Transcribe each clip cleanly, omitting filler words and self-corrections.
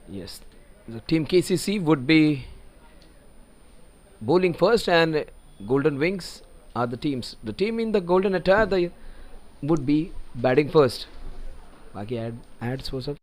Yes, the team KCC would be bowling first, and Golden Wings are the teams. The team in the Golden Attire they would be batting first. बाकी ads वो सब.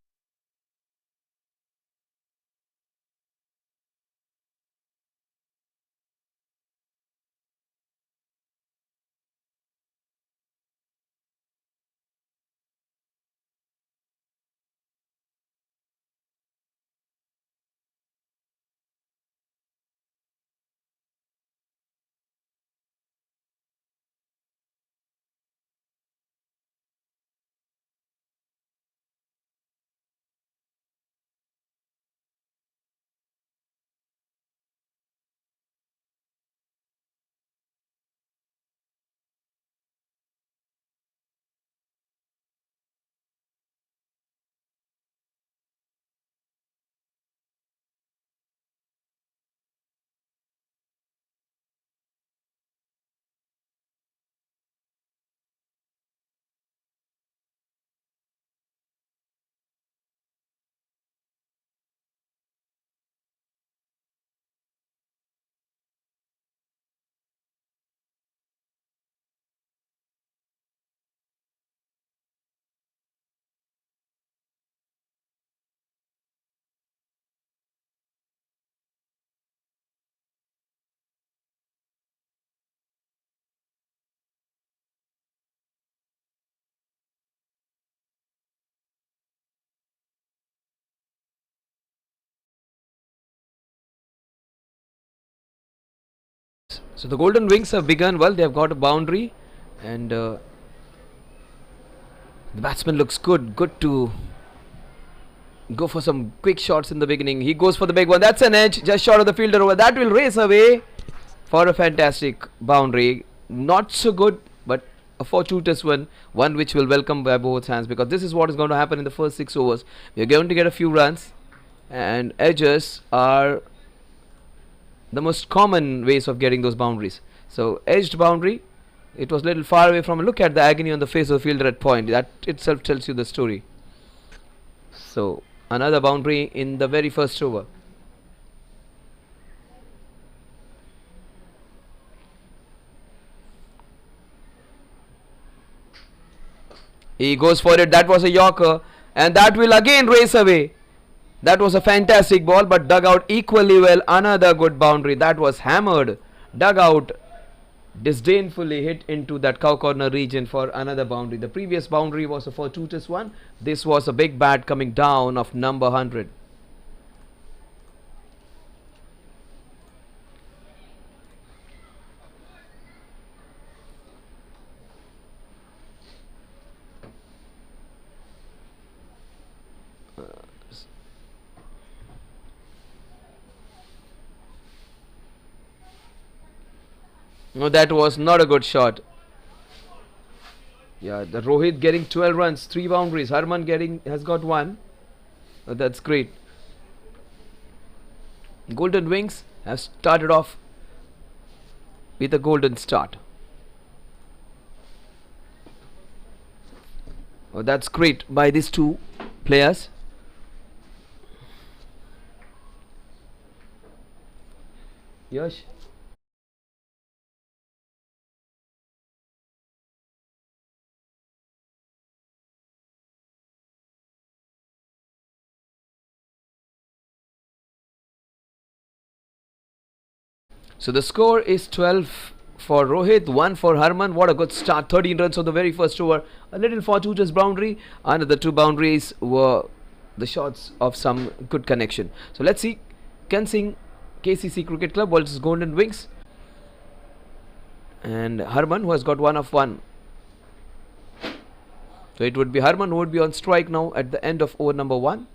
So the Golden Wings have begun well. They have got a boundary, and the batsman looks good. Good to go for some quick shots in the beginning. He goes for the big one. That's an edge, just short of the fielder over. That will race away for a fantastic boundary. Not so good, but a fortuitous one which will welcome by both hands, because this is what is going to happen in the first 6 overs. We are going to get a few runs, and edges are the most common ways of getting those boundaries. So edged boundary, it was a little far away from. Look at the agony on the face of the fielder at point. That itself tells you the story. So another boundary in the very first over. He goes for it. That was a Yorker, and that will again race away. That was a fantastic ball, but dug out equally well. Another good boundary. That was hammered, dug out, disdainfully hit into that cow corner region for another boundary. The previous boundary was a fortuitous one. This was a big bat coming down of number 100. No, that was not a good shot. Yeah, the Rohit getting 12 runs, 3 boundaries. Harman has got 1. That's great. Golden Wings have started off with a golden start. Oh, that's great by these two players. Yash. So the score is 12 for Rohit, 1 for Harman. What a good start. 13 runs on the very first over. A little fortuitous boundary. Another 2 boundaries were the shots of some good connection. So let's see. Kensing KCC Cricket Club versus Golden Wings. And Harman, who has got 1 of 1. So it would be Harman who would be on strike now at the end of over number 1.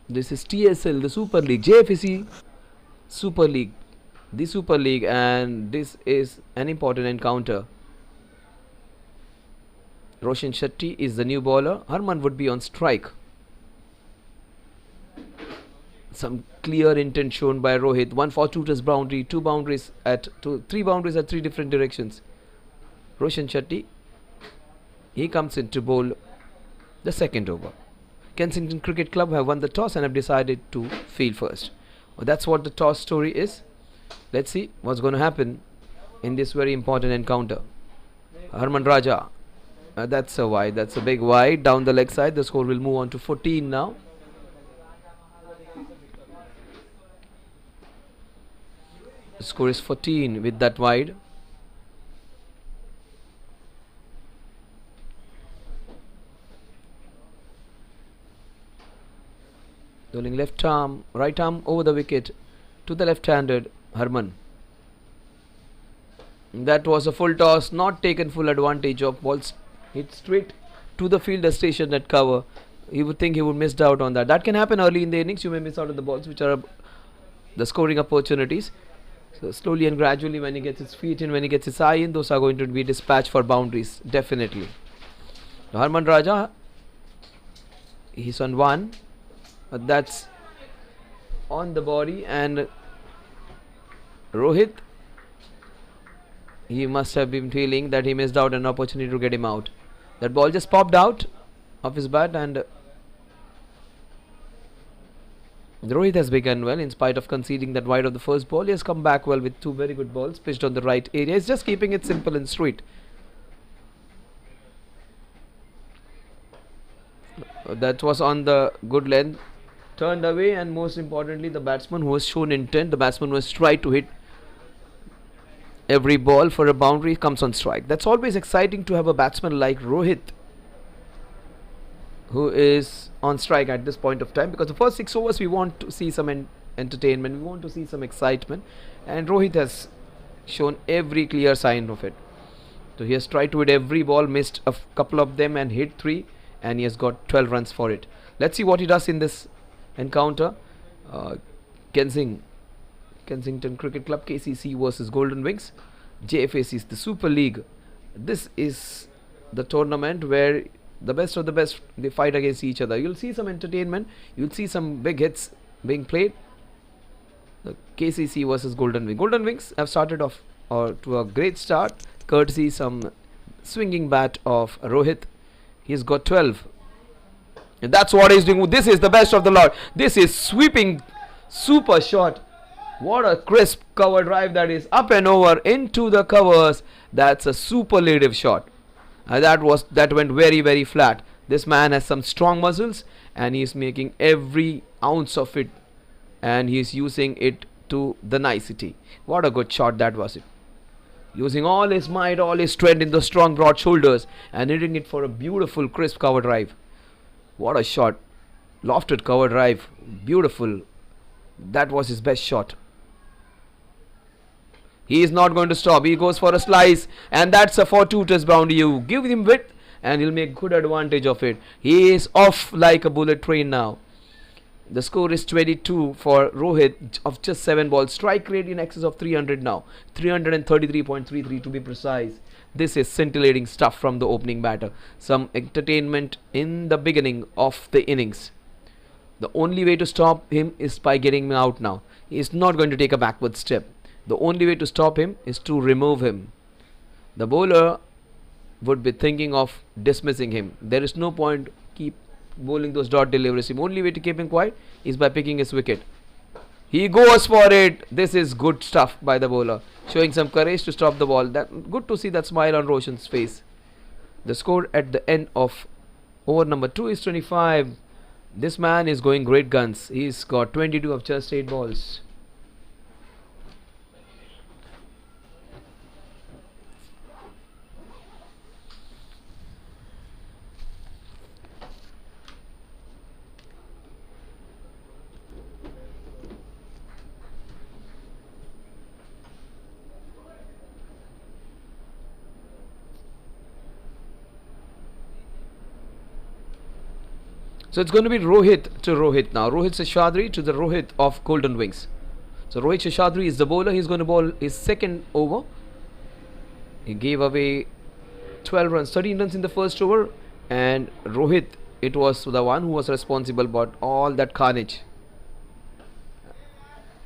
This is TSL, the Super League, Jfsc Super League, the Super League, and this is an important encounter. Roshan Shetty is the new bowler. Harman would be on strike. Some clear intent shown by Rohit. 1 fortuitous boundary, 3 boundaries at 3 different directions. Roshan Shetty, he comes in to bowl the second over. Kensington Cricket Club have won the toss and have decided to field first. Well, that's what the toss story is. Let's see what's going to happen in this very important encounter. Harman Raja, that's a wide, that's a big wide down the leg side. The score will move on to 14 now. The score is 14 with that wide. Rolling left arm, right arm over the wicket to the left-handed Harman. That was a full toss, not taken full advantage of. Balls hit straight to the fielder station at cover. You would think he would miss out on that. That can happen early in the innings. You may miss out on the balls which are the scoring opportunities. So slowly and gradually, when he gets his feet in, when he gets his eye in, those are going to be dispatched for boundaries, definitely. Harman Raja, he's on one. That's on the body, and Rohit, he must have been feeling that he missed out an opportunity to get him out. That ball just popped out of his bat, and Rohit has begun well in spite of conceding that wide of the first ball. He has come back well with two very good balls pitched on the right area. He's just keeping it simple and straight. That was on the good length, turned away, and most importantly, the batsman who has shown intent, the batsman who has tried to hit every ball for a boundary, comes on strike. That's always exciting to have a batsman like Rohit who is on strike at this point of time, because the first 6 overs we want to see some entertainment, we want to see some excitement, and Rohit has shown every clear sign of it. So he has tried to hit every ball, missed a couple of them and hit 3, and he has got 12 runs for it. Let's see what he does in this encounter. Kensington Cricket Club, KCC versus Golden Wings. Jfsc is the Super League. This is the tournament where the best of the best, they fight against each other. You'll see some entertainment, you'll see some big hits being played. The KCC versus Golden Wings. Golden Wings have started off to a great start, courtesy some swinging bat of Rohit. He's got 12. And that's what he's doing. This is the best of the lot. This is sweeping, super shot. What a crisp cover drive that is, up and over into the covers. That's a superlative shot. That went very, very flat. This man has some strong muscles, and he's making every ounce of it, and he's using it to the nicety. What a good shot that was. It using all his might, all his strength in the strong broad shoulders, and hitting it for a beautiful crisp cover drive. What a shot. Lofted cover drive. Beautiful. That was his best shot. He is not going to stop. He goes for a slice, and that's a fortuitous boundary. You give him width and he'll make good advantage of it. He is off like a bullet train now. The score is 22 for Rohit of just 7 balls. Strike rate in excess of 300 now. 333.33 to be precise. This is scintillating stuff from the opening batter. Some entertainment in the beginning of the innings. The only way to stop him is by getting him out now. He is not going to take a backward step. The only way to stop him is to remove him. The bowler would be thinking of dismissing him. There is no point keep bowling those dot deliveries. The only way to keep him quiet is by picking his wicket. He goes for it. This is good stuff by the bowler, showing some courage to stop the ball. That good to see that smile on Roshan's face. The score at the end of over number 2 is 25. This man is going great guns. He's got 22 of just 8 balls. So it's going to be Rohit to Rohit now. Rohit Seshadri to the Rohit of Golden Wings. So Rohit Seshadri is the bowler. He's going to bowl his second over. He gave away 12 runs, 13 runs in the first over. And Rohit, it was the one who was responsible for all that carnage.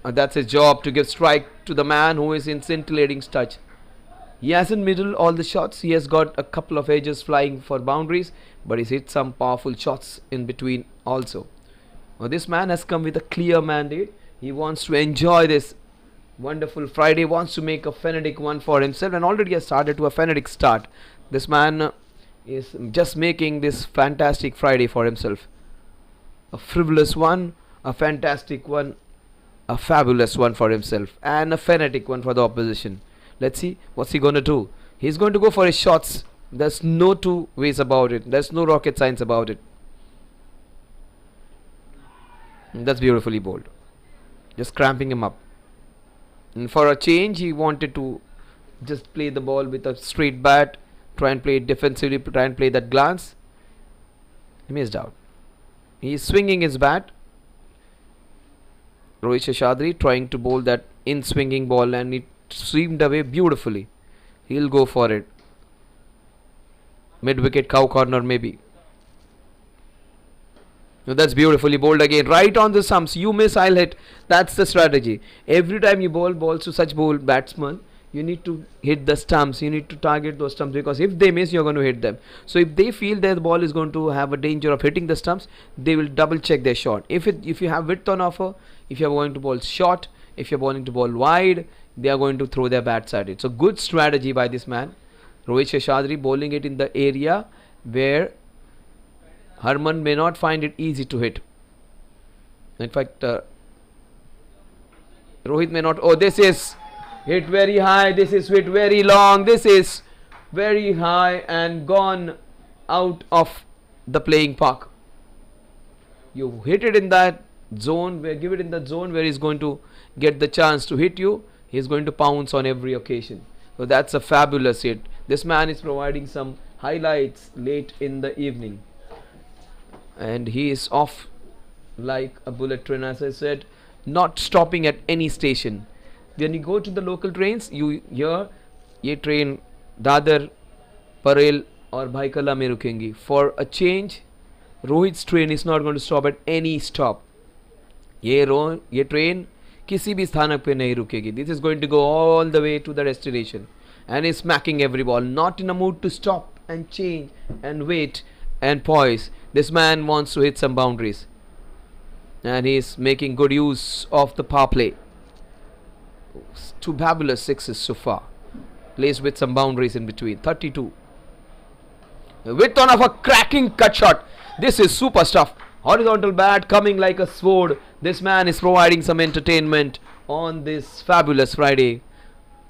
And that's his job, to give strike to the man who is in scintillating touch. He hasn't middled all the shots. He has got a couple of edges flying for boundaries, but he's hit some powerful shots in between also. Now this man has come with a clear mandate. He wants to enjoy this wonderful Friday, wants to make a phonetic one for himself, and already has started to a phonetic start. This man is just making this fantastic Friday for himself. A frivolous one, a fantastic one, a fabulous one for himself, and a phonetic one for the opposition. Let's see what's he gonna do. He's going to go for his shots. There's no two ways about it. There's no rocket science about it. That's beautifully bowled. Just cramping him up. And for a change, he wanted to just play the ball with a straight bat, try and play it defensively, try and play that glance. He missed out. He's swinging his bat. Rohit Seshadri trying to bowl that in swinging ball, and it streamed away beautifully. He'll go for it. Mid wicket cow corner maybe. Now that's beautifully bowled again. Right on the stumps. You miss, I'll hit. That's the strategy. Every time you bowl balls to such bowl batsmen, you need to hit the stumps. You need to target those stumps, because if they miss, you're going to hit them. So if they feel that the ball is going to have a danger of hitting the stumps, they will double check their shot. If you have width on offer, if you're going to bowl short, if you're going to bowl wide, they are going to throw their bats at it. So good strategy by this man. Rohit Seshadri bowling it in the area where Harman may not find it easy to hit. In fact, Rohit may not. Oh, this is hit very high. This is hit very long. This is very high and gone out of the playing park. You hit it in that zone, give it in the zone where he's going to get the chance to hit you. He's going to pounce on every occasion. So that's a fabulous hit. This man is providing some highlights late in the evening. And he is off like a bullet train, as I said, not stopping at any station. When you go to the local trains, you hear ye train Dadar, Parel or Bhaikala mein rukengi. For a change, Rohit's train is not going to stop at any stop. Ye train किसी भी स्थानक पे नहीं रुकेगी. This is going to go all the way to the destination, and is smacking every ball. Not in a mood to stop and change and wait and poise. This man wants to hit some boundaries, and he is making good use of the power play. Two fabulous sixes so far, placed with some boundaries in between. 32. With one of a cracking cut shot. This is super stuff. Horizontal bat coming like a sword. This man is providing some entertainment on this fabulous Friday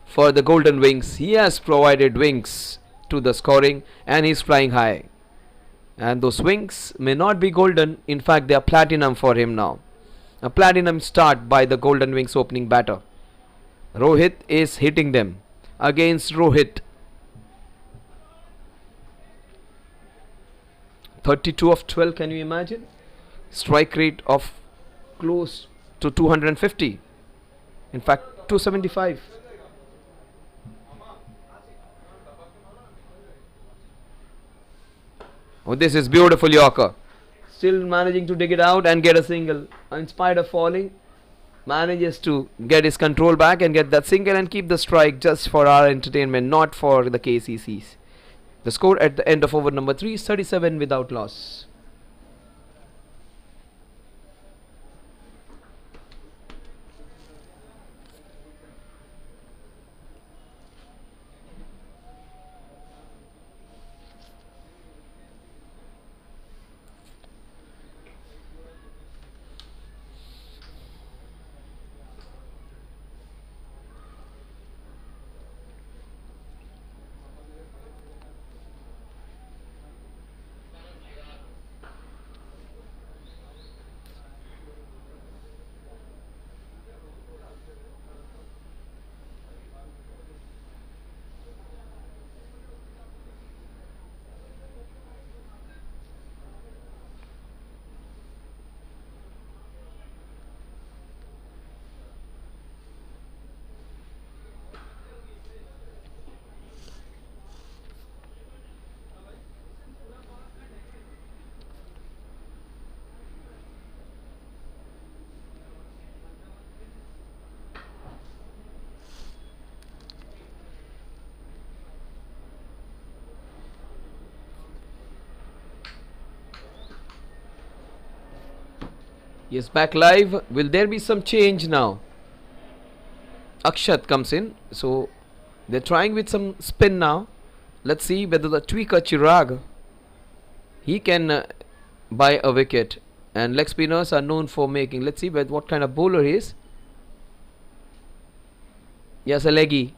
for the Golden Wings. He has provided wings to the scoring, and he's flying high. And those wings may not be golden. In fact, they are platinum for him now. A platinum start by the Golden Wings opening batter. Rohit is hitting them. Against Rohit. 32 of 12, can you imagine? Strike rate of close to 250. In fact, 275. Oh, this is beautiful Yorker. Still managing to dig it out and get a single. In spite of falling, manages to get his control back and get that single and keep the strike just for our entertainment, not for the KCCs. The score at the end of over number 3 is 37 without loss. Yes, back live. Will there be some change now? Akshat comes in. So they're trying with some spin now. Let's see whether the tweaker Chirag, he can buy a wicket. And leg spinners are known for making. Let's see what kind of bowler he is. Yes, a leggy.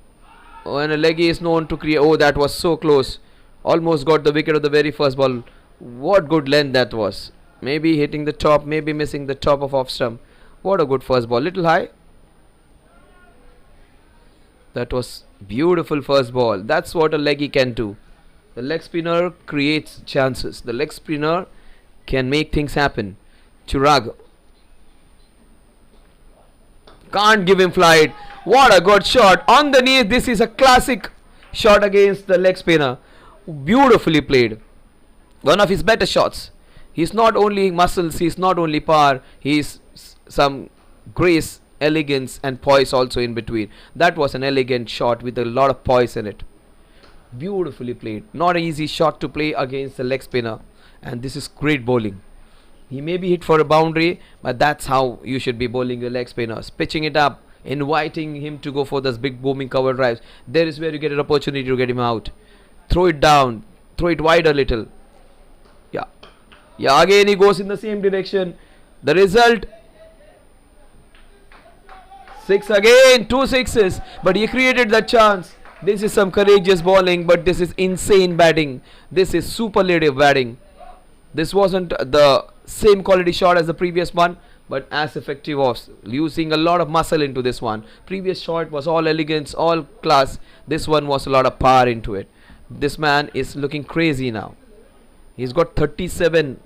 Oh, and a leggy is known to create. Oh, that was so close. Almost got the wicket of the very first ball. What good length that was. Maybe hitting the top, maybe missing the top of off stump. What a good first ball. Little high. That was beautiful first ball. That's what a leggy can do. The leg spinner creates chances. The leg spinner can make things happen. Chirag can't give him flight. What a good shot on the knee. This is a classic shot against the leg spinner. Beautifully played. One of his better shots. He's not only muscles, he's not only power, he's some grace, elegance and poise also in between. That was an elegant shot with a lot of poise in it. Beautifully played. Not an easy shot to play against the leg spinner. And this is great bowling. He may be hit for a boundary, but that's how you should be bowling the leg spinners. Pitching it up, inviting him to go for those big booming cover drives. There is where you get an opportunity to get him out. Throw it down, throw it wide a little. Yeah, again he goes in the same direction. The result, 6 again, 2 sixes. But he created that chance. This is some courageous bowling, but this is insane batting. This is superlative batting. This wasn't the same quality shot as the previous one, but as effective, was using a lot of muscle into this one. Previous shot was all elegance, all class. This one was a lot of power into it. This man is looking crazy now. He's got 37.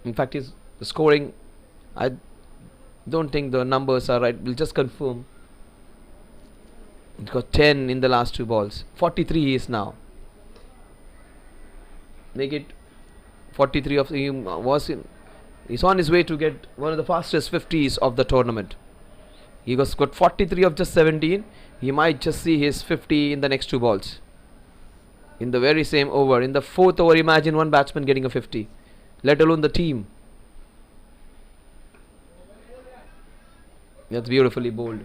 In fact, he's scoring. I don't think the numbers are right. We'll just confirm. He's got 10 in the last 2 balls. 43 he is now. Make it 43 of him was in. He's on his way to get one of the fastest 50s of the tournament. He has got 43 of just 17. He might just see his 50 in the next 2 balls. In the very same over. In the 4th over, imagine one batsman getting a 50. Let alone the team. That's beautifully bowled.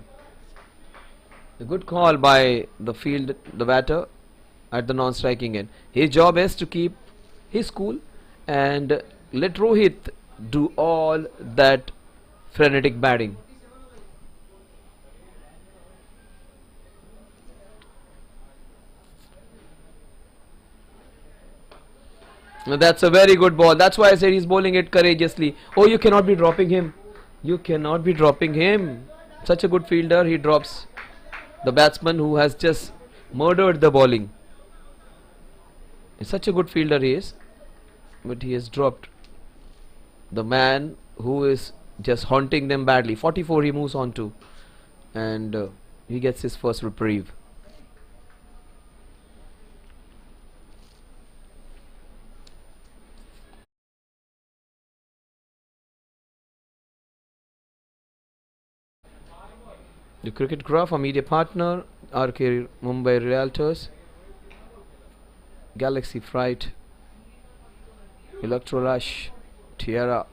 A good call by the batter at the non-striking end. His job is to keep his cool and let Rohit do all that frenetic batting. Now that's a very good ball. That's why I said he's bowling it courageously. Oh, you cannot be dropping him. You cannot be dropping him. Such a good fielder. He drops the batsman who has just murdered the bowling. It's such a good fielder he is. But he has dropped the man who is just haunting them badly. 44 he moves on to. And he gets his first reprieve. The Cricket Graph, our media partner, RK Mumbai Realtors, Galaxy Fright, Electrorush, Tiara.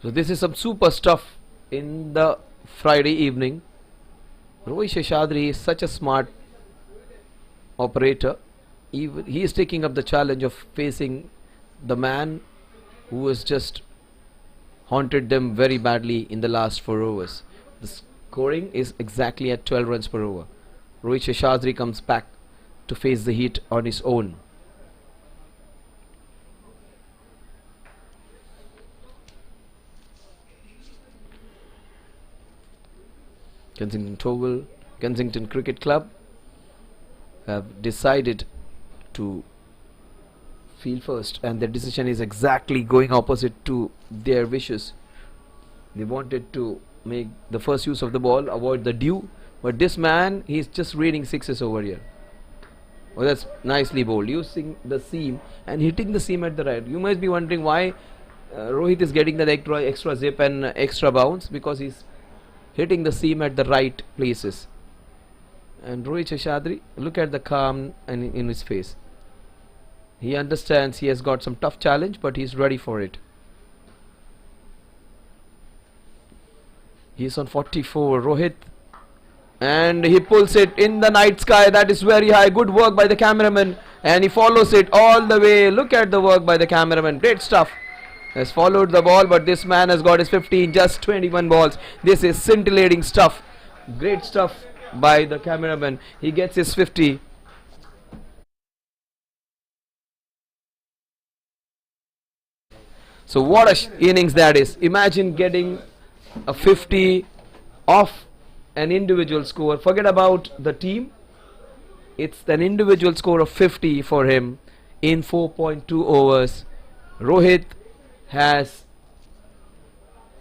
So this is some super stuff in the Friday evening. Rohit Seshadri is such a smart operator. Even he is taking up the challenge of facing the man who has just haunted them very badly in the last 4 overs. The scoring is exactly at 12 runs per over. Rohit Seshadri comes back to face the heat on his own. Kensington Cricket Club have decided to field first, and their decision is exactly going opposite to their wishes. They wanted to make the first use of the ball, avoid the dew, but this man, he's just reading 6s over here. Oh, that's nicely bowled, using the seam and hitting the seam at the right. You must be wondering why Rohit is getting that extra zip and extra bounce, because he's hitting the seam at the right places. And Rohit Seshadri, look at the calm in his face. He understands he has got some tough challenge, but he's ready for it. He's on 44, Rohit, and he pulls it in the night sky. That is very high. Good work by the cameraman, and he follows it all the way. Look at the work by the cameraman. Great stuff. Has followed the ball, but this man has got his 50 in just 21 balls. This is scintillating stuff. Great stuff by the cameraman. He gets his 50. So what a innings that is. Imagine getting a 50 off an individual score. Forget about the team. It's an individual score of 50 for him in 4.2 overs. Rohit has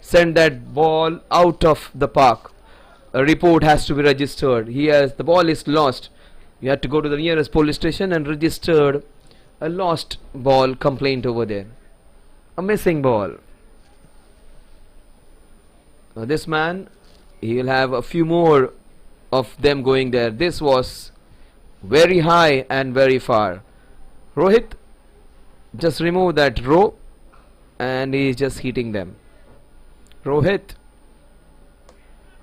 sent that ball out of the park. A report has to be registered. The ball is lost. You had to go to the nearest police station and registered a lost ball complaint over there. A missing ball. This man, he will have a few more of them going there. This was very high and very far. Rohit, just remove that row, and he is just hitting them. Rohit,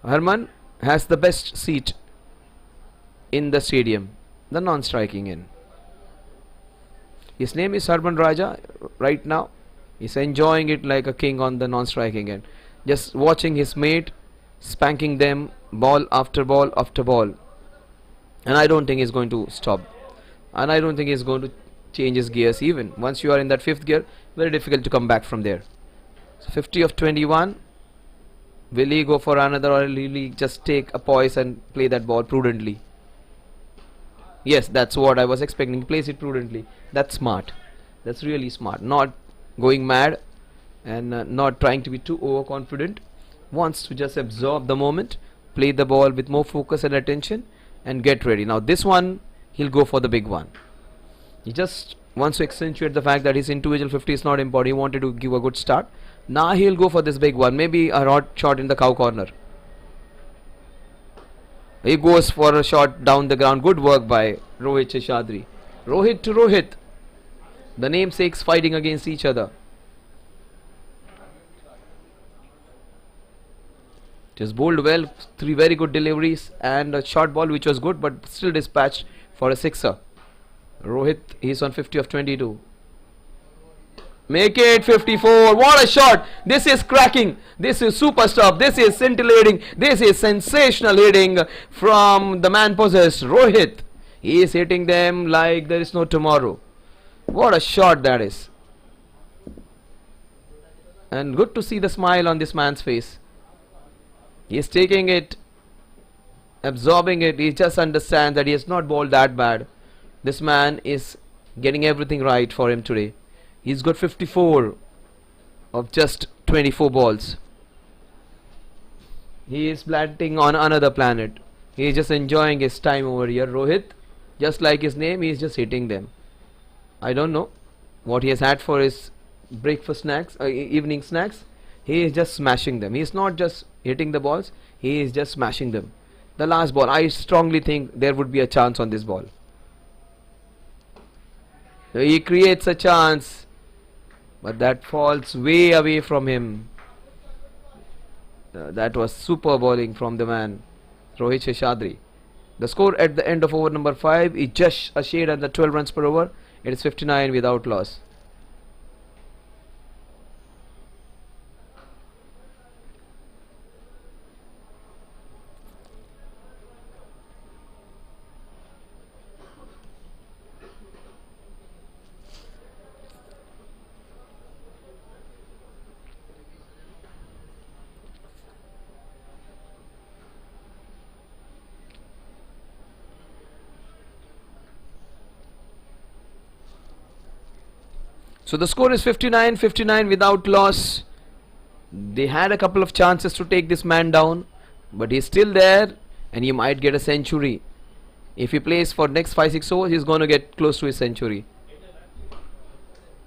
Harman has the best seat in the stadium, the non-striking end. His name is Harman Raja right now. He's enjoying it like a king on the non-striking end. Just watching his mate spanking them ball after ball after ball. And I don't think he's going to stop. And I don't think he's going to change his gears even. Once you are in that 5th gear, very difficult to come back from there. So 50 of 21. Will he go for another, or will he just take a poise and play that ball prudently? Yes, that's what I was expecting. He plays it prudently. That's smart. That's really smart. Not going mad and not trying to be too overconfident. Wants to just absorb the moment, play the ball with more focus and attention, and get ready. Now this one, he'll go for the big one. He just wants to accentuate the fact that his individual 50 is not important. He wanted to give a good start. Now he'll go for this big one. Maybe a hot shot in the cow corner. He goes for a shot down the ground. Good work by Rohit Seshadri. Rohit to Rohit. The namesakes fighting against each other. Just bowled well. 3 very good deliveries and a short ball which was good, but still dispatched for a sixer. Rohit, he's on 50 of 22. Make it 54. What a shot. This is cracking. This is super stuff. This is scintillating. This is sensational hitting from the man possessed Rohit. He is hitting them like there is no tomorrow. What a shot that is. And good to see the smile on this man's face. He is taking it, absorbing it. He just understands that he has not bowled that bad. This man is getting everything right for him today. He's got 54 of just 24 balls. He is planting on another planet. He is just enjoying his time over here. Rohit, just like his name, he is just hitting them. I don't know what he has had for his breakfast snacks, evening snacks. He is just smashing them. He is not just hitting the balls, he is just smashing them. The last ball, I strongly think there would be a chance on this ball. He creates a chance, but that falls way away from him. That was super bowling from the man Rohit Seshadri. The score at the end of over number 5 is just a shade under 12 runs per over. It is 59 without loss. So the score is 59 without loss. They had a couple of chances to take this man down, but he's still there and he might get a century. If he plays for next 5-6 overs, he's going to get close to his century.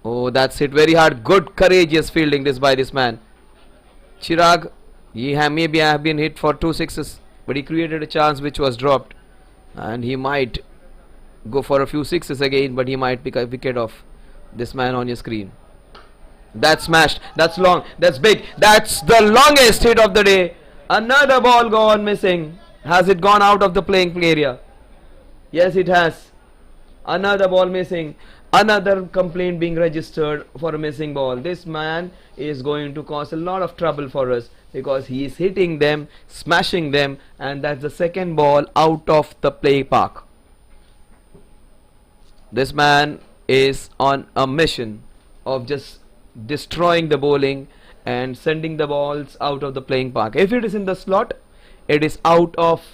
Oh, that's it, very hard. Good courageous fielding this by this man. Chirag, Maybe have been hit for 2 sixes, but he created a chance which was dropped, and he might go for a few sixes again, but he might pick a wicket off this man on your screen. That's smashed. That's long. That's big. That's the longest hit of the day. Another ball gone missing. Has it gone out of the playing area? Yes, it has. Another ball missing. Another complaint being registered for a missing ball. This man is going to cause a lot of trouble for us because he is hitting them, smashing them, and that's the second ball out of the play park. This man is on a mission of just destroying the bowling and sending the balls out of the playing park. If it is in the slot, it is out of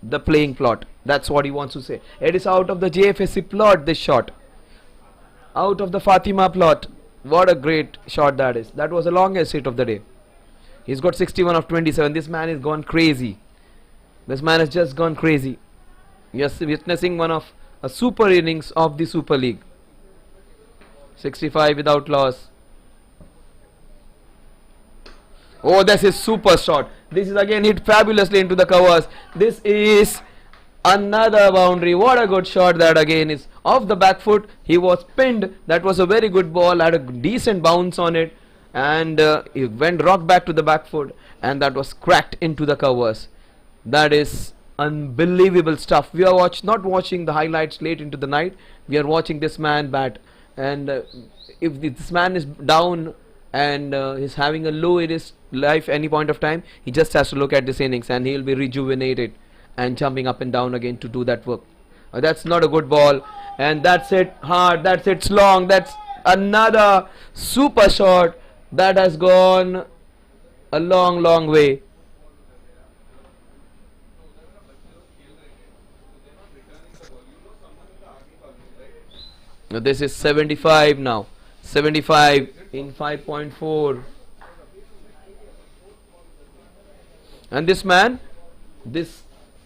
the playing plot. That's what he wants to say. It is out of the Jfsc plot, this shot. Out of the Fatima plot. What a great shot that is. That was the longest hit of the day. He's got 61 of 27. This man is gone crazy. This man has just gone crazy. Yes, witnessing one of a super innings of the Super League. 65 without loss. Oh, this is super shot. This is again hit fabulously into the covers. This is another boundary. What a good shot that again is off the back foot. He was pinned. That was a very good ball. Had a decent bounce on it, and he went rock back to the back foot, and that was cracked into the covers. That is unbelievable stuff. We are not watching the highlights late into the night. We are watching this man bat, and if this man is down and is having a low in his life any point of time, he just has to look at this innings and he will be rejuvenated and jumping up and down again to do that work. That's not a good ball, and that's it hard, that's it long. That's another super shot that has gone a long way. Now this is 75 now. 75 in 5.4. And this man, this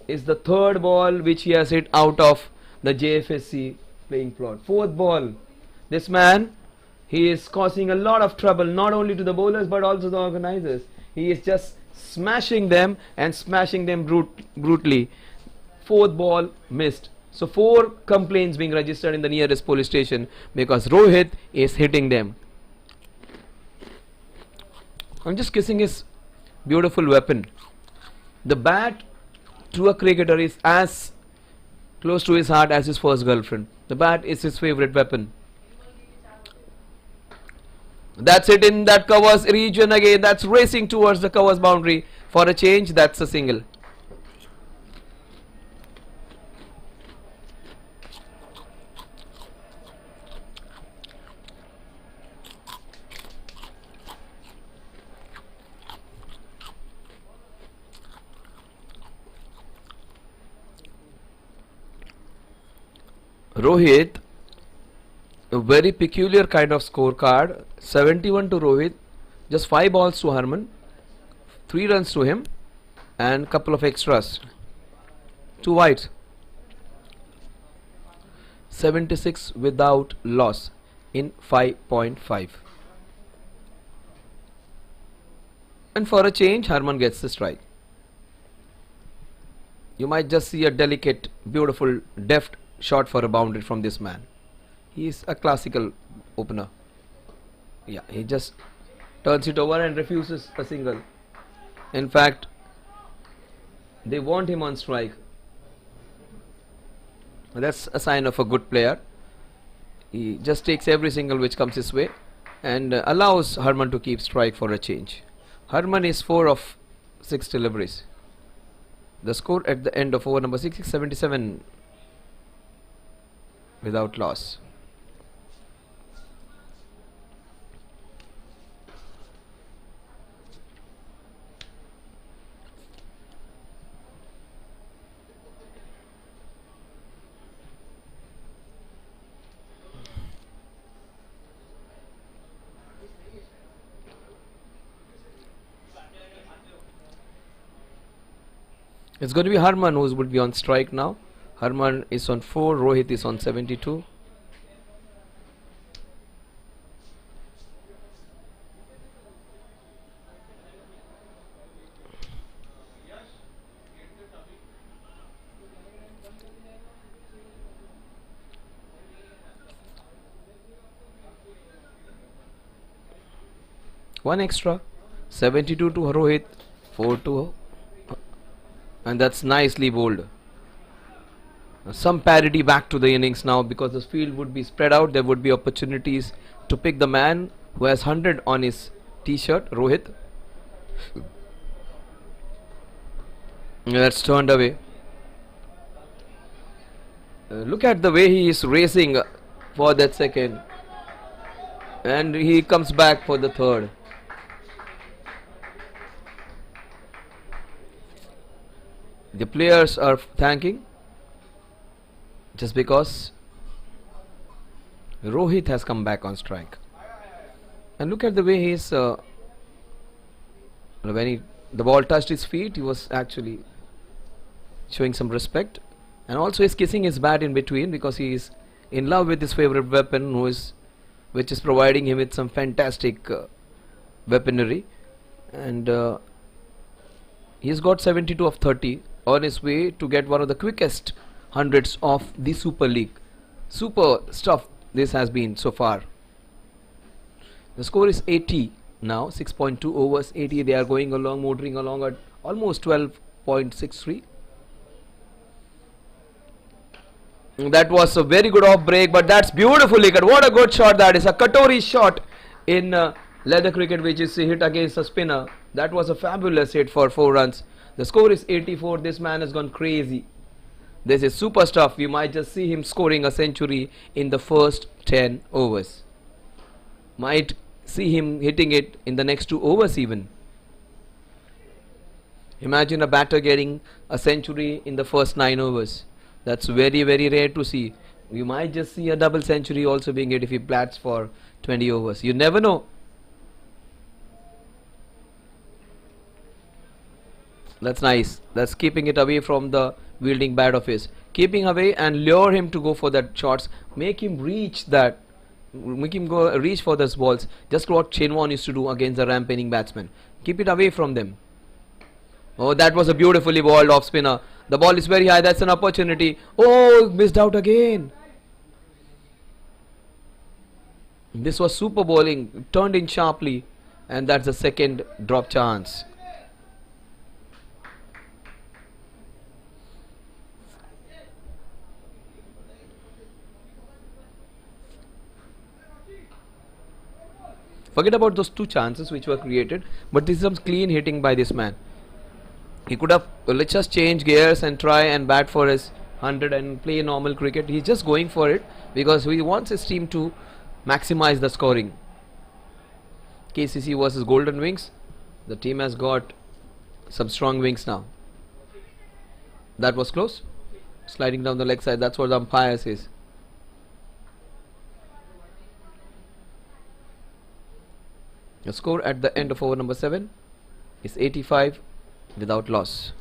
is the third ball which he has hit out of the Jfsc playing plot. Fourth ball. This man, he is causing a lot of trouble not only to the bowlers but also the organizers. He is just smashing them and smashing them brutally. Fourth ball missed. So 4 complaints being registered in the nearest police station because Rohit is hitting them. I'm just kissing his beautiful weapon. The bat to a cricketer is as close to his heart as his first girlfriend. The bat is his favorite weapon. That's it in that covers region again. That's racing towards the covers boundary. For a change, that's a single. Rohit, a very peculiar kind of scorecard. 71 to Rohit, just 5 balls to Harman, 3 runs to him, and couple of extras. 2 wides. 76 without loss in 5.5. And for a change, Harman gets the strike. You might just see a delicate, beautiful, deft shot for a boundary from this man. He is a classical opener. Yeah, he just turns it over and refuses a single. In fact, they want him on strike. That's a sign of a good player. He just takes every single which comes his way and allows Harman to keep strike for a change. Harman is 4 of 6 deliveries. The score at the end of over number 6 is 77 without loss. It's going to be Harman who would be on strike now. Harman is on 4, Rohit is on 72. One extra. 72 to Rohit. 4 to. And that's nicely bowled. Some parity back to the innings now, because the field would be spread out. There would be opportunities to pick the man who has 100 on his t-shirt, Rohit. That's turned away. Look at the way he is racing for that second, and he comes back for the third. The players are thanking just because Rohit has come back on strike. And look at the way he is, when the ball touched his feet, he was actually showing some respect, and also he's kissing his bat in between because he is in love with his favorite weapon, which is providing him with some fantastic weaponry. And he's got 72 of 30 on his way to get one of the quickest hundreds of the Super League. Super stuff this has been so far. The score is 80 now, 6.2 overs, 80. They are going along, motoring along at almost 12.63. That was a very good off break, but that's beautifully cut. What a good shot that is. A Katori shot in leather cricket, which is hit against a spinner. That was a fabulous hit for 4 runs. The score is 84. This man has gone crazy. This is super stuff. We might just see him scoring a century in the first 10 overs. Might see him hitting it in the next 2 overs even. Imagine a batter getting a century in the first 9 overs. That's very, very rare to see. You might just see a double century also being hit if he bats for 20 overs. You never know. That's nice. That's keeping it away from the wielding bat of his. Keeping away and lure him to go for that shots. Make him reach that. Make him go reach for those balls. Just what Chenwan used to do against the rampaging batsman. Keep it away from them. Oh, that was a beautifully balled off spinner. The ball is very high. That's an opportunity. Oh, missed out again. This was super bowling. Turned in sharply. And that's the second drop chance. Forget about those 2 chances which were created. But this is some clean hitting by this man. He could have, let's just change gears and try and bat for his 100 and play normal cricket. He's just going for it because he wants his team to maximize the scoring. KCC versus Golden Wings. The team has got some strong wings now. That was close. Sliding down the leg side. That's what the umpire says. The score at the end of over number 7 is 85 without loss.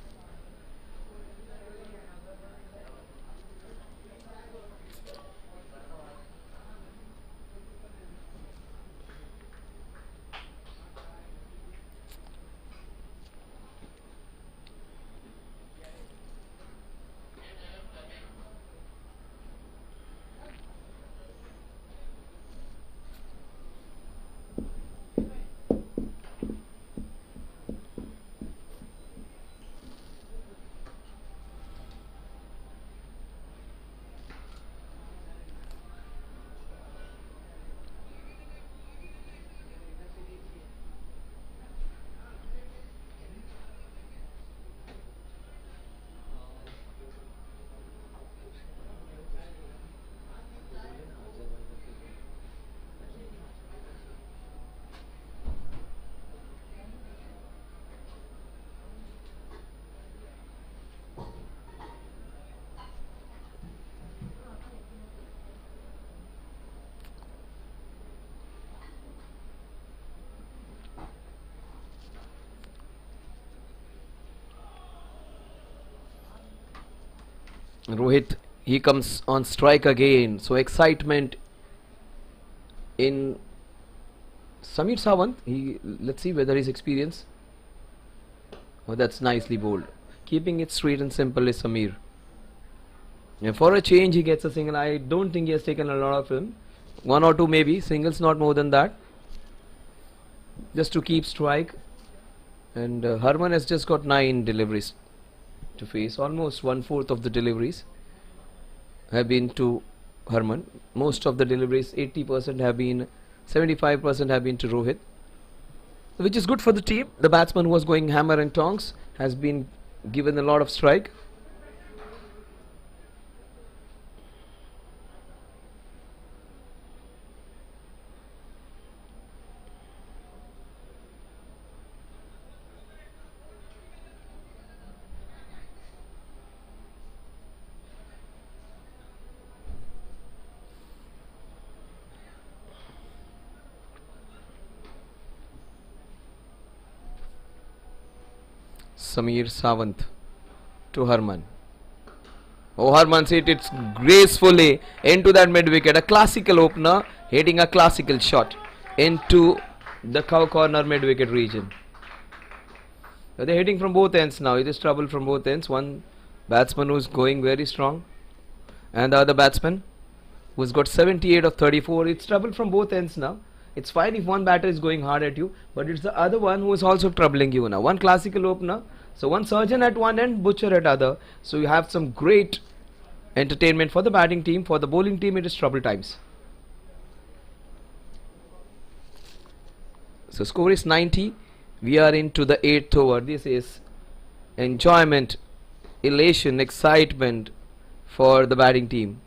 Rohit, he comes on strike again. So excitement in Samir Sawant. Let's see whether he's experienced. Oh, that's nicely bowled. Keeping it straight and simple is Samir. And for a change, he gets a single. I don't think he has taken a lot of him. 1 or 2 maybe. Singles, not more than that. just to keep strike. And Harman has just got 9 deliveries to face. Almost 1/4 of the deliveries have been to Harman. Most of the deliveries, 80% have been, 75% have been to Rohit, which is good for the team. The batsman who was going hammer and tongs has been given a lot of strike. Sameer Sawant to Harman. Oh, Harman's hit it gracefully into that mid wicket. A classical opener hitting a classical shot into the cow corner mid wicket region. So they're hitting from both ends now. It is trouble from both ends. One batsman who's going very strong, and the other batsman who's got 78 of 34. It's trouble from both ends now. It's fine if one batter is going hard at you, but it's the other one who is also troubling you now. One classical opener, so one surgeon at one end, butcher at other. So you have some great entertainment for the batting team. For the bowling team, it is trouble times. So score is 90. We are into the 8th over. This is enjoyment, elation, excitement for the batting team.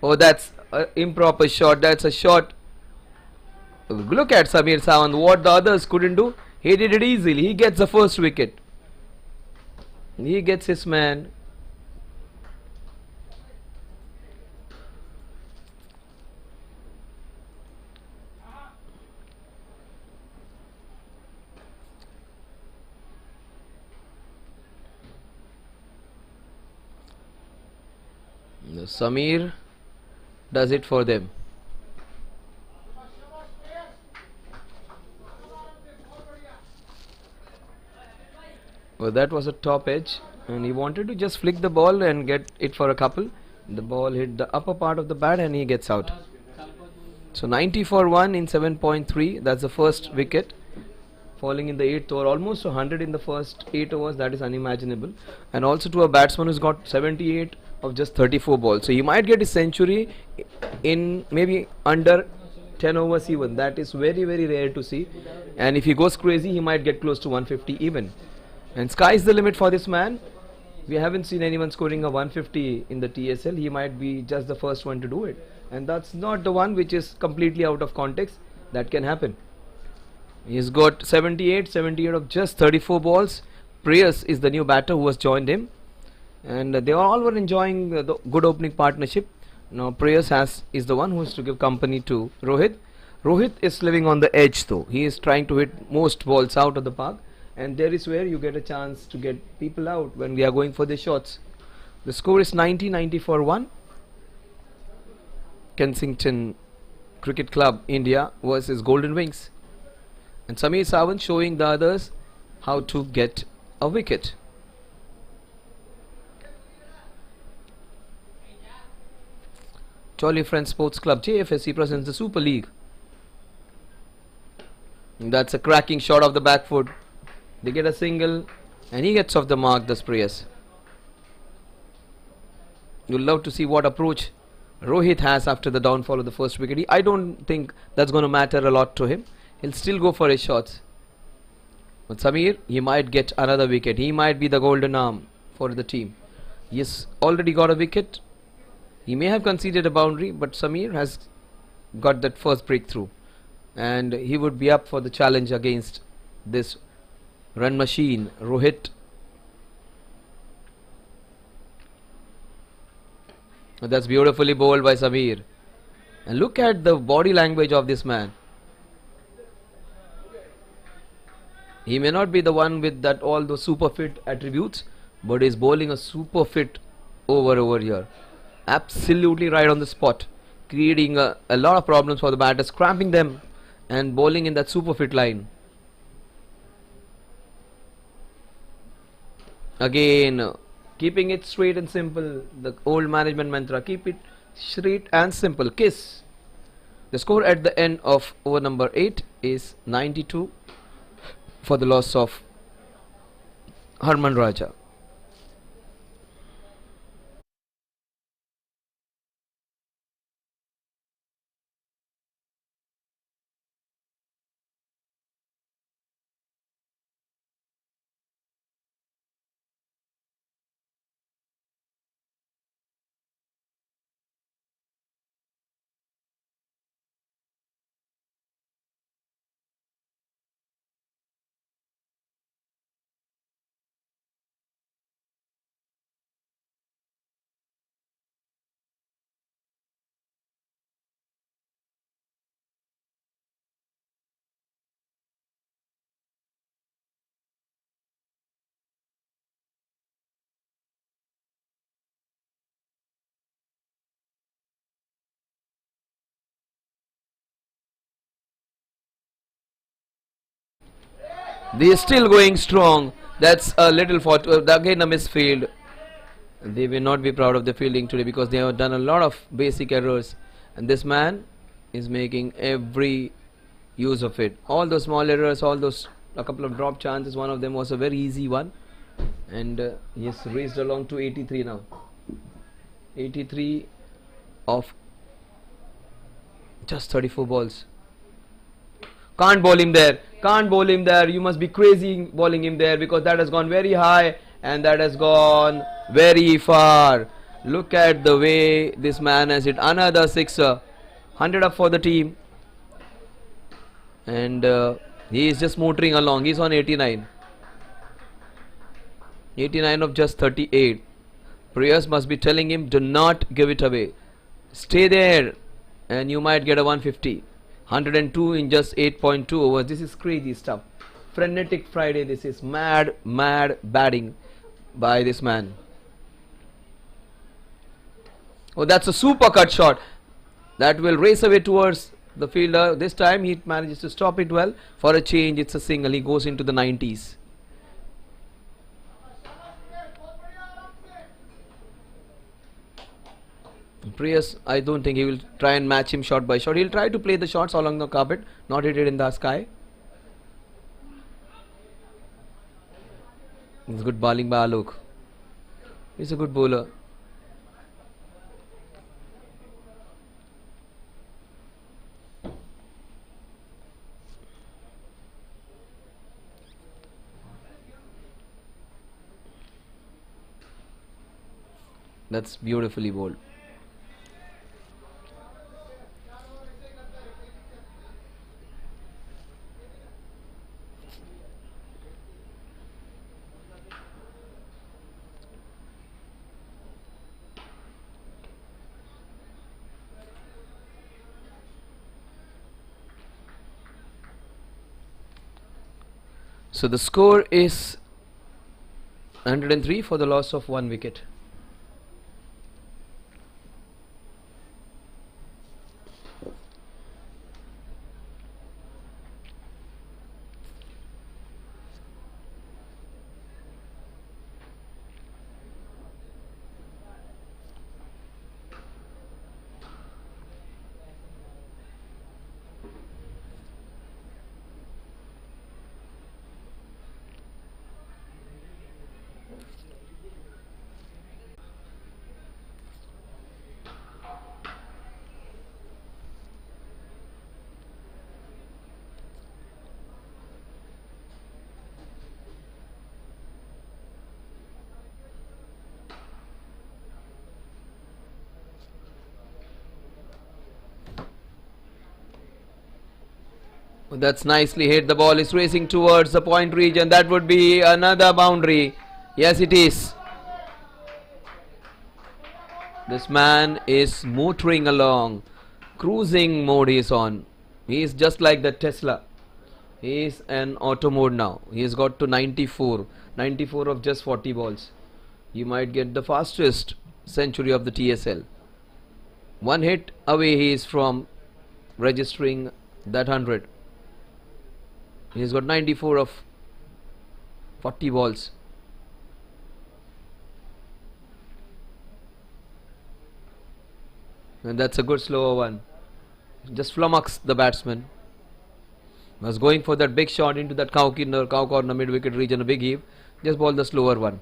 Oh, that's an improper shot. That's a shot. Look at Sameer Sawant, what the others couldn't do. He did it easily. He gets the first wicket. He gets his man. Sameer does it for them. Well, that was a top edge, and he wanted to just flick the ball and get it for a couple. The ball hit the upper part of the bat and he gets out. So 90 for 1 in 7.3. That's the first wicket, falling in the 8th over. Almost 100 in the first 8 overs. That is unimaginable. And also to a batsman who's got 78 of just 34 balls. So he might get his century in maybe under 10 overs even. That is very, very rare to see. And if he goes crazy, he might get close to 150 even. And sky's the limit for this man. We haven't seen anyone scoring a 150 in the TSL. He might be just the first one to do it. And that's not the one which is completely out of context. That can happen. He's got 78 of just 34 balls. Priyas is the new batter who has joined him. And they all were enjoying the good opening partnership. Now Priyas is the one who is to give company to Rohit. Rohit is living on the edge though. He is trying to hit most balls out of the park. And there is where you get a chance to get people out when we are going for the shots. The score is 90 for 1. Kensington Cricket Club, India versus Golden Wings. And Sameer Sawant showing the others how to get a wicket. Jolly Friends Sports Club, Jfsc presents the Super League. And that's a cracking shot of the back foot. They get a single and he gets off the mark, the Priyas. You'll love to see what approach Rohit has after the downfall of the first wicket. I don't think that's going to matter a lot to him. He'll still go for his shots. But Sameer, he might get another wicket. He might be the golden arm for the team. He's already got a wicket. He may have conceded a boundary, but Sameer has got that first breakthrough. And he would be up for the challenge against this run machine, Rohit. That's beautifully bowled by Sameer. And look at the body language of this man. He may not be the one with that all the super fit attributes, but is bowling a super fit over here. Absolutely right on the spot, creating a lot of problems for the batters, cramping them and bowling in that super fit line. Again, keeping it straight and simple. The old management mantra, keep it straight and simple. Kiss. The score at the end of over number 8 is 92 for the loss of Harman Raja. They are still going strong. That's a little fault. Again a misfield. They will not be proud of the fielding today because they have done a lot of basic errors, and this man is making every use of it. All those small errors, all those a couple of drop chances, one of them was a very easy one, and he has raced along to 83 now. 83 of just 34 balls. Can't bowl him there. Can't bowl him there. You must be crazy bowling him there because that has gone very high and that has gone very far. Look at the way this man has hit another sixer. 100 up for the team. And he is just motoring along. He's on 89. 89 of just 38. Priyas must be telling him, do not give it away. Stay there and you might get a 150. 102 in just 8.2 overs. This is crazy stuff. Frenetic Friday. This is mad batting by this man. Oh, that's a super cut shot. That will race away towards the fielder. This time he manages to stop it well. For a change, it's a single. He goes into the 90s. Priyas, I don't think he will try and match him shot by shot. He'll try to play the shots along the carpet, not hit it in the sky. It's good bowling by Alok. He's a good bowler. That's beautifully bowled. So the score is 103 for the loss of 1 wicket. That's nicely hit. The ball is racing towards the point region. That would be another boundary. Yes, it is. This man is motoring along. Cruising mode he is on. He is just like the Tesla. He is an auto mode now. He has got to 94. 94 of just 40 balls. You might get the fastest century of the TSL. One hit away he is from registering that 100. He's got 94 of 40 balls. And that's a good slower one. just flummoxed the batsman. Was going for that big shot into that cow corner mid wicket region, a big heave. Just ball the slower one.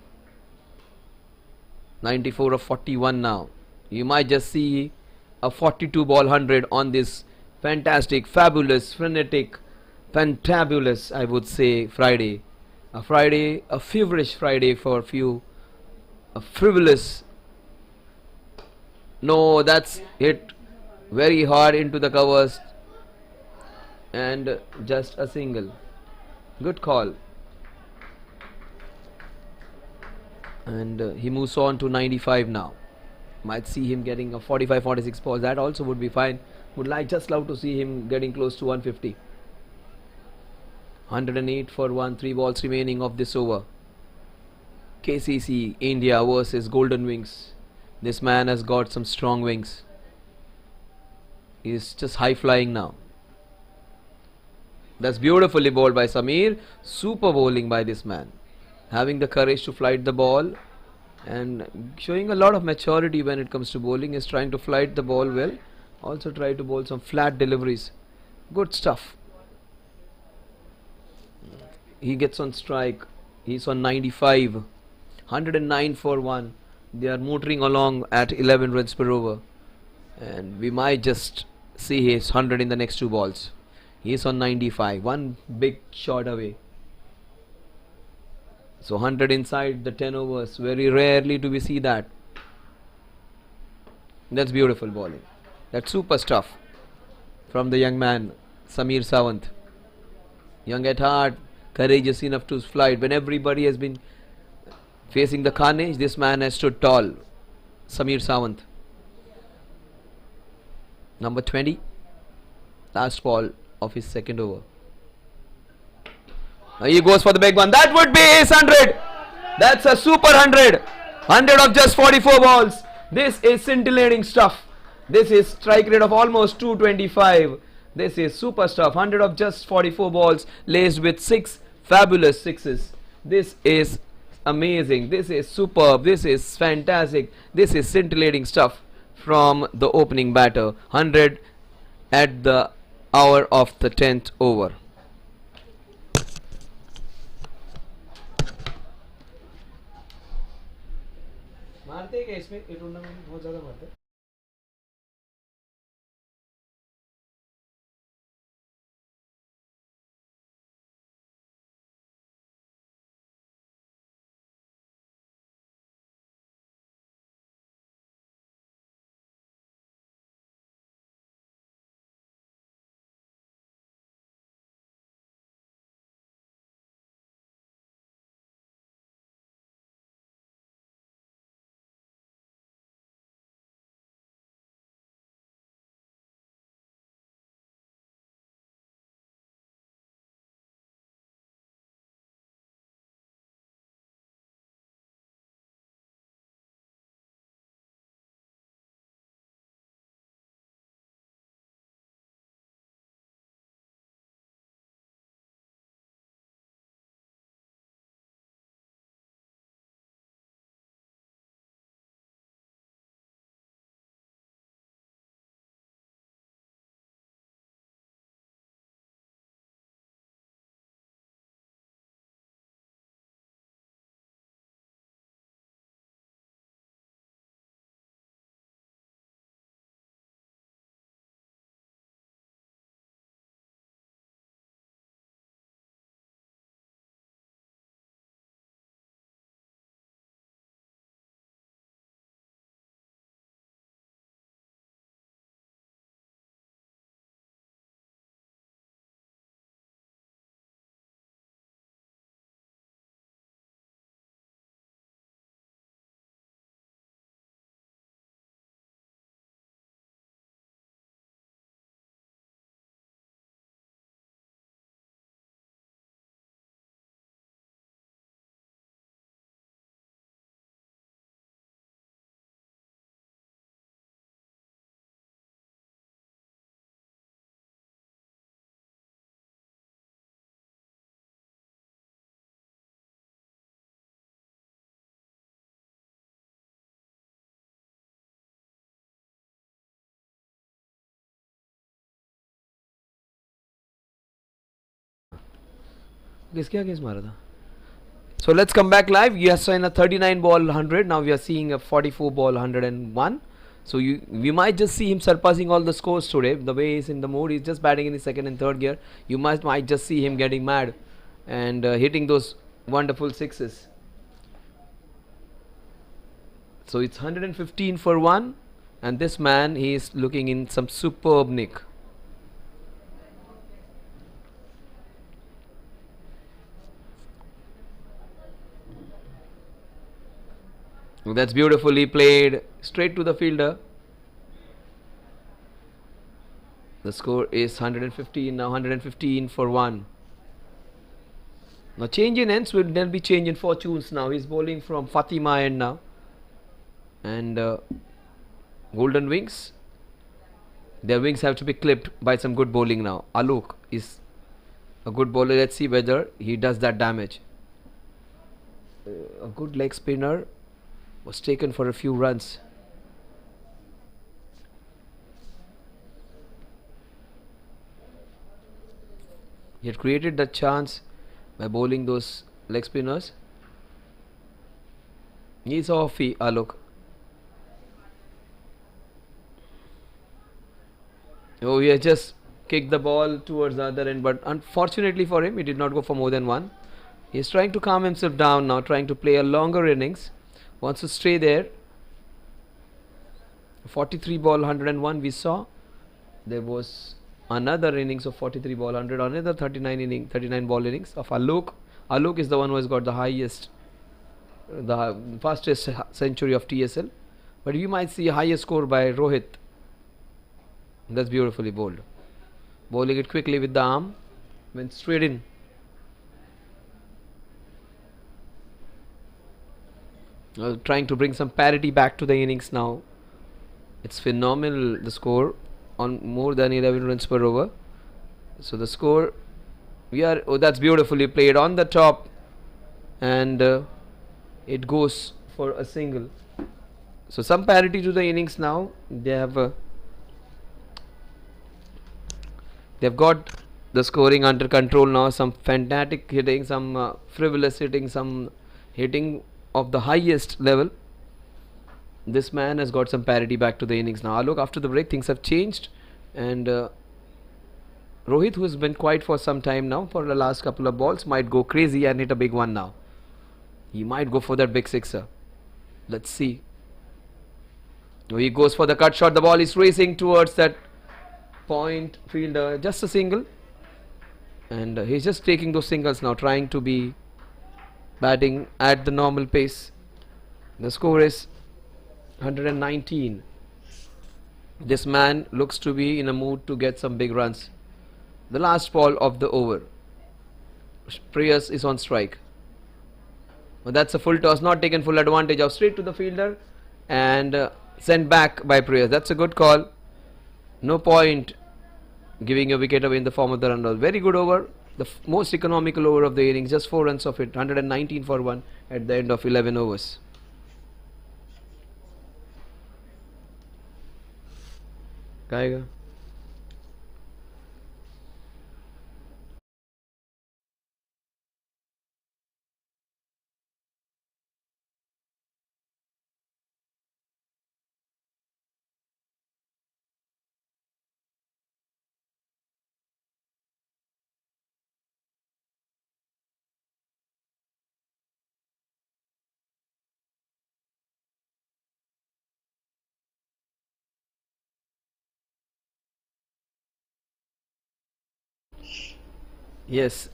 94 of 41 now. You might just see a 42 ball 100 on this fantastic, fabulous, frenetic, fantabulous, I would say, Friday. A feverish Friday for a few. A frivolous. No, that's hit very hard into the covers. And just a single. Good call. And he moves on to 95 now. Might see him getting a 45-46 balls. That also would be fine. Would like just love to see him getting close to 150. 108 for 1. 3 balls remaining of this over. KCC India versus Golden Wings. This man has got some strong wings. He's just high flying now. That's beautifully bowled by Samir. Super bowling by this man. Having the courage to flight the ball and showing a lot of maturity when it comes to bowling. Is trying to flight the ball well. Also try to bowl some flat deliveries. Good stuff. He gets on strike. He's on 95. 109 for 1. They are motoring along at 11 runs per over. And we might just see his 100 in the next 2 balls. He's on 95. One big shot away. So 100 inside the 10 overs. Very rarely do we see that. That's beautiful bowling. That's super stuff from the young man Samir Sawant. Young at heart, courageous enough to fly. When everybody has been facing the carnage, this man has stood tall. Samir Sawant. Number 20. Last ball of his second over. He goes for the big one. That would be his 100. That's a super 100. 100 of just 44 balls. This is scintillating stuff. This is strike rate of almost 225. This is super stuff. 100 of just 44 balls laced with 6 fabulous sixes. This is amazing. This is superb. This is fantastic. This is scintillating stuff from the opening batter. 100 at the hour of the 10th over. मारते हैं क्या इसमें ये tournament बहुत ज़्यादा मारते हैं किसके अगेंस्ट मारा था? So let's come back live. You have seen a 39 ball 100. Now we are seeing a 44 ball 101. So we might just see him surpassing all the scores today. The way he's in the mood, he's just batting in the second and third gear. You might just see him getting mad and hitting those wonderful sixes. So it's 115 for 1, and this man, he is looking in some superb nick. That's beautifully played straight to the fielder. The score is 115 now, 115 for 1. Now change in ends will then be change in fortunes now. He's bowling from Fatima end now. And Golden Wings, their wings have to be clipped by some good bowling now. Alok is a good bowler. Let's see whether he does that damage. A good leg spinner was taken for a few runs. He had created that chance by bowling those leg spinners. He's offy, Alok. Oh, he has just kicked the ball towards the other end, but unfortunately for him, he did not go for more than one. He is trying to calm himself down now, trying to play a longer innings. Wants to stay there. 43 ball 101 we saw. There was another innings of 43 ball 100, another 39 ball innings of Alok. Alok is the one who has got the highest, the fastest century of TSL. But you might see a higher score by Rohit. That's beautifully bowled. Bowling it quickly with the arm. Went straight in. Trying to bring some parity back to the innings now. It's phenomenal, the score on more than 11 runs per over. So the score, that's beautifully played on the top, and it goes for a single. So some parity to the innings now. They've got the scoring under control now. Some fantastic hitting, some frivolous hitting, some hitting of the highest level. This man has got some parity back to the innings now. Look, after the break things have changed, and Rohit, who has been quiet for some time now for the last couple of balls, might go crazy and hit a big one now. He might go for that big sixer. Let's see. He goes for the cut shot. The ball is racing towards that point fielder. Just a single, and he's just taking those singles now, trying to be batting at the normal pace. The score is 119. This man looks to be in a mood to get some big runs. The last ball of the over. Priyas is on strike. But that's a full toss, not taken full advantage of, straight to the fielder and sent back by Priyas. That's a good call. No point giving a wicket away in the form of the run out. Very good over. The most economical over of the innings, just 4 runs of it, 119 for 1 at the end of 11 overs. Kayega. Yes,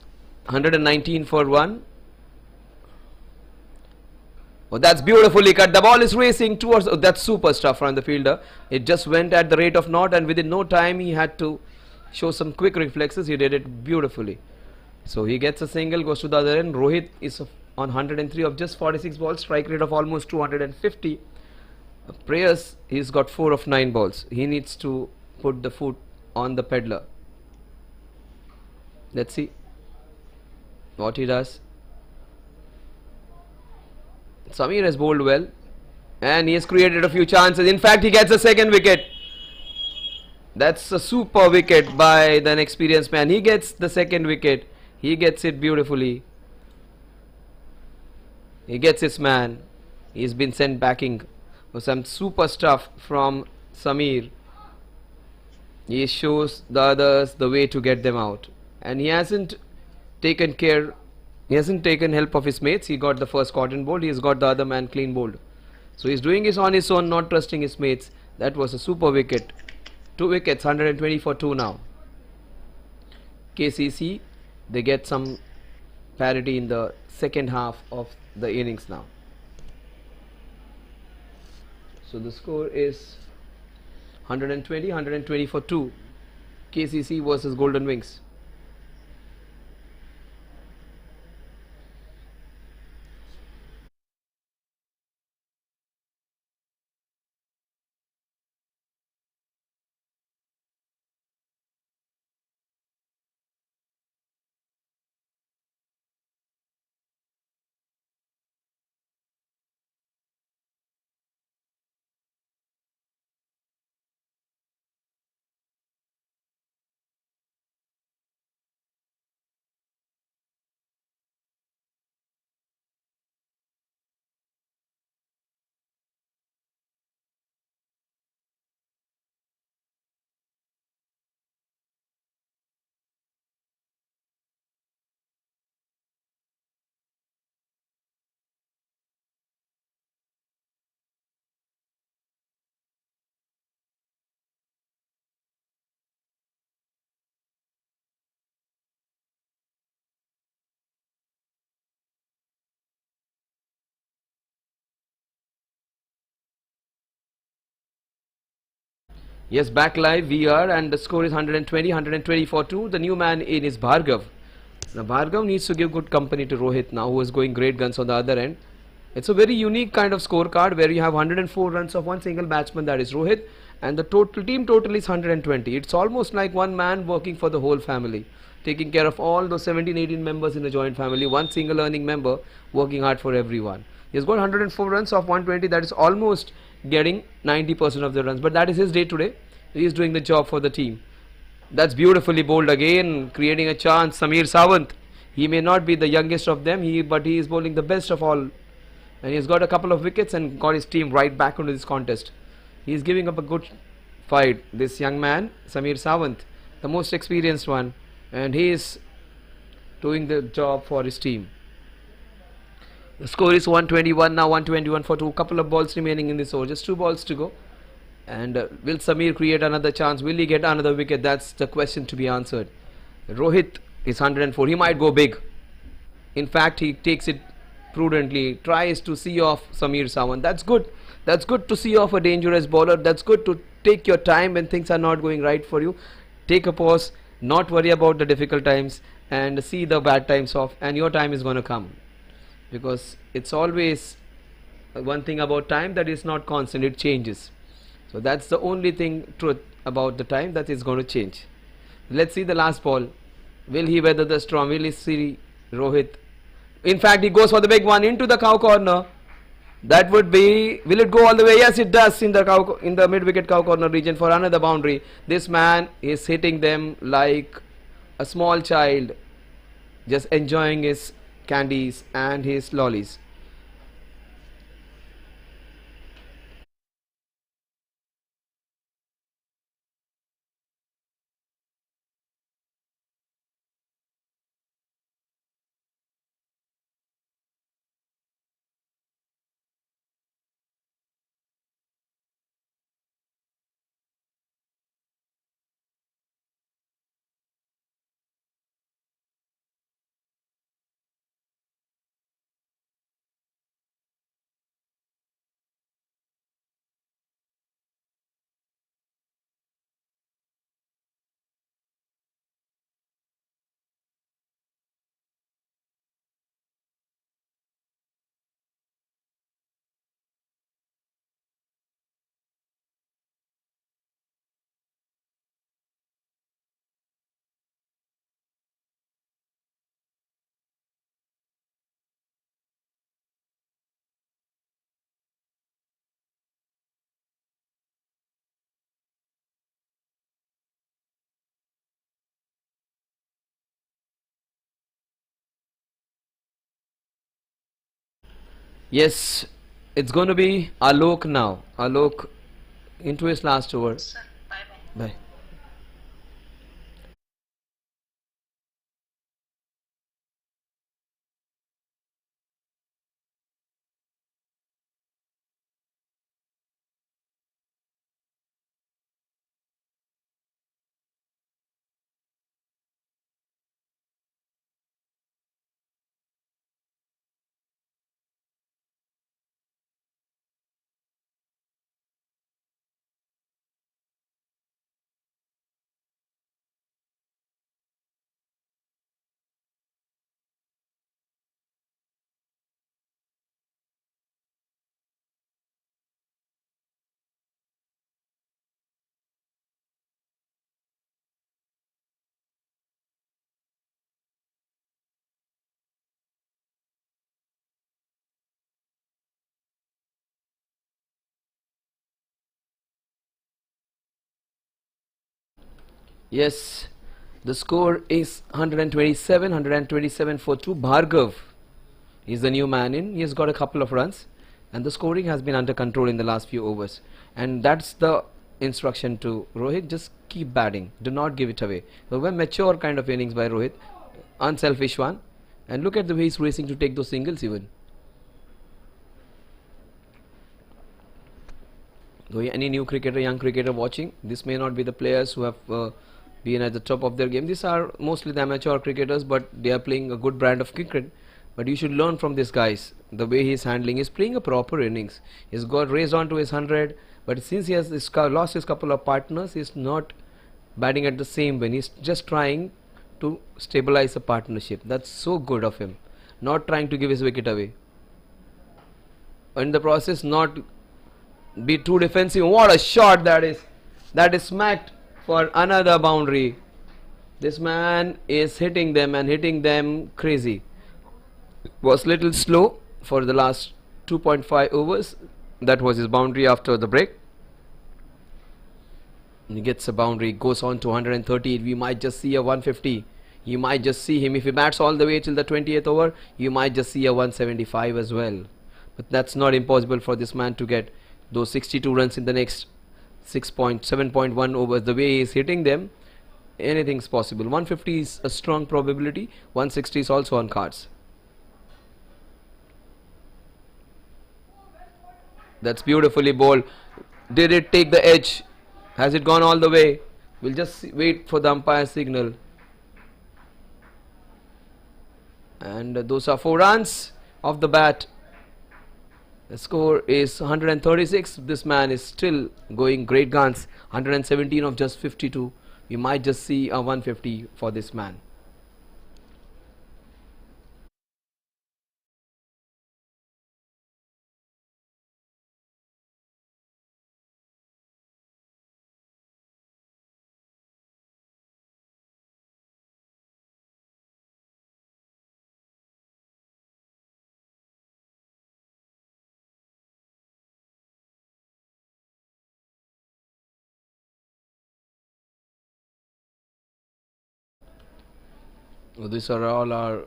119 for 1. Oh, that's beautifully cut. The ball is racing towards. Oh, that's super stuff from the fielder. It just went at the rate of naught, and within no time he had to show some quick reflexes. He did it beautifully. So he gets a single, goes to the other end. Rohit is on 103 of just 46 balls, strike rate of almost 250. Prayers, he's got 4 of 9 balls. He needs to put the foot on the peddler. Let's see what he does. Samir has bowled well, and he has created a few chances. In fact, he gets a second wicket. That's a super wicket by the inexperienced man. He gets the second wicket. He gets it beautifully. He gets his man. He's been sent backing for some super stuff from Samir. He shows the others the way to get them out. And he hasn't taken care, he hasn't taken help of his mates. He got the first cotton bowled, he's got the other man clean bowled. So he's doing this on his own, not trusting his mates. That was a super wicket. 2 wickets, 120 for 2 now. KCC, they get some parity in the second half of the innings now. So the score is 120, 120 for 2. KCC versus Golden Wings. Yes, back live we are, and the score is 120, 120 for 2. The new man in is Bhargav. Now Bhargav needs to give good company to Rohit now, who is going great guns on the other end. It's a very unique kind of scorecard where you have 104 runs of one single batsman, that is Rohit, and the total team total is 120. It's almost like one man working for the whole family, taking care of all those 17, 18 members in the joint family, one single earning member working hard for everyone. He's got 104 runs of 120, that is almost getting 90% of the runs, but that is his day today. He is doing the job for the team. That's beautifully bowled again, creating a chance. Samir Sawant. He may not be the youngest of them, but he is bowling the best of all. And he's got a couple of wickets and got his team right back into this contest. He's giving up a good fight. This young man, Samir Sawant, the most experienced one, and he is doing the job for his team. The score is 121 now, 121 for 2. Couple of balls remaining in this over, just 2 balls to go. And will Samir create another chance? Will he get another wicket? That's the question to be answered. Rohit is 104. He might go big. In fact, he takes it prudently, tries to see off Samir Sawant. That's good. That's good to see off a dangerous bowler. That's good to take your time when things are not going right for you. Take a pause, not worry about the difficult times, and see the bad times off, and your time is going to come. Because it's always one thing about time, that is not constant, it changes. So that's the only thing truth about the time, that is going to change. Let's see the last ball. Will he weather the storm? Will he see Rohit? In fact, he goes for the big one into the cow corner. That would be, will it go all the way? Yes, it does, in the mid wicket cow corner region for another boundary. This man is hitting them like a small child, just enjoying his candies and his lollies. Yes, it's going to be Alok now. Alok into his last over. Bye. Yes, the score is 127, 127 for 2. Bhargav is the new man in. He has got a couple of runs, and the scoring has been under control in the last few overs. And that's the instruction to Rohit: just keep batting, do not give it away. So, a mature kind of innings by Rohit, unselfish one. And look at the way he's racing to take those singles even. So any new cricketer, young cricketer watching, this may not be the players who have been at the top of their game. These are mostly the amateur cricketers, but they are playing a good brand of cricket. But you should learn from these guys. The way he's handling, he's playing a proper innings. He's got raised on to his 100, but since he has lost his couple of partners, he's not batting at the same way. He's just trying to stabilize the partnership. That's so good of him. Not trying to give his wicket away. In the process, not be too defensive. What a shot that is! That is smacked for another boundary. This man is hitting them and hitting them crazy. Was little slow for the last 2.5 overs. That was his boundary after the break. He gets a boundary, goes on to 130. We might just see a 150. You might just see him, if he bats all the way till the 20th over, you might just see a 175 as well. But that's not impossible for this man to get those 62 runs in the next 7.1 overs. The way he is hitting them, anything's possible. 150 is a strong probability. 160 is also on cards. That's beautifully bowled. Did it take the edge? Has it gone all the way? We'll just wait for the umpire signal. And those are 4 runs off the bat. The score is 136. This man is still going great guns. 117 of just 52. We might just see a 150 for this man. So these are all our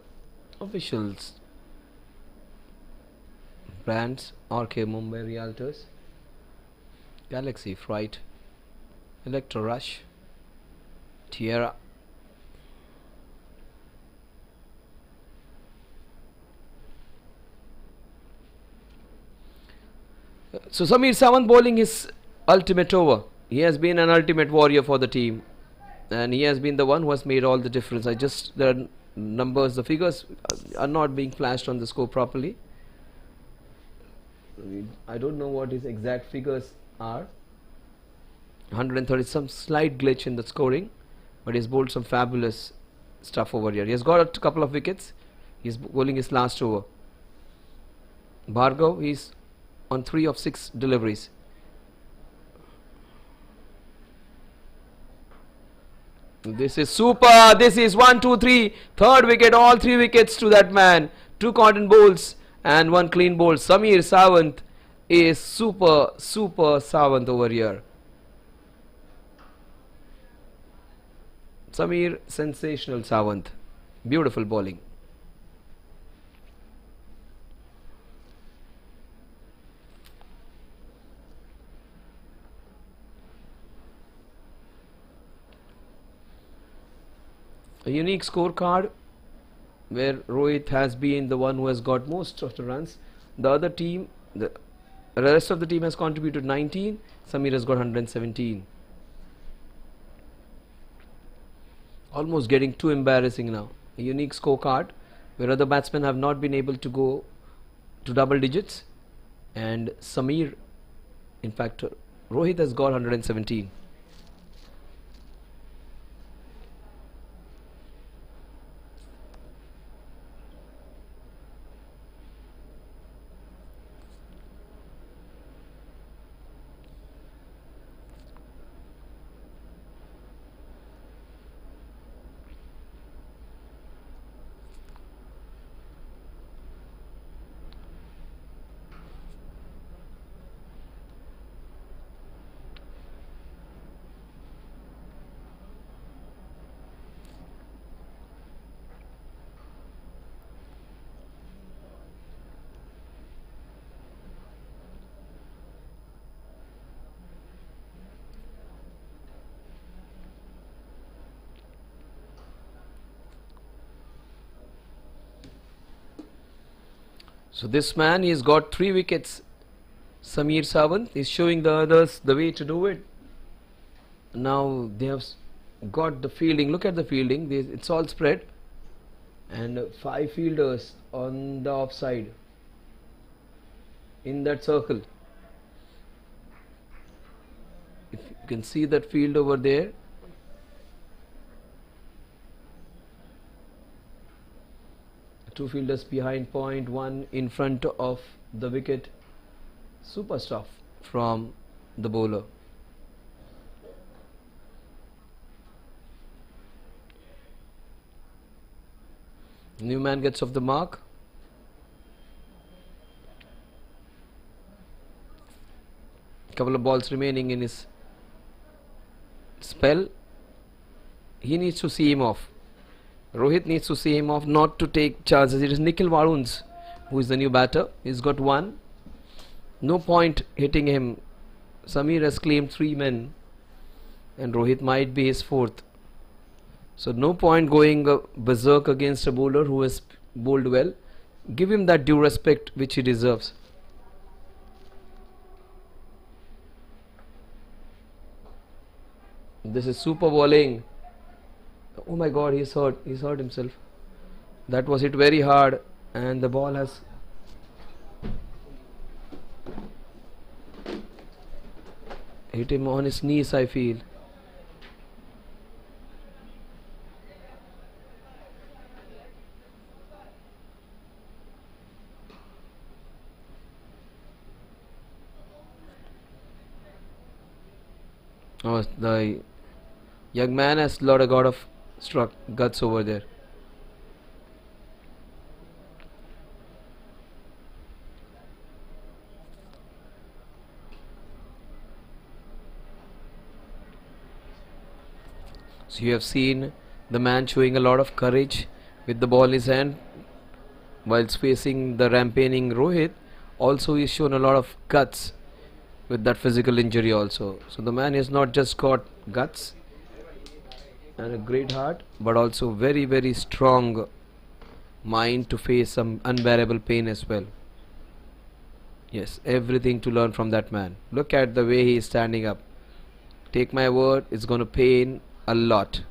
officials brands: RK Mumbai Realtors, Galaxy Fright, Electro Rush, Tierra. So Samir Sawant bowling his ultimate over. He has been an ultimate warrior for the team, and he has been the one who has made all the difference. The numbers, the figures are not being flashed on the score properly. I don't know what his exact figures are. 130, some slight glitch in the scoring, but he's bowled some fabulous stuff over here. He has got a couple of wickets. He's bowling his last over. Bhargav, he's on 3 of 6 deliveries. This is super. This is 1, 2, 3. Third wicket. All 3 wickets to that man. 2 cotton bowls and 1 clean bowl. Samir Sawant is super Sawant over here. Samir, sensational Sawant. Beautiful bowling. A unique scorecard where Rohit has been the one who has got most of the runs. The other team, the rest of the team has contributed 19. Samir has got 117. Almost getting too embarrassing now. A unique scorecard where other batsmen have not been able to go to double digits, and Samir, in fact, Rohit has got 117. So this man, he's got 3 wickets. Samir Sawant is showing the others the way to do it. Now they have got the fielding. Look at the fielding. It's all spread, and 5 fielders on the offside in that circle. If you can see that field over there, two fielders behind point, one in front of the wicket. Super stuff from the bowler. New man gets off the mark. Couple of balls remaining in his spell. He needs to see him off. Rohit needs to see him off, not to take chances. It is Nikhil Varuns who is the new batter. He's got 1. No point hitting him. Samir has claimed 3 men, and Rohit might be his 4th. So no point going berserk against a bowler who has bowled well. Give him that due respect which he deserves. This is super bowling. Oh my god, he's hurt himself. That was hit very hard, and the ball has hit him on his knees, I feel. Oh, the young man has lot of struck guts over there. So you have seen the man showing a lot of courage with the ball in his hand whilst facing the rampaging Rohit. Also he's shown a lot of guts with that physical injury also. So the man has not just got guts and a great heart, but also very, very strong mind to face some unbearable pain as well. Yes, everything to learn from that man. Look at the way he is standing up. Take my word, it's going to pain a lot.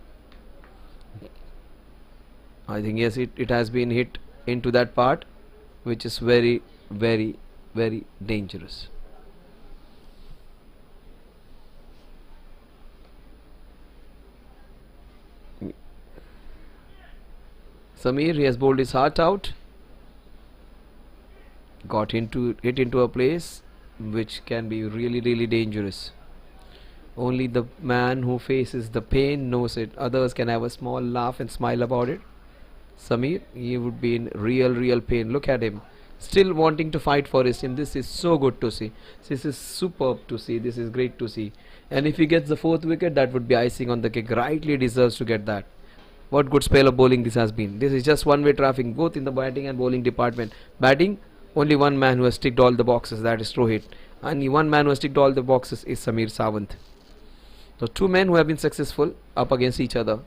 I think yes, it has been hit into that part, which is very, very, very dangerous. Samir, he has bowled his heart out, got hit into a place which can be really, really dangerous. Only the man who faces the pain knows it. Others can have a small laugh and smile about it. Samir, he would be in real pain. Look at him, still wanting to fight for his team. This is so good to see. This is superb to see. This is great to see. And if he gets the 4th wicket, that would be icing on the cake. Rightly deserves to get that. What good spell of bowling this has been. This is just one-way traffic, both in the batting and bowling department. Batting, only one man who has ticked all the boxes, that is Rohit. And one man who has ticked all the boxes is Samir Sawant. So 2 men who have been successful up against each other.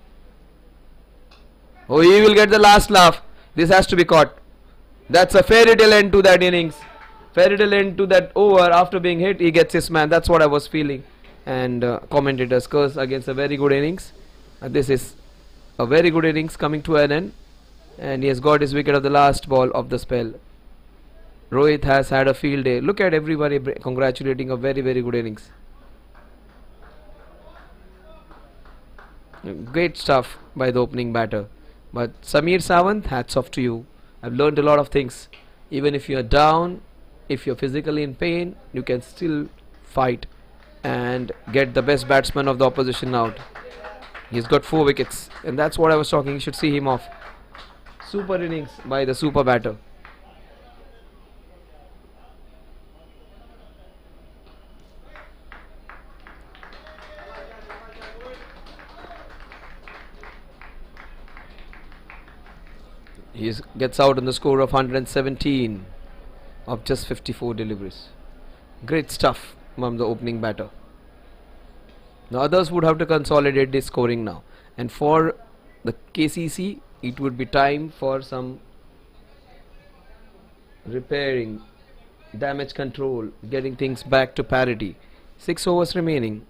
Oh, he will get the last laugh. This has to be caught. That's a fairy tale end to that innings. Fairy tale end to that over. After being hit, he gets his man. That's what I was feeling. And commentators curse against a very good innings. This is a very good innings coming to an end. And he has got his wicket of the last ball of the spell. Rohit has had a field day. Look at everybody congratulating a very, very good innings. Great stuff by the opening batter. But Samir Sawant, hats off to you. I've learned a lot of things. Even if you're down, if you're physically in pain, you can still fight and get the best batsman of the opposition out. He's got 4 wickets, and that's what I was talking. You should see him off. Super innings by the super batter. He gets out on the score of 117 of just 54 deliveries. Great stuff from the opening batter. The others would have to consolidate the scoring now. And for the KCC, it would be time for some repairing, damage control, getting things back to parity. 6 overs remaining.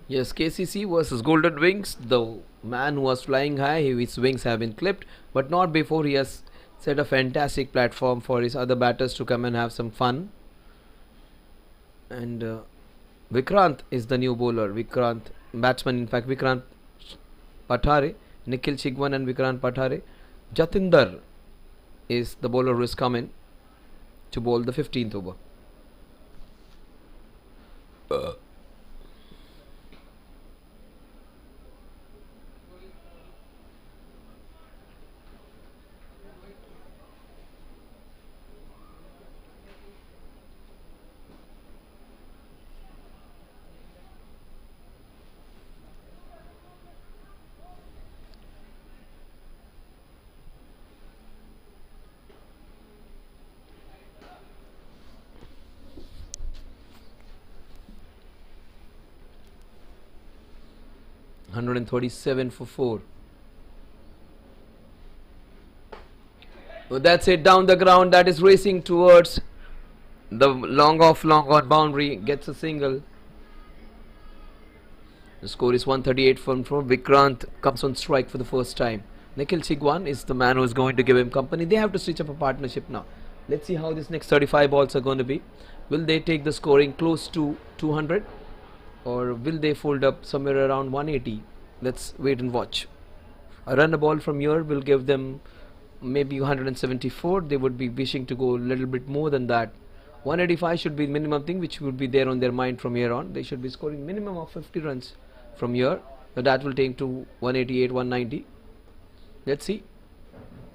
Yes, KCC versus Golden Wings. The man who was flying high, his wings have been clipped, but not before he has set a fantastic platform for his other batters to come and have some fun. And Vikrant is the new bowler. Vikrant, batsman, in fact, Vikrant Pathare, Nikhil Chigwan and Vikrant Pathare. Jatinder is the bowler who is coming to bowl the 15th over. 137 for 4. So that's it, down the ground. That is racing towards the long on boundary. Gets a single. The score is 138 from Vikrant comes on strike for the first time. Nikhil Chigwan is the man who is going to give him company. They have to stitch up a partnership now. Let's see how this next 35 balls are going to be. Will they take the scoring close to 200? Or will they fold up somewhere around 180? Let's wait and watch. A run a ball from here will give them maybe 174. They would be wishing to go a little bit more than that. 185 should be the minimum thing which would be there on their mind from here on. They should be scoring minimum of 50 runs from here. So that will take to 188, 190. Let's see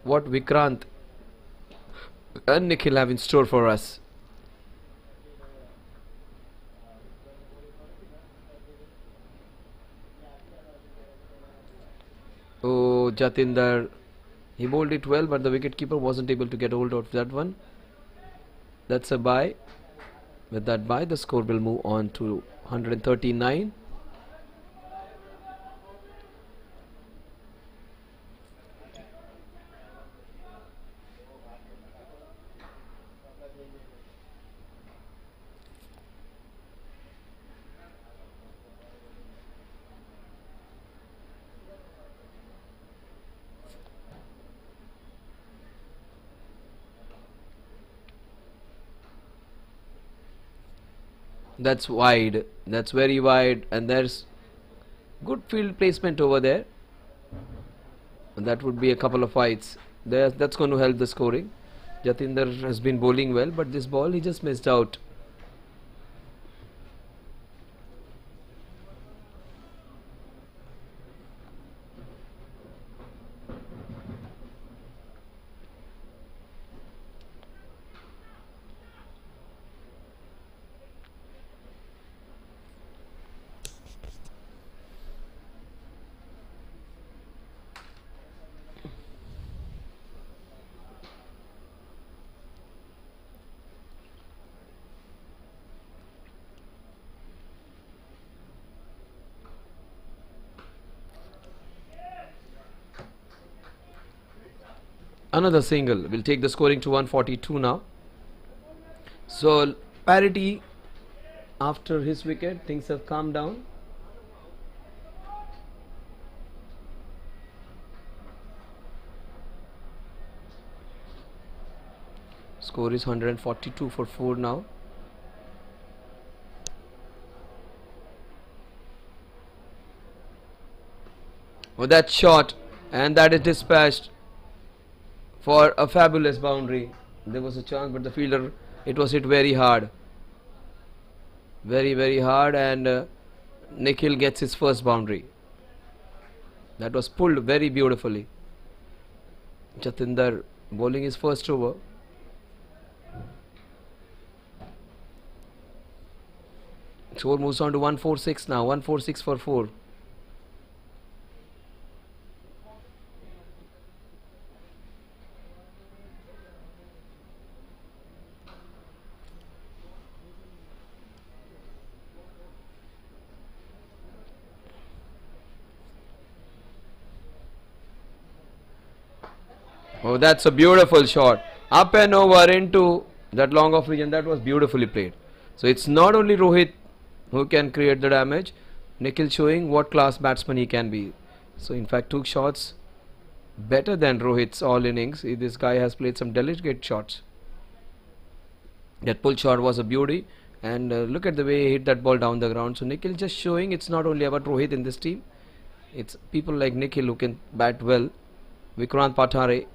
what Vikrant and Nikhil have in store for us. Oh, Jatinder, he bowled it well, but the wicketkeeper wasn't able to get hold of that one. That's a bye. With that bye, the score will move on to 139. That's wide. That's very wide, and there's good field placement over there. That would be a couple of fights. That's going to help the scoring. Jatinder has been bowling well, but this ball he just missed out. Another single will take the scoring to 142 now. So parity after his wicket, things have calmed down. Score is 142 for 4 now. With that shot, and that is dispatched for a fabulous boundary. There was a chance, but the fielder, it was hit very hard. Very hard, and Nikhil gets his first boundary. That was pulled very beautifully. Jatinder bowling his first over. Score moves on to 146 now. 146 for 4. Oh, that's a beautiful shot. Up and over into that long off region. That was beautifully played. So it's not only Rohit who can create the damage. Nikhil showing what class batsman he can be. So in fact, took shots better than Rohit's all innings. This guy has played some delicate shots. That pull shot was a beauty, and look at the way he hit that ball down the ground. So Nikhil just showing it's not only about Rohit in this team. It's people like Nikhil who can bat well. Vikrant Pathare,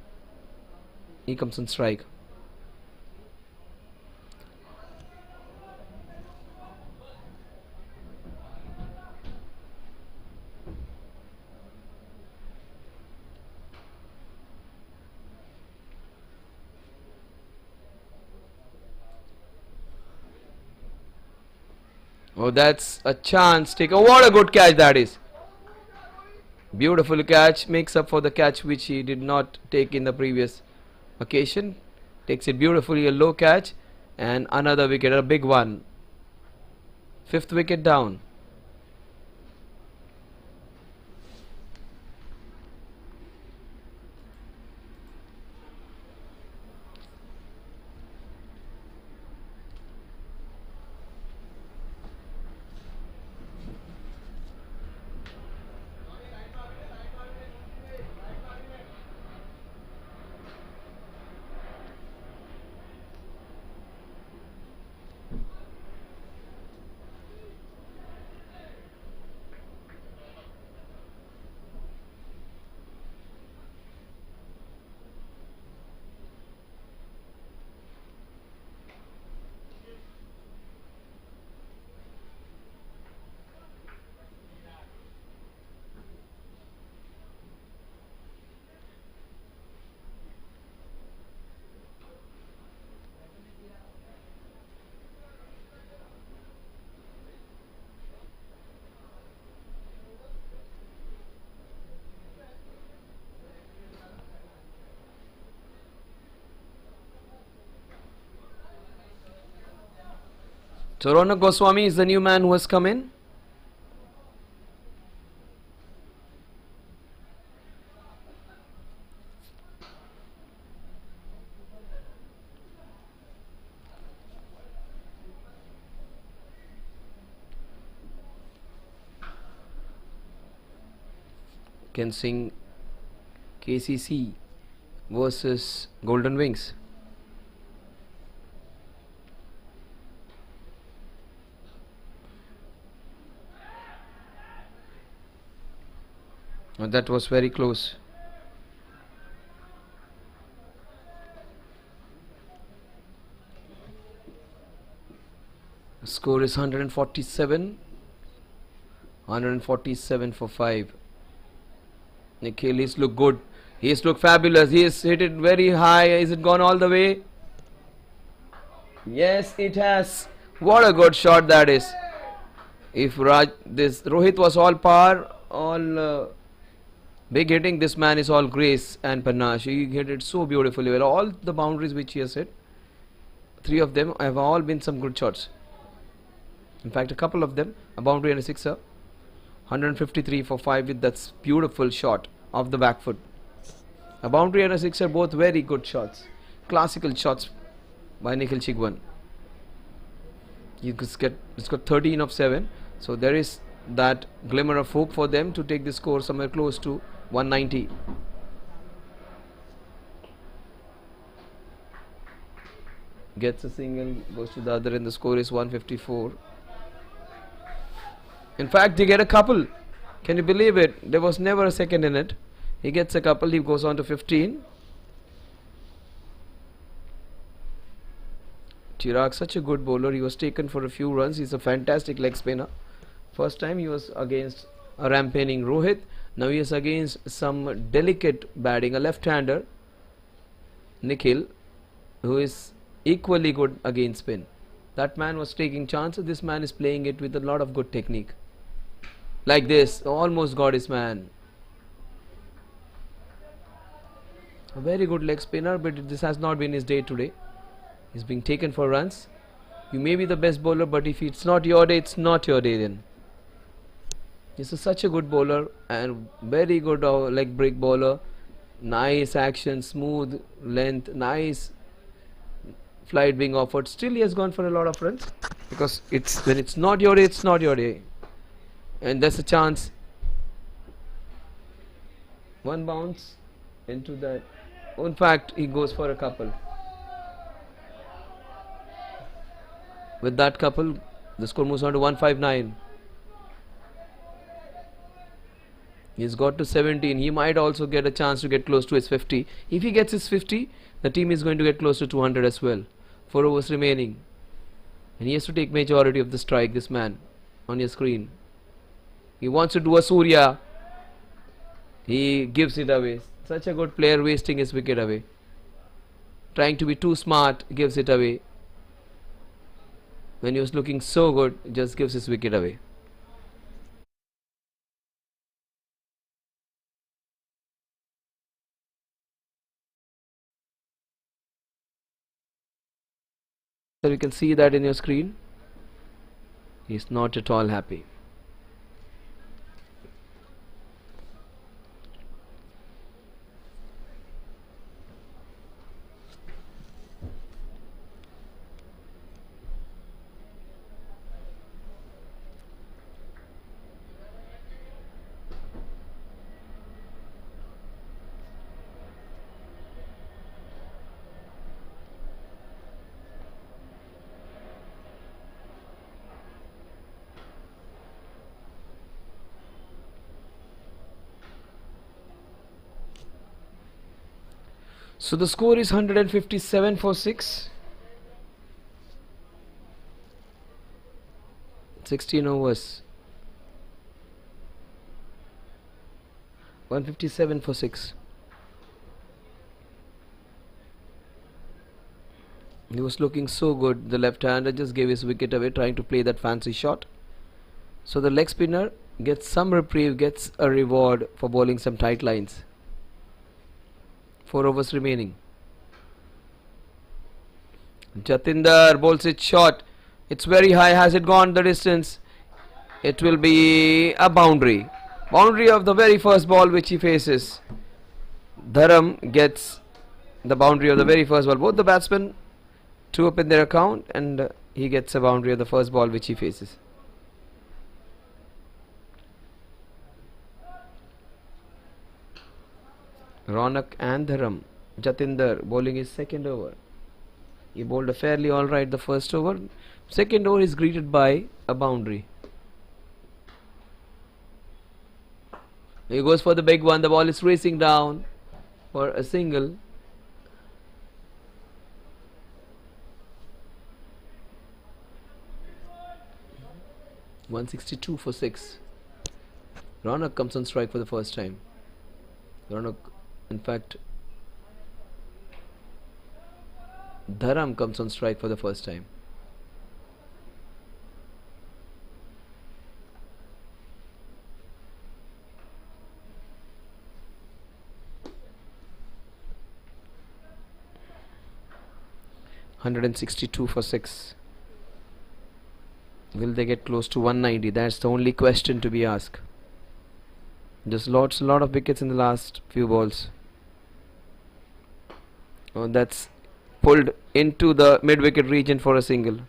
he comes on strike. Oh, that's a chance. Take. Oh, what a good catch that is. Beautiful catch. Makes up for the catch which he did not take in the previous occasion. Takes it beautifully. A low catch. And another wicket. A big one. 5th wicket down. So Ronak Goswami is the new man who has come in. Can sing KCC versus Golden Wings. Oh, that was very close. Score is 147. 147 for 5. Nikhil, he's looked good. He's looked fabulous. He has hit it very high. Is it gone all the way? Yes, it has. What a good shot that is. If this Rohit was all power, all big hitting, this man is all grace and panache. He hit it so beautifully well. All the boundaries which he has hit, 3 of them have all been some good shots. In fact, a couple of them, a boundary and a sixer. 153 for 5 with that beautiful shot of the back foot. A boundary and a sixer, both very good shots. Classical shots by Nikhil Chigwan. It's got 13 of 7. So there is that glimmer of hope for them to take the score somewhere close to 190. Gets a single, goes to the other, and the score is 154. In fact, they get a couple. Can you believe it? There was never a second in it. He gets a couple, he goes on to 15. Chirag, such a good bowler. He was taken for a few runs. He's a fantastic leg spinner. First time he was against a rampaging Rohit. Now he is against some delicate batting, a left-hander, Nikhil, who is equally good against spin. That man was taking chances. This man is playing it with a lot of good technique. Like this, almost got his man. A very good leg spinner, but this has not been his day today. He's being taken for runs. You may be the best bowler, but if it's not your day, it's not your day then. He's such a good bowler and very good leg break bowler. Nice action, smooth length, nice flight being offered. Still he has gone for a lot of runs, because when it's not your day, it's not your day. And there's a chance. One bounce into that. In fact, he goes for a couple. With that couple, the score moves on to 159. He's got to 17. He might also get a chance to get close to his 50. If he gets his 50, the team is going to get close to 200 as well. 4 overs remaining. And he has to take majority of the strike, this man, on your screen. He wants to do a Surya. He gives it away. Such a good player, wasting his wicket away. Trying to be too smart, gives it away. When he was looking so good, just gives his wicket away. So you can see that in your screen. He's not at all happy. So the score is 157 for 6. 16 overs. 157 for 6. He was looking so good. The left-hander just gave his wicket away, trying to play that fancy shot. So the leg spinner gets some reprieve, gets a reward for bowling some tight lines. 4 overs remaining. Jatinder bowls it short. It's very high. Has it gone the distance? It will be a boundary. Boundary of the very first ball which he faces. Dharam gets the boundary of the very first ball. Both the batsmen 2 up in their account, and he gets a boundary of the first ball which he faces. Ronak and Dharam. Jatinder bowling his second over. He bowled a fairly alright the first over. Second over is greeted by a boundary. He goes for the big one. The ball is racing down for a single. 162 for 6. Ronak comes on strike for the first time. Ronak, in fact, Dharam comes on strike for the first time. $162 for 6. Will they get close to 190? That's the only question to be asked. Just lost a lot of wickets in the last few balls. Oh, that's pulled into the mid-wicket region for a single.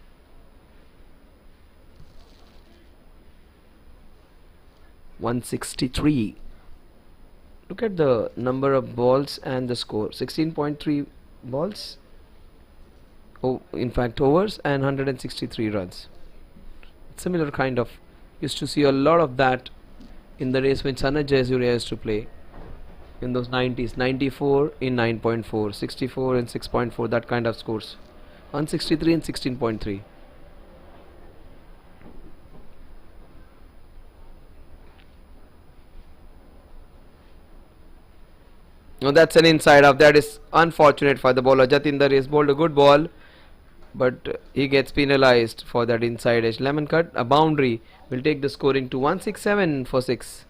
$163. Look at the number of balls and the score. 16.3 balls. Oh, in fact, overs and 163 runs. Similar kind of. Used to see a lot of that in the race when Sana Jayasuriya used to play in those 90s. 94 in 9.4, 64 in 6.4, that kind of scores. 163 in 16.3. No, that's an inside off. That is unfortunate for the bowler. Jatinder is bowled a good ball, but he gets penalized for that inside edge. Lemon cut, a boundary will take the scoring to 167 for 6.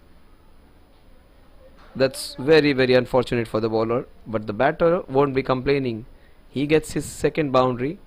That's very, very unfortunate for the bowler, but the batter won't be complaining. He gets his second boundary.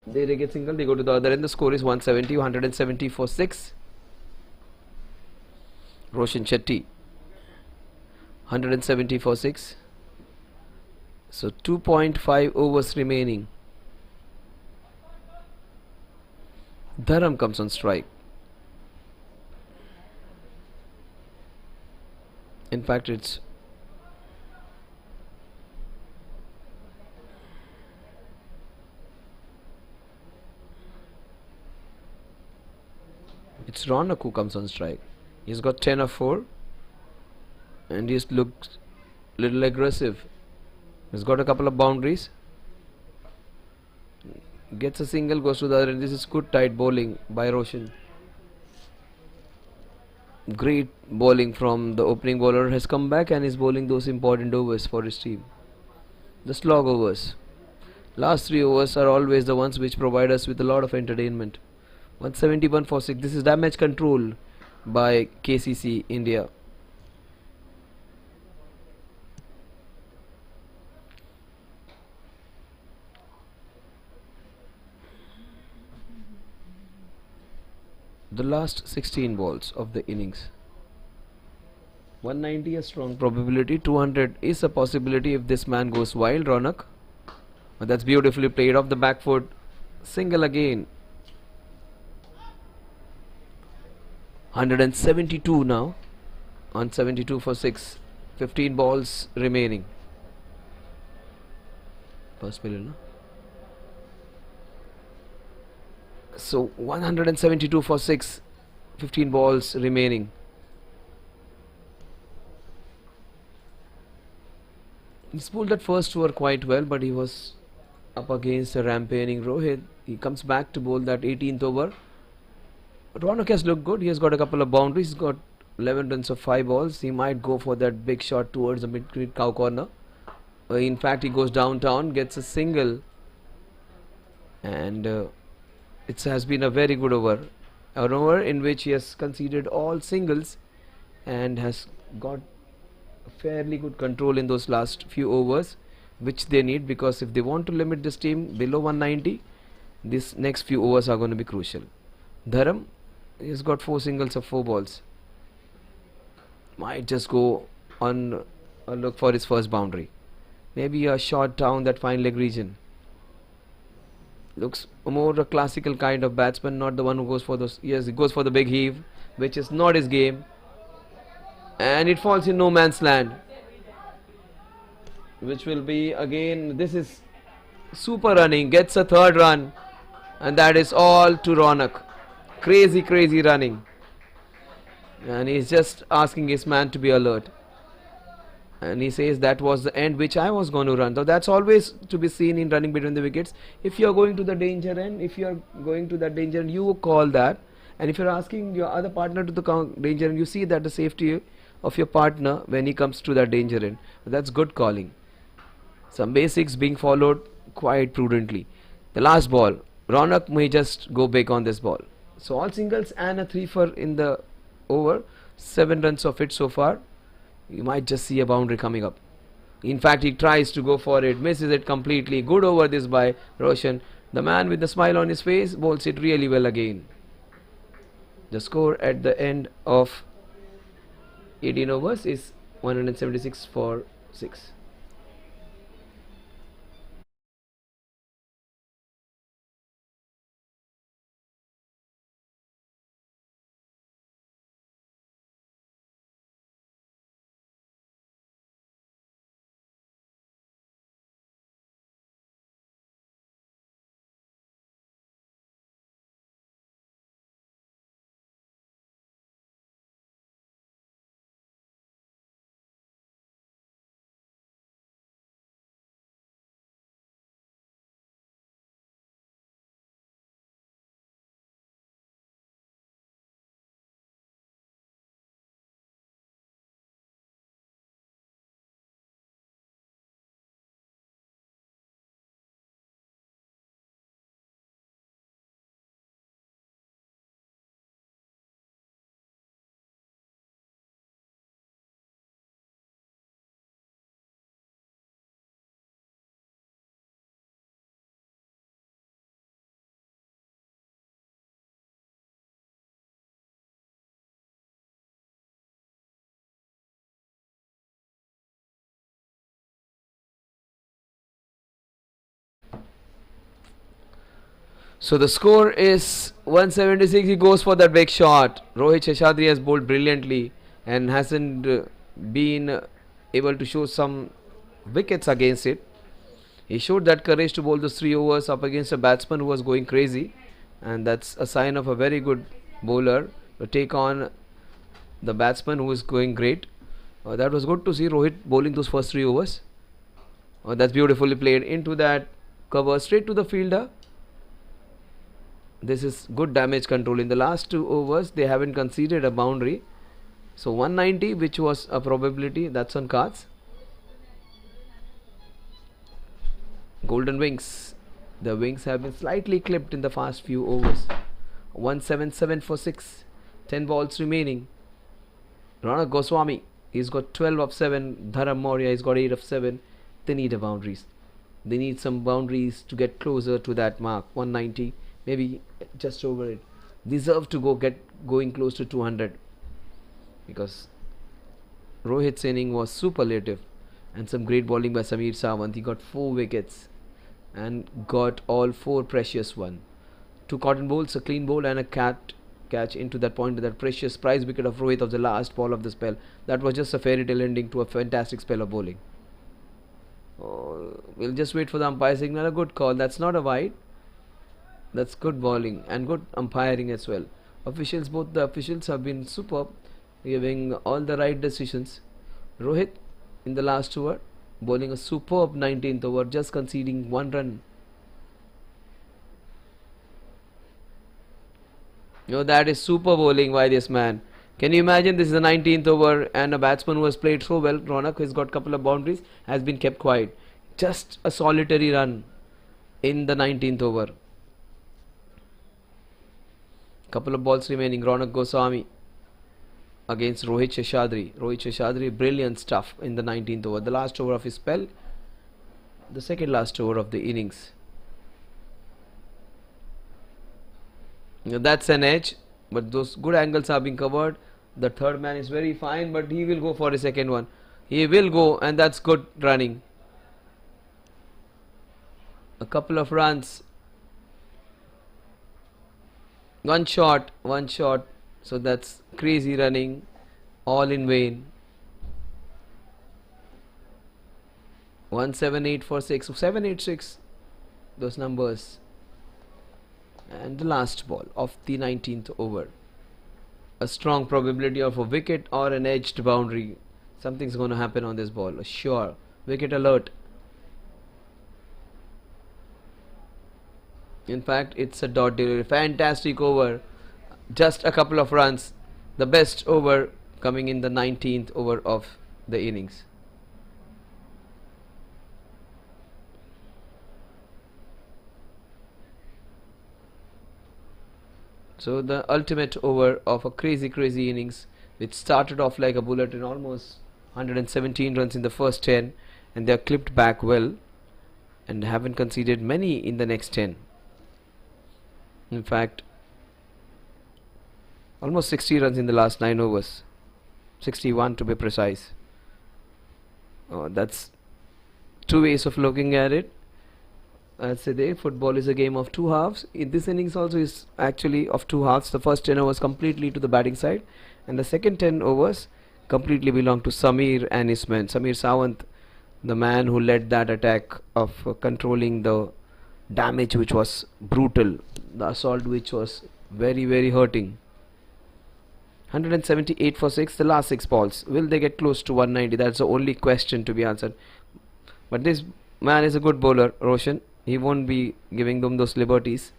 They get single, they go to the other end. The score is 170, 170 for 6. Roshan Chetty, 170 for 6. So 2.5 overs remaining. Dharam comes on strike. In fact, it's Ronak who comes on strike. He's got 10 of 4 and he's looked little aggressive. He's got a couple of boundaries. Gets a single, goes to the other end. This is good tight bowling by Roshan. Great bowling from the opening bowler. Has come back and is bowling those important overs for his team. The slog overs. Last 3 overs are always the ones which provide us with a lot of entertainment. 171 for 6. This is damage control by KCC India. The last 16 balls of the innings. 190 a strong probability, 200 is a possibility if this man goes wild, Ronak. But that's beautifully played off the back foot. Single again. 172 now. 172 for 6. 15 balls remaining. First million, no? So 172 for 6. 15 balls remaining. He's pulled that first over quite well, but he was up against a rampaging Rohit. He comes back to bowl that 18th over. Ronak has looked good. He has got a couple of boundaries. He's got 11 runs of 5 balls. He might go for that big shot towards the mid cow corner. In fact, he goes downtown, gets a single, and it has been a very good over. An over in which he has conceded all singles and has got fairly good control in those last few overs, which they need, because if they want to limit this team below 190, these next few overs are going to be crucial. Dharam, he's got 4 singles of 4 balls. Might just go on a look for his first boundary. Maybe a shot down that fine leg region. Looks more a classical kind of batsman, not the one who goes for those. Yes, he goes for the big heave, which is not his game. And it falls in no man's land, which will be again, this is super running, gets a third run, and that is all to Ronak. Crazy running, and he's just asking his man to be alert, and he says that was the end which I was going to run. So that's always to be seen in running between the wickets. If you are going to the danger end, you call that, and if you're asking your other partner to the danger end, you see that the safety of your partner when he comes to that danger end. That's good calling. Some basics being followed quite prudently. The last ball, Ronak may just go big on this ball. So all singles and a 3-for in the over, 7 runs of it so far. You might just see a boundary coming up. In fact, he tries to go for it, misses it completely. Good over this by Roshan. The man with the smile on his face bowls it really well again. The score at the end of 18 overs is 176 for 6. So the score is 176. He goes for that big shot. Rohit Sheshadri has bowled brilliantly and hasn't been able to show some wickets against it. He showed that courage to bowl those 3 overs up against a batsman who was going crazy, and that's a sign of a very good bowler to take on the batsman who is going great. That was good to see Rohit bowling those first 3 overs. That's beautifully played into that cover, straight to the fielder. This is good damage control. In the last 2 overs, they haven't conceded a boundary. So 190, which was a probability, that's on cards. Golden wings. The wings have been slightly clipped in the past few overs. 177 for 6. 10 balls remaining. Ronak Goswami, he's got 12 of 7. Dharam Maurya, he's got 8 of 7. They need a boundaries. They need some boundaries to get closer to that mark. 190, maybe just over it. Deserve to going close to 200, because Rohit's inning was superlative, and some great bowling by Samir Sawant. He got 4 wickets and got all 4 precious one. 2 cotton bowls, a clean bowl, and a catch into that point, that precious prize wicket of Rohit of the last ball of the spell. That was just a fairy tale ending to a fantastic spell of bowling. We'll just wait for the umpire signal. A good call. That's not a wide. That's good bowling and good umpiring as well. Both the officials have been superb, giving all the right decisions. Rohit in the last over bowling a superb 19th over, just conceding 1 run. That is super bowling by this man. Can you imagine, this is the 19th over and a batsman who has played so well, Ronak, who has got a couple of boundaries, has been kept quiet. Just a solitary run in the 19th over. Couple of balls remaining. Ronak Goswami against Rohit Sheshadri. Rohit Sheshadri, brilliant stuff in the 19th over, the last over of his spell, the second last over of the innings. Now that's an edge, but those good angles are being covered. The third man is very fine, but he will go for his second one. He will go, and that's good running. A couple of runs. One shot. So that's crazy running, all in vain. 178 for 6, 786, those numbers. And the last ball of the 19th over. A strong probability of a wicket or an edged boundary. Something's going to happen on this ball, sure. Wicket alert. In fact, it's a dot delivery. Fantastic over. Just a couple of runs. The best over coming in the 19th over of the innings. So the ultimate over of a crazy innings, which started off like a bullet in almost 117 runs in the first 10, and they are clipped back well and haven't conceded many in the next 10. In fact, almost 60 runs in the last 9 overs, 61 to be precise. That's two ways of looking at it. As today, football is a game of two halves. In this innings also is actually of two halves. The first 10 overs completely to the batting side, and the second 10 overs completely belong to Samir and his men. Samir Sawant, the man who led that attack of controlling the damage, which was brutal, the assault which was very hurting. 178 for 6, the last 6 balls. Will they get close to 190? That's the only question to be answered. But this man is a good bowler, Roshan. He won't be giving them those liberties.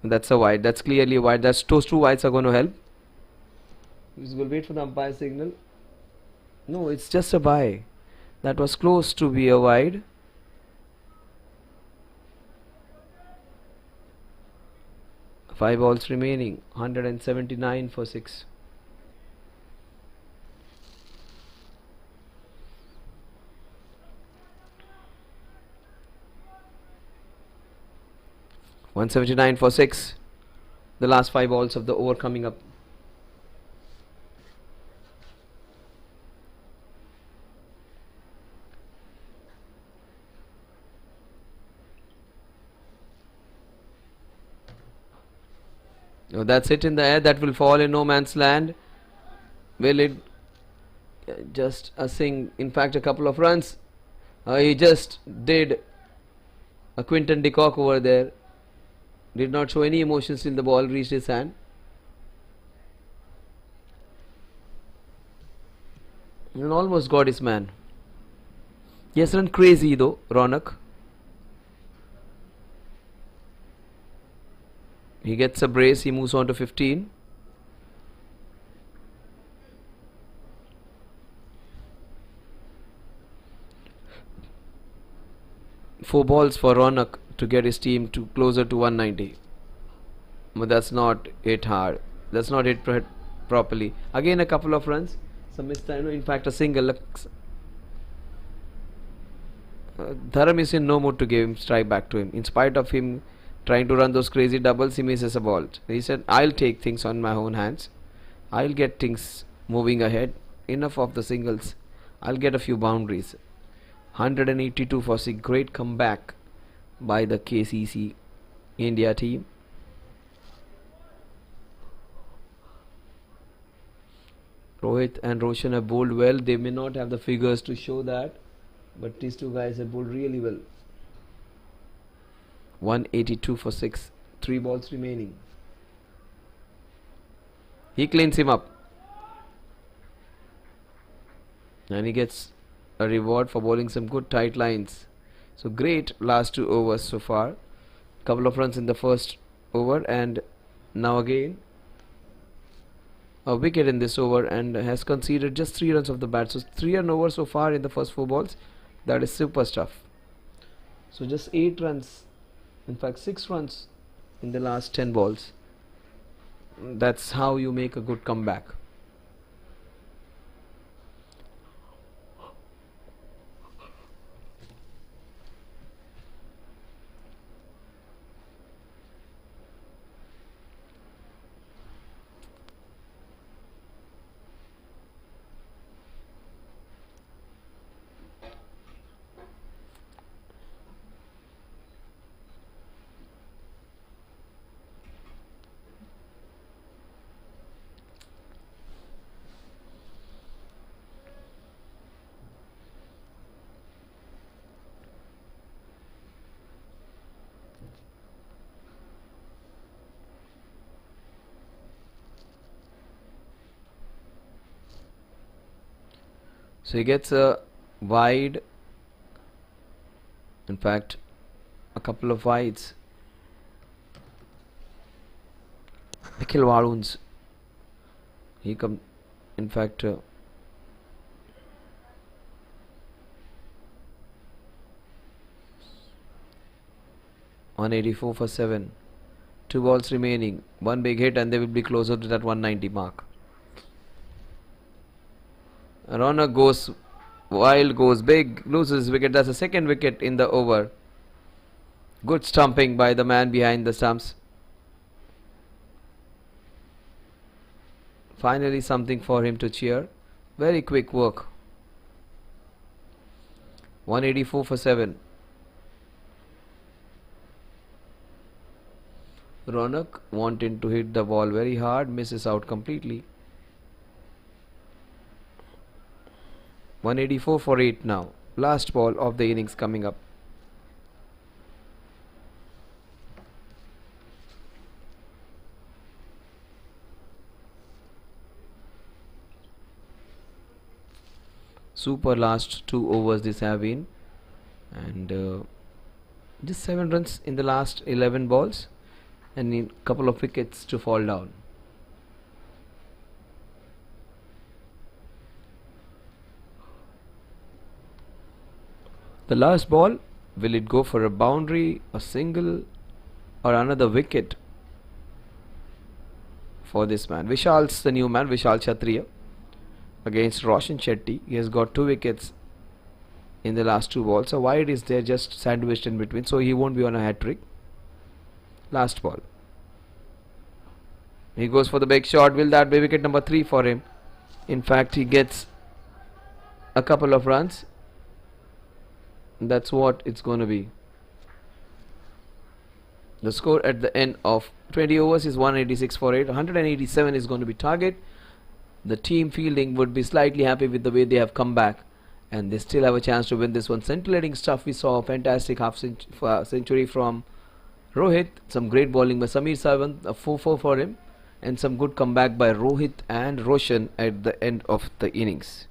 That's a wide. That's clearly a wide. Those two wides are going to help. We'll wait for the umpire signal. No, it's just a bye. That was close to be a wide. Five balls remaining. 179 for 6. $179 for 6. The last 5 balls of the over coming up. Oh, that's it in the air. That will fall in no man's land. Will it? Just a sing. In fact, a couple of runs. He just did a Quinton de Kock over there. Did not show any emotions till the ball reached his hand. And almost got his man. He has run crazy though, Ronak. He gets a brace, he moves on to 15. Four balls for Ronak to get his team to closer to 190. But that's not hit hard. That's not hit properly. Again a couple of runs. Some missed time. In fact, a single. Dharam is in no mood to give him strike back to him. In spite of him trying to run those crazy doubles, he misses a ball. He said, I'll take things on my own hands. I'll get things moving ahead. Enough of the singles. I'll get a few boundaries. 182 for 6. Great comeback by the KCC India team. Rohit and Roshan have bowled well. They may not have the figures to show that, but these two guys have bowled really well. 182 for 6. 3 balls remaining. He cleans him up. And he gets a reward for bowling some good tight lines. So great last 2 overs so far. Couple of runs in the first over, and now again a wicket in this over, and has conceded just 3 runs off the bat. So 3 run over so far in the first 4 balls. That is super stuff. So just 8 runs, in fact 6 runs in the last 10 balls. That's how you make a good comeback. So he gets a wide, in fact, a couple of wides. Nikhil Waluns. He come, in fact, 184 for 7. 2 balls remaining. One big hit and they will be closer to that 190 mark. Ronak goes wild, goes big, loses wicket. That's the second wicket in the over. Good stumping by the man behind the stumps. Finally something for him to cheer. Very quick work. 184 for 7. Ronak wanting to hit the ball very hard, misses out completely. 184 for 8 now. Last ball of the innings coming up. Super last 2 overs this have been, and just 7 runs in the last 11 balls and a couple of wickets to fall down. The last ball, will it go for a boundary, a single, or another wicket for this man? Vishal's the new man, Vishal Kshatriya, against Roshan Shetty. He has got 2 wickets in the last 2 balls. So wide is there, just sandwiched in between, so he won't be on a hat trick. Last ball. He goes for the big shot. Will that be wicket number 3 for him? In fact, he gets a couple of runs. That's what it's going to be. The score at the end of 20 overs is 186 for 8. 187 is going to be target. The team fielding would be slightly happy with the way they have come back, and they still have a chance to win this one. Scintillating stuff. We saw a fantastic half century from Rohit, some great bowling by Samir Savant, a 4-4 for him, and some good comeback by Rohit and Roshan at the end of the innings.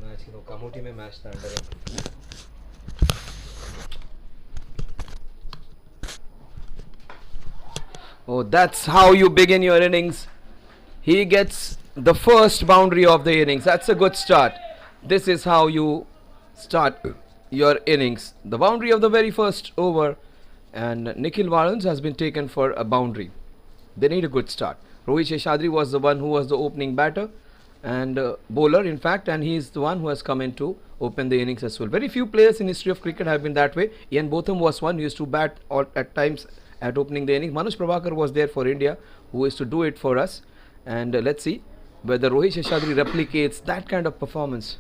Match की कमोटी में match था under Oh, that's how you begin your innings. He gets the first boundary of the innings. That's a good start. This is how you start your innings. The boundary of the very first over, and Nikhil Valens has been taken for a boundary. They need a good start. Rohit Sheshadri was the one who was the opening batter and bowler, in fact, and he is the one who has come in to open the innings as well. Very few players in history of cricket have been that way. Ian Botham was one who used to bat all, at times at opening the innings. Manoj Prabhakar was there for India, who is to do it for us. And let's see whether Rohit Sheshadri replicates that kind of performance.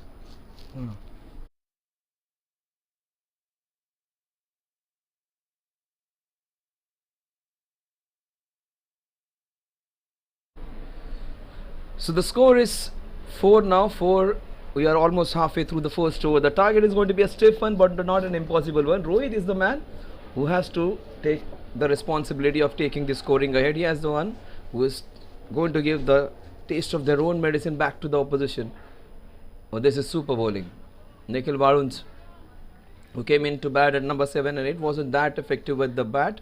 So the score is 4 now. 4. We are almost halfway through the first over. The target is going to be a stiff one, but not an impossible one. Rohit is the man who has to take the responsibility of taking the scoring ahead. He is the one who is going to give the taste of their own medicine back to the opposition. Oh, this is super bowling. Nikhil Varuns, who came in to bat at number 7, and it wasn't that effective with the bat,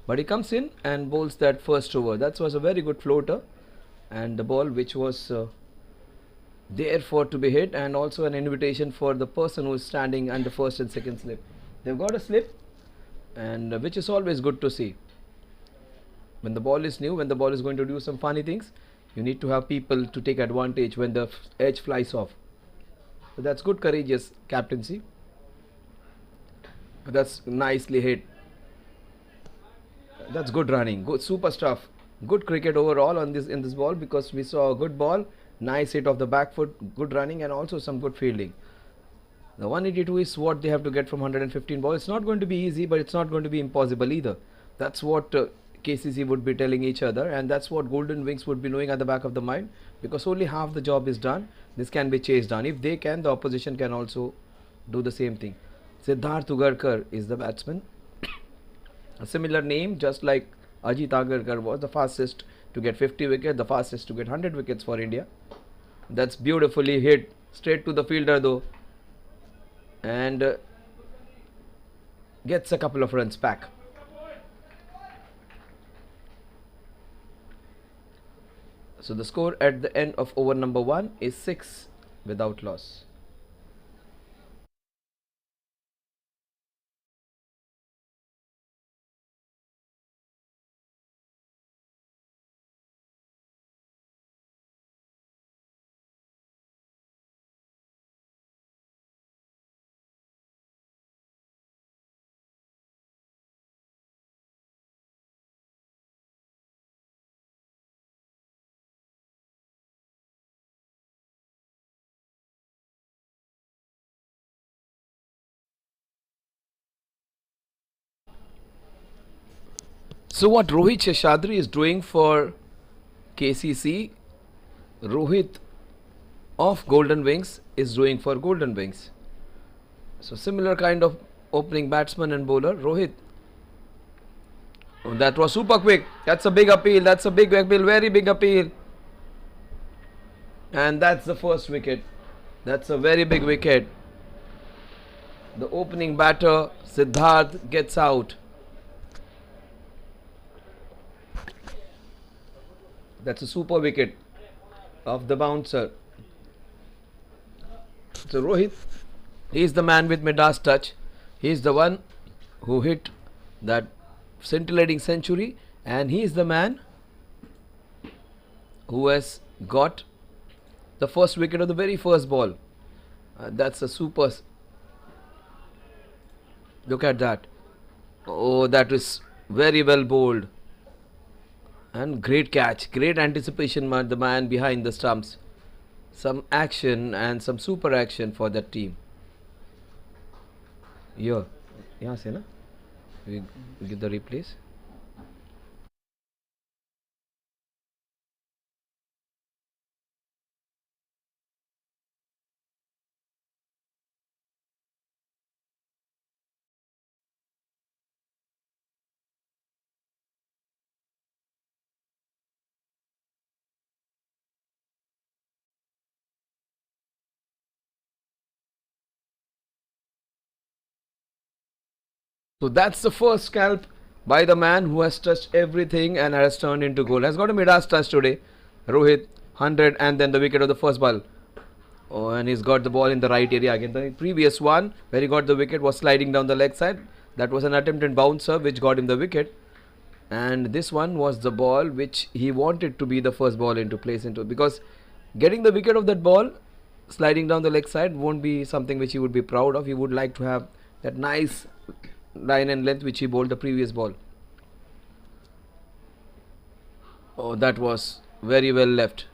but he comes in and bowls that first over. That was a very good floater, and the ball which was therefore to be hit, and also an invitation for the person who is standing under first and second slip. They've got a slip, and which is always good to see. When the ball is new, when the ball is going to do some funny things, you need to have people to take advantage when the edge flies off. So that's good, courageous captaincy. That's nicely hit. That's good running, good super stuff. Good cricket overall on this in this ball, because we saw a good ball, nice hit of the back foot, good running, and also some good fielding. The 182 is what they have to get from 115 balls. It's not going to be easy, but it's not going to be impossible either. That's what KCC would be telling each other, and that's what Golden Wings would be knowing at the back of the mind, because only half the job is done. This can be chased down. If they can, the opposition can also do the same thing. Siddharth Ugarkar is the batsman. A similar name, just like Ajit Agarkar was the fastest to get 50 wickets, the fastest to get 100 wickets for India. That's beautifully hit straight to the fielder though, and gets a couple of runs back. So the score at the end of over number 1 is 6 without loss. So what Rohit Sheshadri is doing for KCC, Rohit of Golden Wings is doing for Golden Wings. So similar kind of opening batsman and bowler. Rohit. Oh, that was super quick. That's a big appeal. That's a big appeal. Very big appeal. And that's the first wicket. That's a very big wicket. The opening batter Siddharth gets out. That's a super wicket of the bouncer. So Rohit, he is the man with Midas touch. He is the one who hit that scintillating century, and he is the man who has got the first wicket of the very first ball. That's a super. Look at that. Oh, that is very well bowled. And great catch. Great anticipation by the man behind the stumps. Some action and some super action for that team. Here. यहाँ से ना we give the replays. So that's the first scalp by the man who has touched everything and has turned into goal. Has got a Midas touch today. Rohit 100 and then the wicket of the first ball. Oh, and he's got the ball in the right area again. The previous one where he got the wicket was sliding down the leg side. That was an attempted bouncer which got him the wicket. And this one was the ball which he wanted to be the first ball into place into, because getting the wicket of that ball sliding down the leg side won't be something which he would be proud of. He would like to have that nice line and length which he bowled the previous ball. Oh, that was very well left.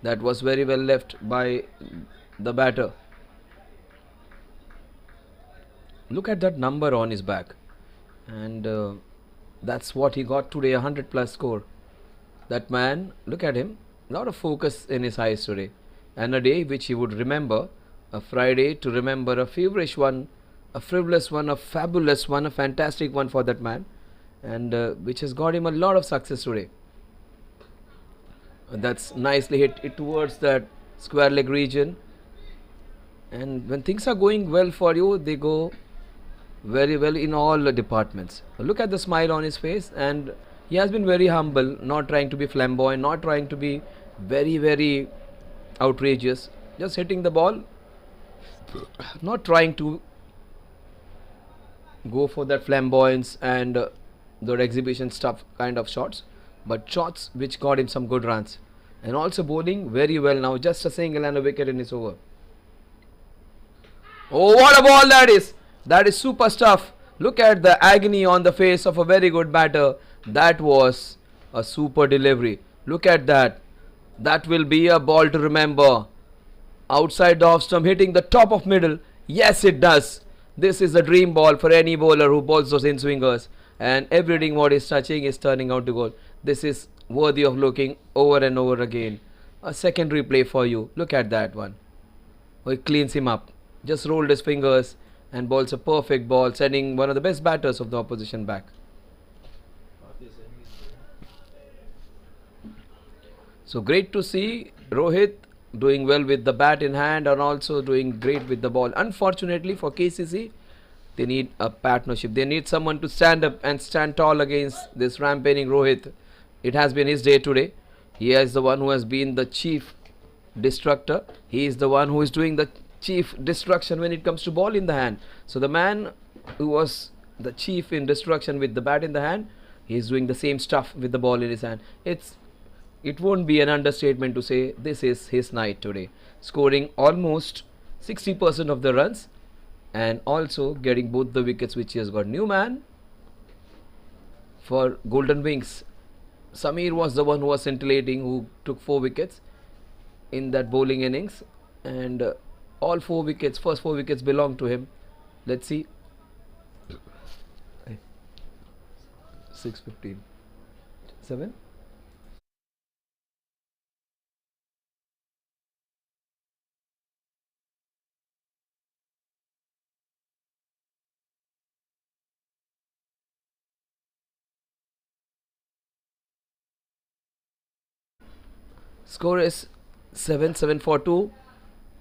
That was very well left by the batter. Look at that number on his back. And that's what he got today, 100 plus score. That man, look at him, a lot of focus in his eyes today. And a day which he would remember, a Friday to remember, a feverish one, a frivolous one, a fabulous one, a fantastic one for that man, and which has got him a lot of success today. That's nicely hit it towards that square leg region. And when things are going well for you, they go very well in all the departments. Look at the smile on his face, and he has been very humble, not trying to be flamboyant, not trying to be very outrageous, just hitting the ball, not trying to go for that flamboyance and the exhibition stuff kind of shots, but shots which got him some good runs. And also bowling very well now, just a single and a wicket in his over. Oh, what a ball that is! That is super stuff. Look at the agony on the face of a very good batter. That was a super delivery. Look at that. That will be a ball to remember. Outside the off stump, hitting the top of middle. Yes, it does. This is a dream ball for any bowler who bowls those in-swingers. And everything what is touching is turning out to goal. This is worthy of looking over and over again. A second replay for you. Look at that one. Oh, it cleans him up. Just rolled his fingers and bowls a perfect ball, sending one of the best batters of the opposition back. So great to see Rohit doing well with the bat in hand and also doing great with the ball. Unfortunately for KCC, they need a partnership. They need someone to stand up and stand tall against this rampaging Rohit. It has been his day today. He is the one who has been the chief destructor. He is the one who is doing the chief destruction when it comes to ball in the hand. So the man who was the chief in destruction with the bat in the hand, he is doing the same stuff with the ball in his hand. It won't be an understatement to say this is his night today, scoring almost 60% of the runs and also getting both the wickets which he has got. New man for Golden Wings. Samir was the one who was scintillating, who took 4 wickets in that bowling innings, and all 4 wickets, first 4 wickets belong to him. Let's see. 6:15. 7. Score is 7 for 2.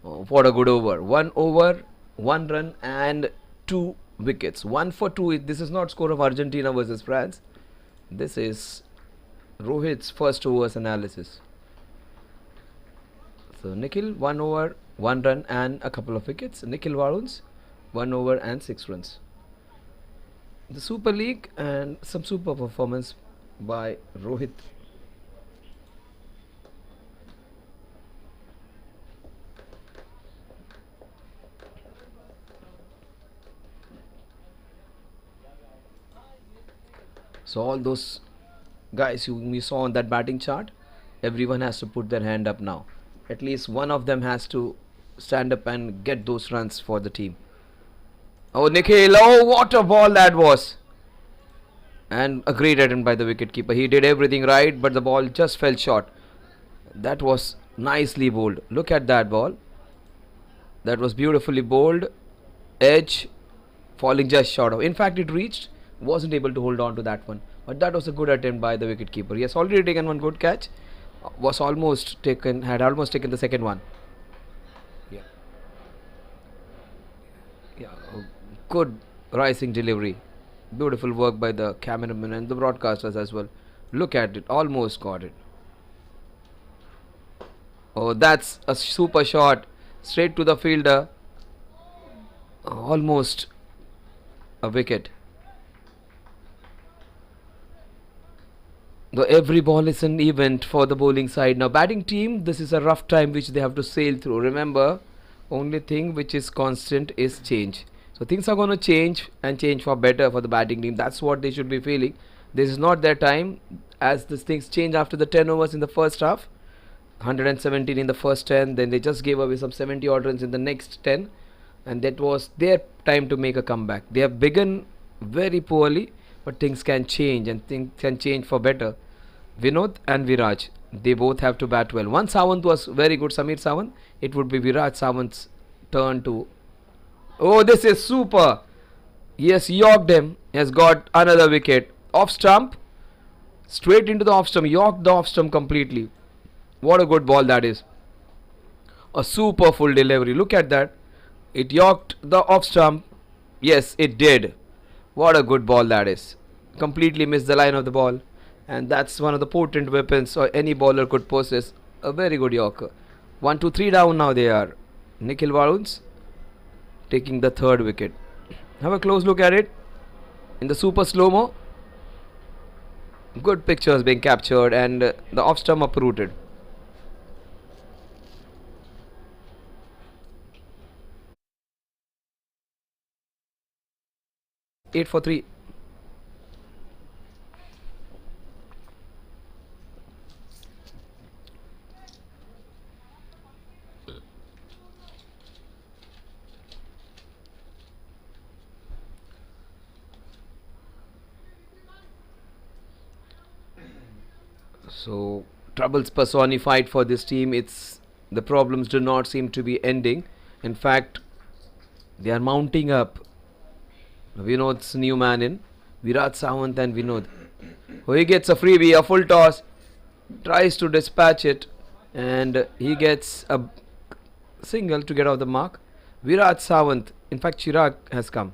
Oh, what a good over. 1 over, 1 run and 2 wickets. 1 for 2. This is not score of Argentina versus France. This is Rohit's first overs analysis. So Nikhil 1 over, 1 run and a couple of wickets. Nikhil Varun's 1 over and 6 runs. The Super League and some super performance by Rohit. So all those guys whom we saw on that batting chart, everyone has to put their hand up now. At least one of them has to stand up and get those runs for the team. Oh, Nikhil, oh, what a ball that was. And a great attempt by the wicketkeeper. He did everything right, but the ball just fell short. That was nicely bowled. Look at that ball. That was beautifully bowled. Edge falling just short of. In fact, it reached. Wasn't able to hold on to that one, but that was a good attempt by the wicketkeeper. He has already taken one good catch, had almost taken the second one. Yeah, good rising delivery. Beautiful work by the cameraman and the broadcasters as well. Look at it, almost got it. Oh, that's a super shot. Straight to the fielder. Almost a wicket. Though every ball is an event for the bowling side. Now, batting team, this is a rough time which they have to sail through. Remember, only thing which is constant is change. So things are going to change and change for better for the batting team. That's what they should be feeling. This is not their time, as these things change after the 10 overs in the first half. 117 in the first 10, then they just gave away some 70 odd runs in the next 10, and that was their time to make a comeback. They have begun very poorly, but things can change, and things can change for better. Vinod and Viraj, they both have to bat well. One Sawant was very good, Samir Sawant. It would be Viraj Sawant's turn to. Oh, this is super. Yes, yorked him. He has got another wicket. Off stump. Straight into the off stump. Yorked the off stump completely. What a good ball that is. A super full delivery. Look at that. It yorked the off stump. Yes, it did. What a good ball that is. Completely missed the line of the ball. And that's one of the potent weapons or any bowler could possess. A very good yorker. 1, 2, 3 down now they are. Nikhil Varuns taking the third wicket. Have a close look at it. In the super slow-mo. Good pictures being captured, and the off stump uprooted. 8 for 3. So troubles personified for this team. It's the problems do not seem to be ending. In fact, they are mounting up. Vinod's new man in. Viraj Sawant and Vinod. Oh, he gets a freebie, a full toss. Tries to dispatch it. And he gets a single to get off the mark. Viraj Sawant. In fact, Chirag has come.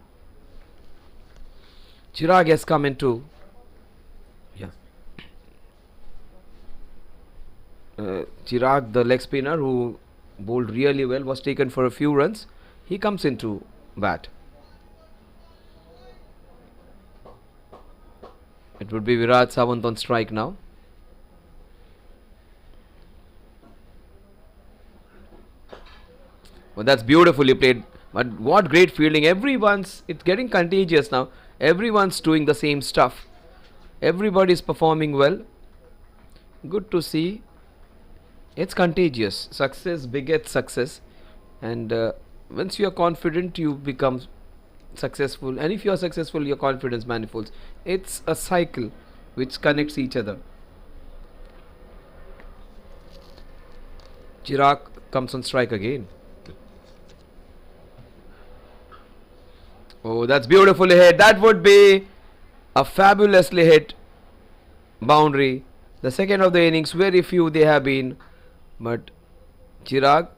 Chirag has come into. Yeah. Chirag, the leg spinner who bowled really well, was taken for a few runs. He comes into bat. It would be Viraj Sawant on strike now. Well, that's beautifully played. But what great fielding. It's getting contagious now. Everyone's doing the same stuff. Everybody's performing well. Good to see. It's contagious. Success begets success. And once you are confident, you become successful. And if you are successful, your confidence manifolds. It's a cycle which connects each other. Chirag comes on strike again. Oh, that's beautifully hit. That would be a fabulously hit boundary. The second of the innings, very few they have been. But Chirag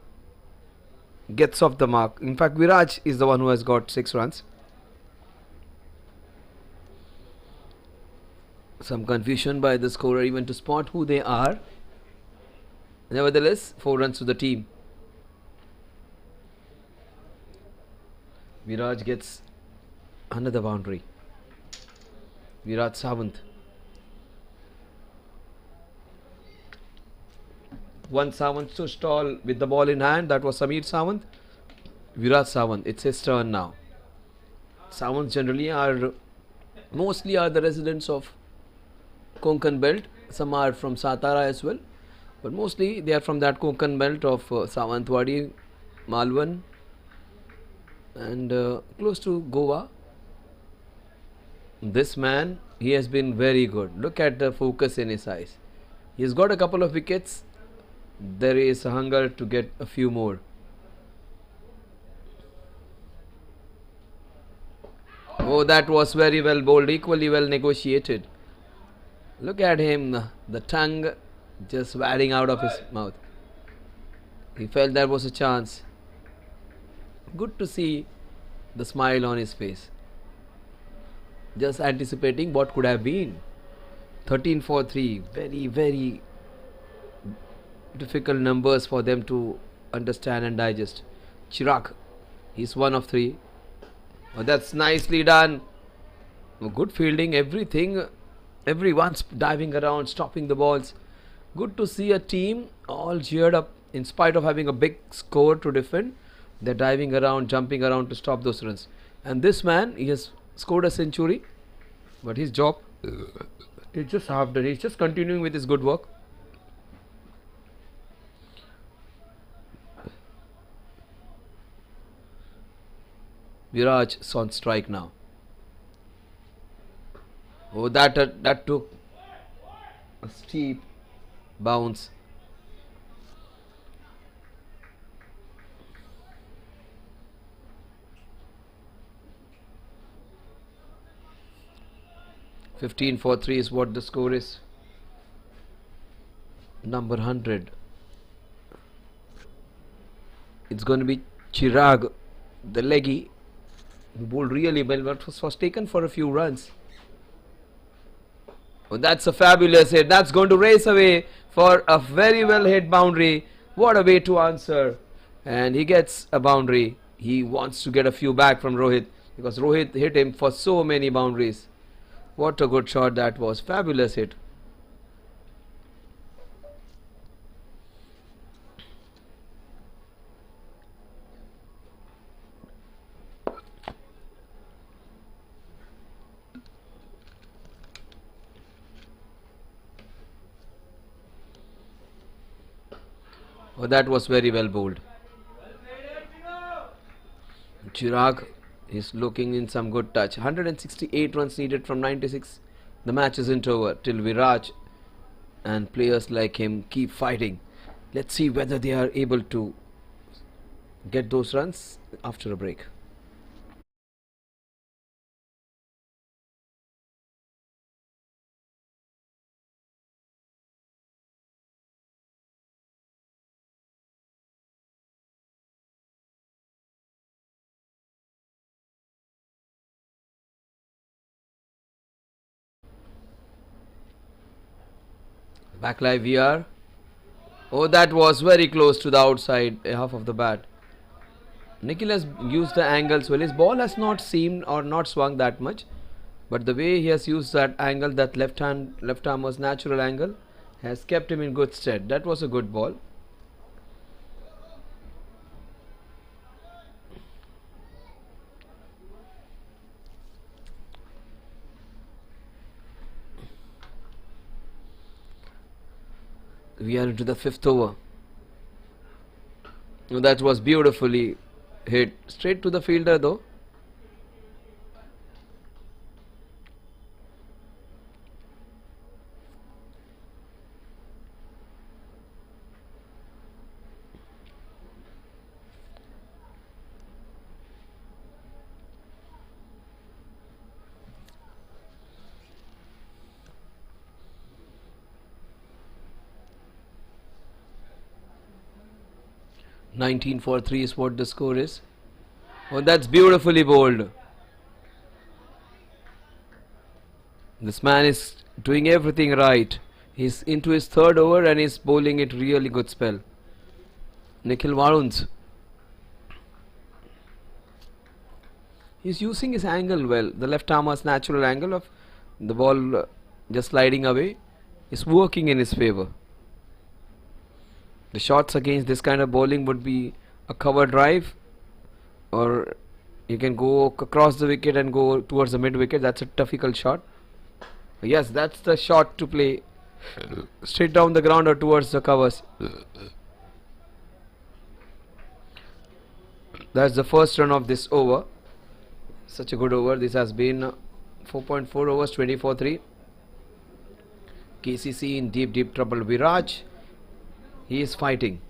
gets off the mark. In fact, Viraj is the one who has got 6 runs. Some confusion by the scorer even to spot who they are. Nevertheless, 4 runs to the team. Viraj gets another boundary. Viraj Sawant. One Sawant so tall with the ball in hand. That was Samir Sawant. Viraj Sawant. It's his turn now. Sawants generally are mostly are the residents of Konkan belt. Some are from Satara as well, but mostly they are from that Konkan belt of Sawantwadi, Malwan, and close to Goa. This man, he has been very good. Look at the focus in his eyes. He has got a couple of wickets. There is a hunger to get a few more. Oh, that was very well bowled, equally well negotiated. Look at him, the tongue just wagging out of his mouth. He felt there was a chance. Good to see the smile on his face. Just anticipating what could have been. 13 for 3. Very, very difficult numbers for them to understand and digest. Chirag, he's one of 3. Oh, that's nicely done. Oh, good fielding, everything. Everyone's diving around, stopping the balls. Good to see a team all geared up in spite of having a big score to defend. They're diving around, jumping around to stop those runs. And this man, he has scored a century, but his job, he's just half done. He's just continuing with his good work. Viraj is on strike now. Oh, that took a steep bounce. "15 for 3" is what the score is. Number 100. It's going to be Chirag, the leggy, who bowled really well, but was taken for a few runs. Oh, that's a fabulous hit. That's going to race away for a very well hit boundary. What a way to answer. And he gets a boundary. He wants to get a few back from Rohit, because Rohit hit him for so many boundaries. What a good shot that was. Fabulous hit. Oh, that was very well bowled. Chirag is looking in some good touch. 168 runs needed from 96. The match isn't over till Viraj and players like him keep fighting. Let's see whether they are able to get those runs after a break. Back live VR. Oh, that was very close to the outside half of the bat. Nikhil has used the angles well. His ball has not seemed or not swung that much, but the way he has used that angle, that left armer's natural angle, has kept him in good stead. That was a good ball. We are into the 5th over. Oh, that was beautifully hit. Straight to the fielder though. "19 for 3" is what the score is. Oh, that's beautifully bowled. This man is doing everything right. He's into his 3rd over and he's bowling it really good spell. Nikhil Varuns. He's using his angle well. The left armer's natural angle of the ball just sliding away is working in his favor. The shots against this kind of bowling would be a cover drive, or you can go across the wicket and go towards the mid wicket. That's a difficult shot. Yes, that's the shot to play. Straight down the ground or towards the covers. That's the first run of this over. Such a good over. This has been 4.4 overs, 24-3. KCC in deep trouble. Viraj, he is fighting.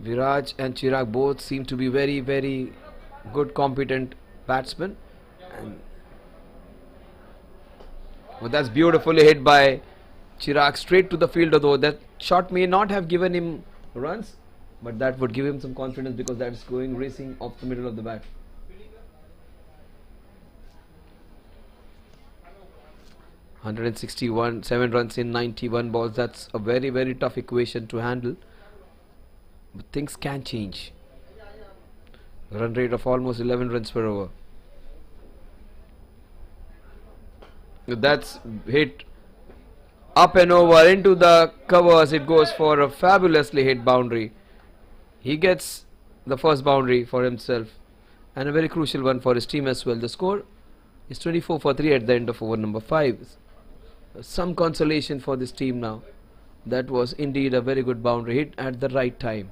Viraj and Chirag both seem to be very good, competent batsmen. And well, that's beautifully hit by Chirag straight to the fielder though. That shot may not have given him runs, but that would give him some confidence because that is going racing off the middle of the bat. 161, 7 runs in 91 balls. That's a very, very tough equation to handle. But things can change. Run rate of almost 11 runs per over. That's hit up and over into the covers. It goes for a fabulously hit boundary. He gets the first boundary for himself and a very crucial one for his team as well. The score is 24 for 3 at the end of over number 5. Some consolation for this team now. That was indeed a very good boundary hit at the right time.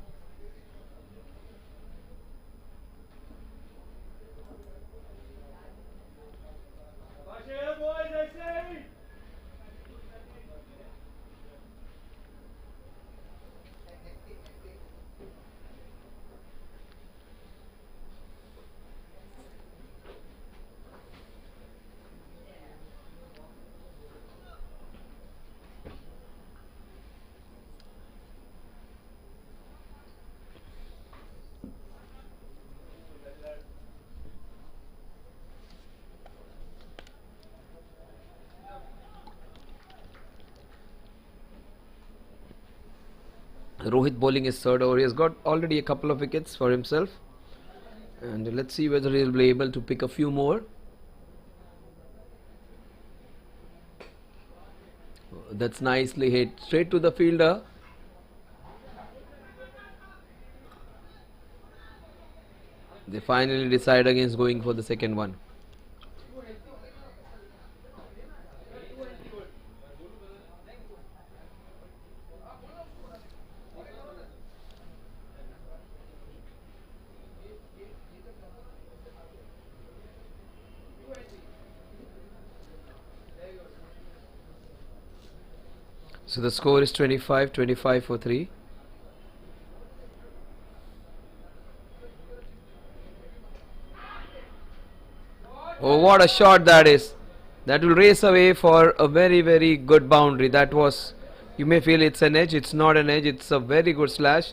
Rohit bowling his third over. He has got already a couple of wickets for himself, and let's see whether he will be able to pick a few more. That's nicely hit straight to the fielder. They finally decide against going for the second one. So the score is 25 for 3. Oh, what a shot that is. That will race away for a very, very good boundary. That was, you may feel it's an edge. It's not an edge. It's a very good slash.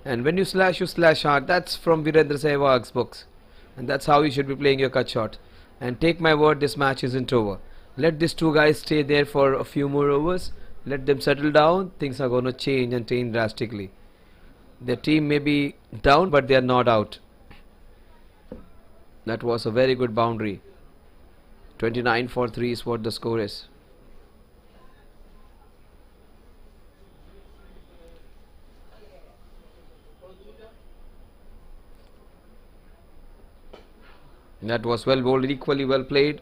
And when you slash hard. That's from Virendra Sehwag's books. And that's how you should be playing your cut shot. And take my word, this match isn't over. Let these two guys stay there for a few more overs. Let them settle down. Things are going to change and change drastically. Their team may be down, but they are not out. That was a very good boundary. 29 for 3 is what the score is. That was well bowled, equally well played.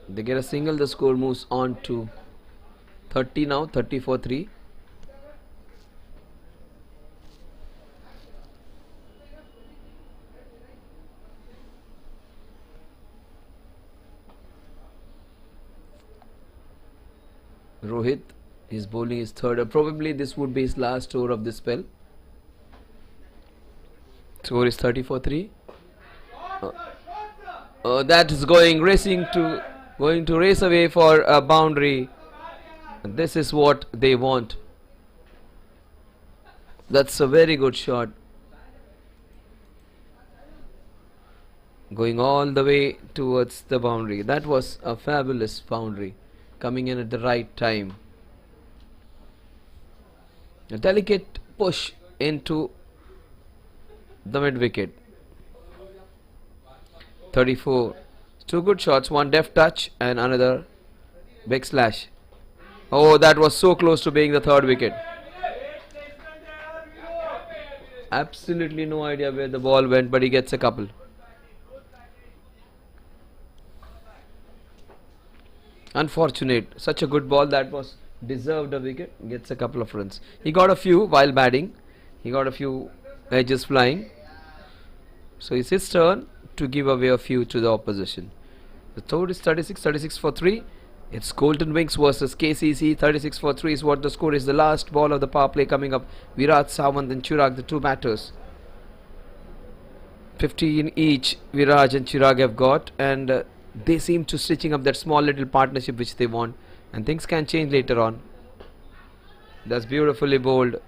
They get a single, the score moves on to 30 now, 30 for 3. Rohit is bowling his third. Probably this would be his last over of this spell. Score is 30 for 3. That is going to race away for a boundary. This is what they want. That's a very good shot. Going all the way towards the boundary. That was a fabulous boundary. Coming in at the right time. A delicate push into the mid wicket. 34. Two good shots, one deft touch and another big slash. Oh, that was so close to being the third wicket. Absolutely no idea where the ball went, but he gets a couple. Unfortunate. Such a good ball that was deserved a wicket. Gets a couple of runs. He got a few while batting. He got a few edges flying. So it's his turn to give away a few to the opposition. The third is 36 for 3. It's Golden Wings versus KCC. 36 for 3 is what the score is. The last ball of the power play coming up. Virat, Sawant and Chirag, the two batters. 15 each Viraj and Chirag have got, and they seem to stitching up that small little partnership which they want, and things can change later on. That's beautifully bowled,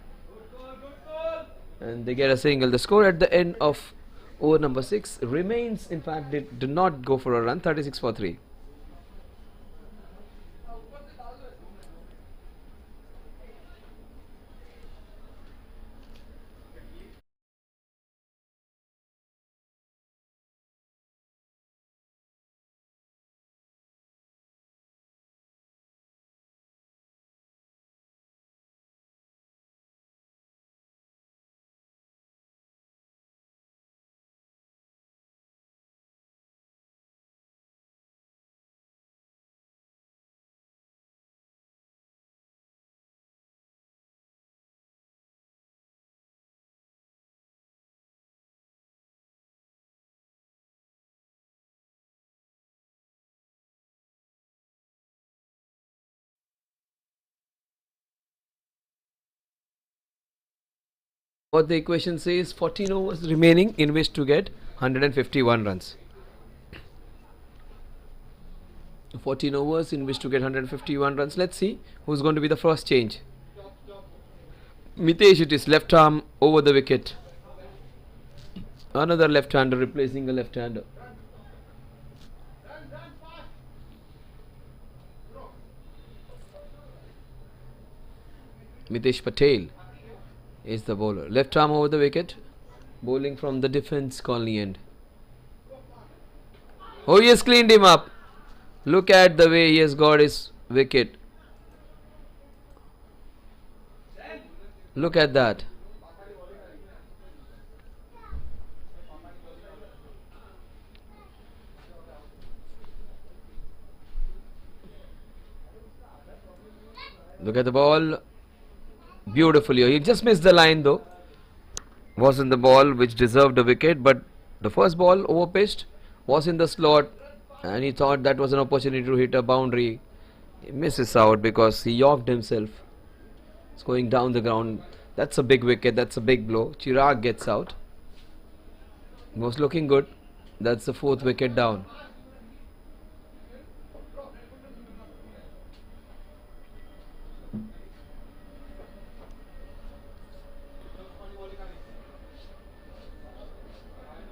and they get a single. The score at the end of Over number 6 remains, in fact, did not go for a run. 36 for 3. What the equation says, 14 overs remaining in which to get 151 runs. 14 overs in which to get 151 runs. Let's see who's going to be the first change. Mitesh, it is left arm over the wicket. Another left-hander replacing a left-hander. Mitesh Patel is the bowler. Left arm over the wicket, bowling from the defence colony end. Oh, he has cleaned him up. Look at the way he has got his wicket. Look at that. Look at the ball. Beautifully. He just missed the line though. Wasn't the ball which deserved a wicket, but the first ball over pitched was in the slot and he thought that was an opportunity to hit a boundary. He misses out because he yorked himself. It's going down the ground. That's a big wicket. That's a big blow. Chirag gets out. He was looking good. That's the 4th wicket down.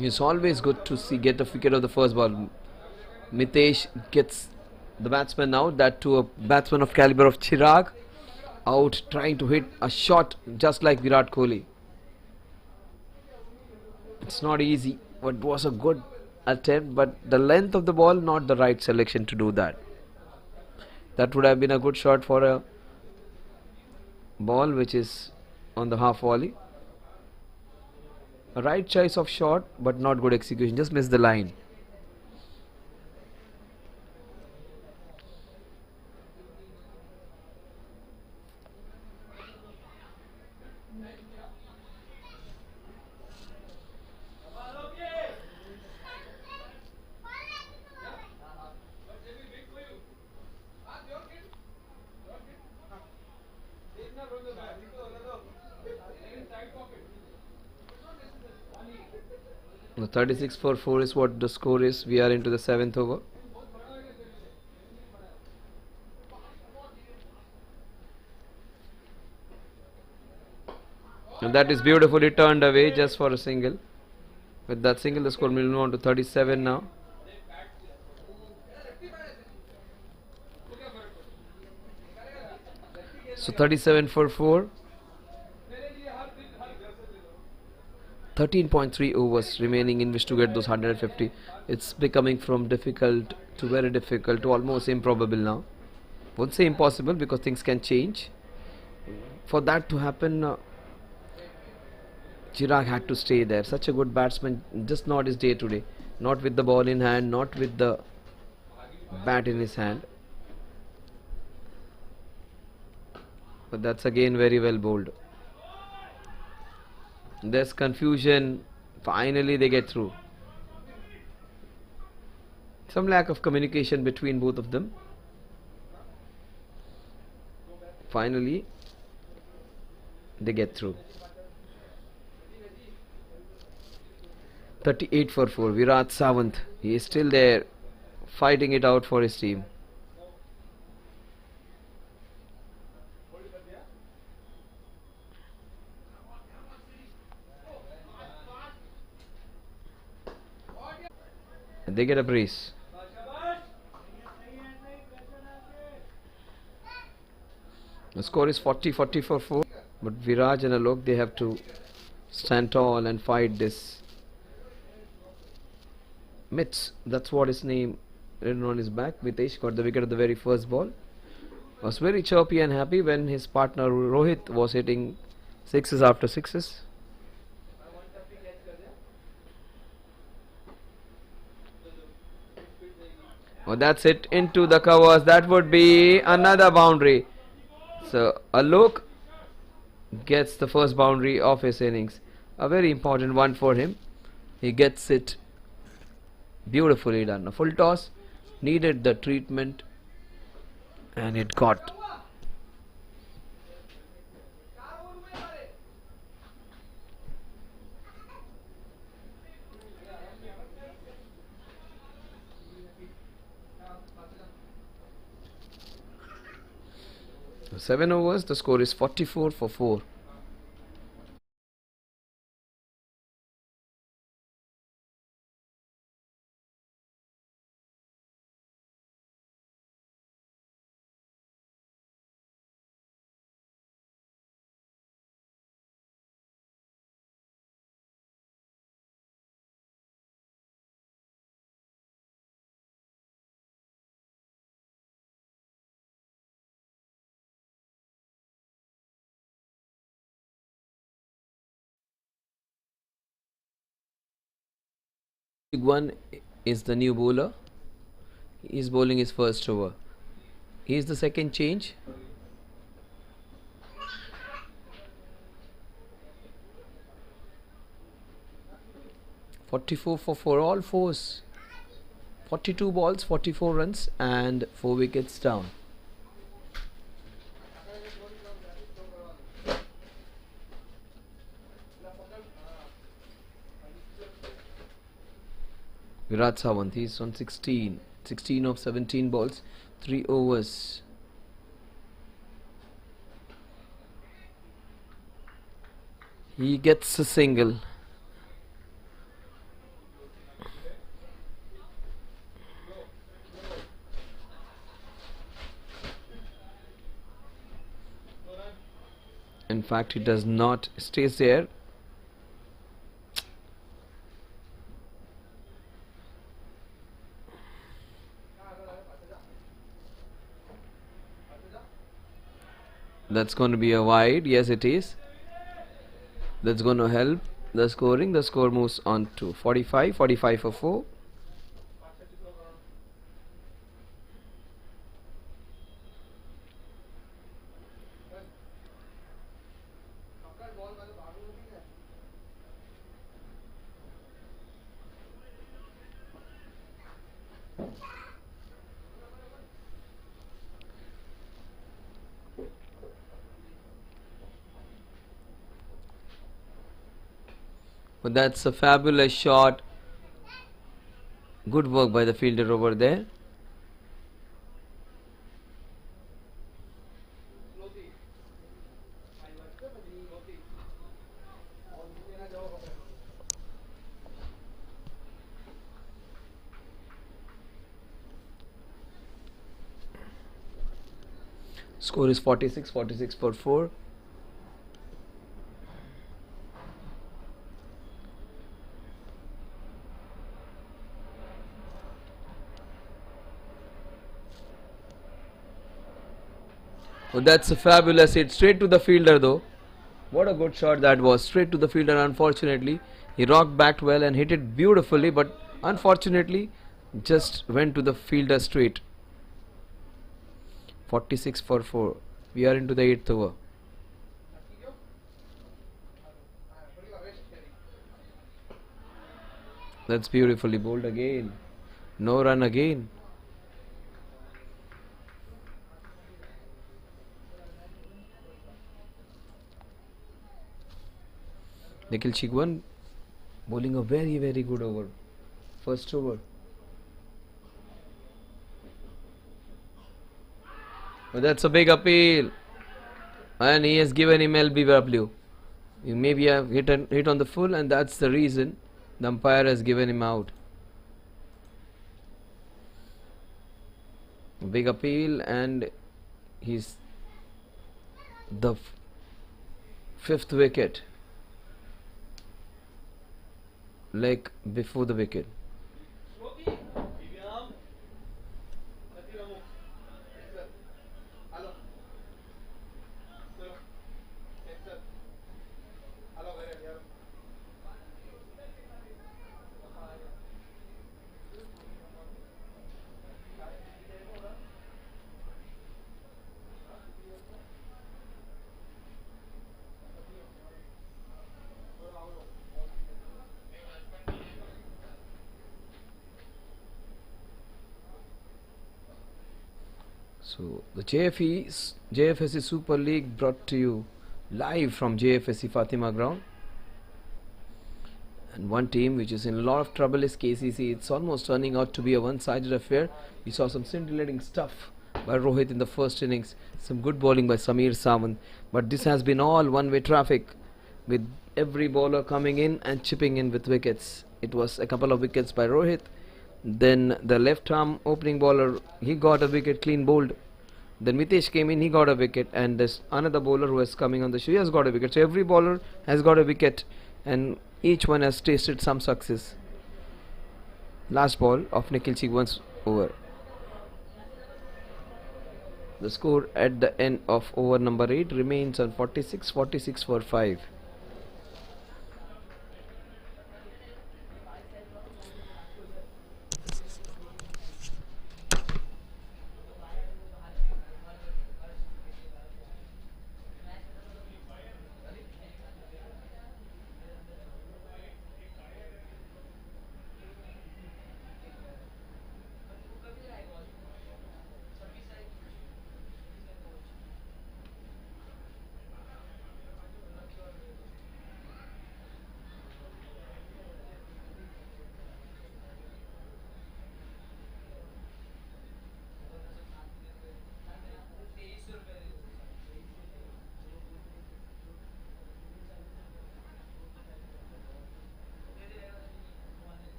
It's always good to get a wicket of the first ball. Mitesh gets the batsman out, that to a batsman of caliber of Chirag, out trying to hit a shot just like Virat Kohli. It's not easy, but it was a good attempt, but the length of the ball, not the right selection to do that. That would have been a good shot for a ball which is on the half volley. A right choice of shot, but not good execution, just missed the line. No, 36 for 4 is what the score is. We are into the 7th over. And that is beautifully turned away just for a single. With that single, the score will move on to 37 now. So 37 for 4. 13.3 overs remaining in which to get those 150. It's becoming from difficult to very difficult to almost improbable now. Won't say impossible because things can change. For that to happen, Chirag had to stay there. Such a good batsman, just not his day today. Not with the ball in hand, not with the bat in his hand. But that's again very well bowled. There's confusion. Finally they get through. Some lack of communication between both of them. Finally they get through. 38 for 4. Virat Sawant, he is still there, fighting it out for his team. They get a brace. The score is 40-40 for 4. But Viraj and Alok, they have to stand tall and fight this. Mitz, that's what his name written on his back. Mitesh got the wicket at the very first ball. Was very chirpy and happy when his partner Rohit was hitting sixes after sixes. Oh, that's it into the covers. That would be another boundary. So Alok gets the first boundary of his innings. A very important one for him. He gets it beautifully done. A full toss, needed the treatment, and it got. So 7 overs, the score is 44 for 4. One is the new bowler. He is bowling his first over. He is the second change. (44 for all fours). 42 balls, 44 runs, and 4 wickets down. Virat Sawant, he is on 16 of 17 balls, 3 overs. He gets a single. In fact, he does not, stays there. That's going to be a wide. Yes, it is. That's going to help the scoring. The score moves on to 45 for 4. But that's a fabulous shot. Good work by the fielder over there. Score is 46 for 4. Oh, that's a fabulous hit. Straight to the fielder though. What a good shot that was. Straight to the fielder. Unfortunately, he rocked back well and hit it beautifully, but unfortunately just went to the fielder straight. 46 for 4. We are into the 8th over. That's beautifully bowled again. No run again. Nikhil Chigwan bowling a very good over. First over. But that's a big appeal. And he has given him LBW. He maybe have hit on the full, and that's the reason the umpire has given him out. Big appeal, and he's the fifth wicket, like before the wicket. So the JFSC Super League brought to you live from JFSC Fatima ground. And one team which is in a lot of trouble is KCC. It's almost turning out to be a one-sided affair. We saw some scintillating stuff by Rohit in the first innings, some good bowling by Samir Samant, but this has been all one-way traffic, with every bowler coming in and chipping in with wickets. It was a couple of wickets by Rohit, then the left arm opening bowler, he got a wicket, clean bowled. Then Mitesh came in, he got a wicket, and there's another bowler who is coming on the show, he has got a wicket. So every bowler has got a wicket, and each one has tasted some success. Last ball of Nikhil Chig once over. The score at the end of over number 8 remains on 46 for 5.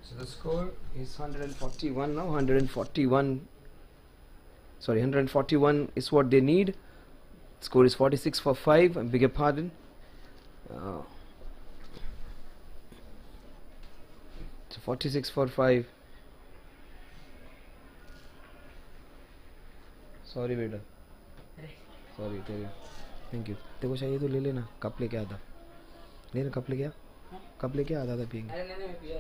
So the score is 141 now. 141 is what they need. Score is 46 for 5. I beg your pardon. So 46 for 5. Sorry बेटा. Sorry Thank you. तेरे को चाहिए तो ले लेना. Cup लेके आता. लेना कप लेके आ. कप लेके आ आधा पिएंगे.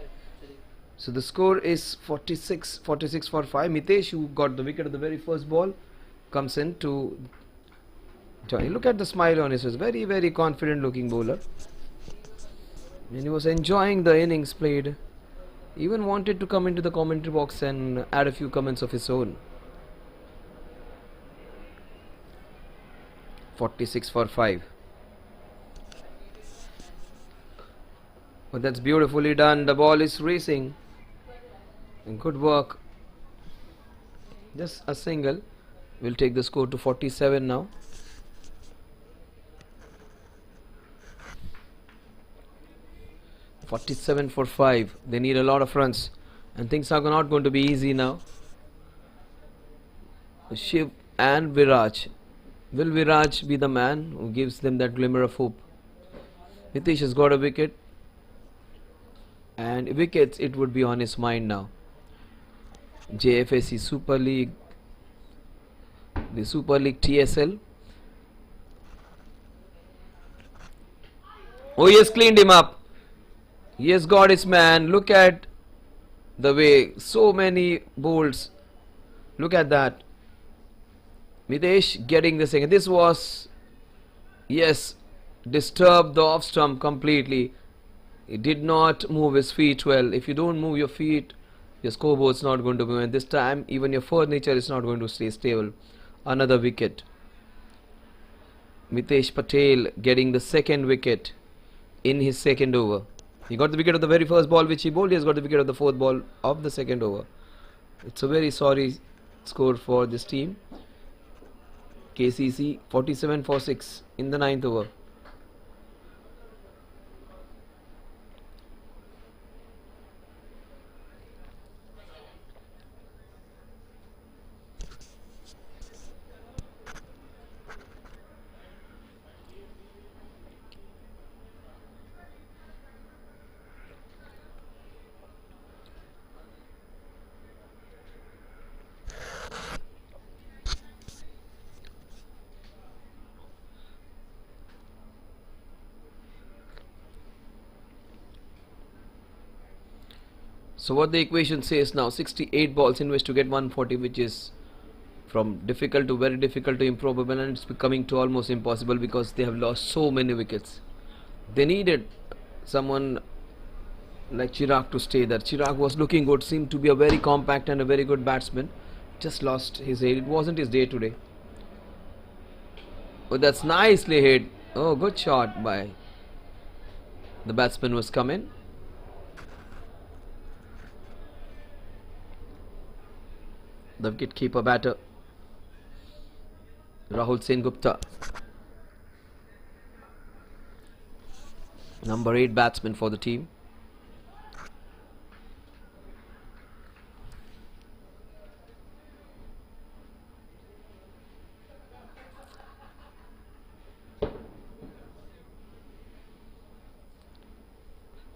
So the score is 46 for 5. Mitesh, who got the wicket at the very first ball, comes in to join. Look at the smile on his face. Very, very confident looking bowler. And he was enjoying the innings played. Even wanted to come into the commentary box and add a few comments of his own. 46 for 5. But that's beautifully done. The ball is racing. And good work. Just a single will take the score to 47 now. (47 for 5). They need a lot of runs, and things are not going to be easy now. Shiv and Viraj. Will Viraj be the man who gives them that glimmer of hope? Nitish has got a wicket, and wickets it would be on his mind now. JFSC Super League, the Super League TSL. Oh, he has cleaned him up. He has got his man. Look at the way so many bowls. Look at that. Mitesh getting the second. This was, yes, disturbed the off stump completely. He did not move his feet well. If you don't move your feet, your scoreboard's not going to move. And this time, even your furniture is not going to stay stable. Another wicket. Mitesh Patel getting the second wicket in his second over. He got the wicket of the very first ball which he bowled. He has got the wicket of the fourth ball of the second over. It's a very sorry score for this team. KCC 47 for 6 in the ninth over. So what the equation says now, 68 balls in which to get 140, which is from difficult to very difficult to improbable, and it's becoming to almost impossible because they have lost so many wickets. They needed someone like Chirag to stay there. Chirag was looking good, seemed to be a very compact and a very good batsman. Just lost his day. It wasn't his day today. Oh, that's nicely hit. Oh, good shot by the batsman was coming. The wicket keeper batter Rahul Sengupta, number 8 batsman for the team.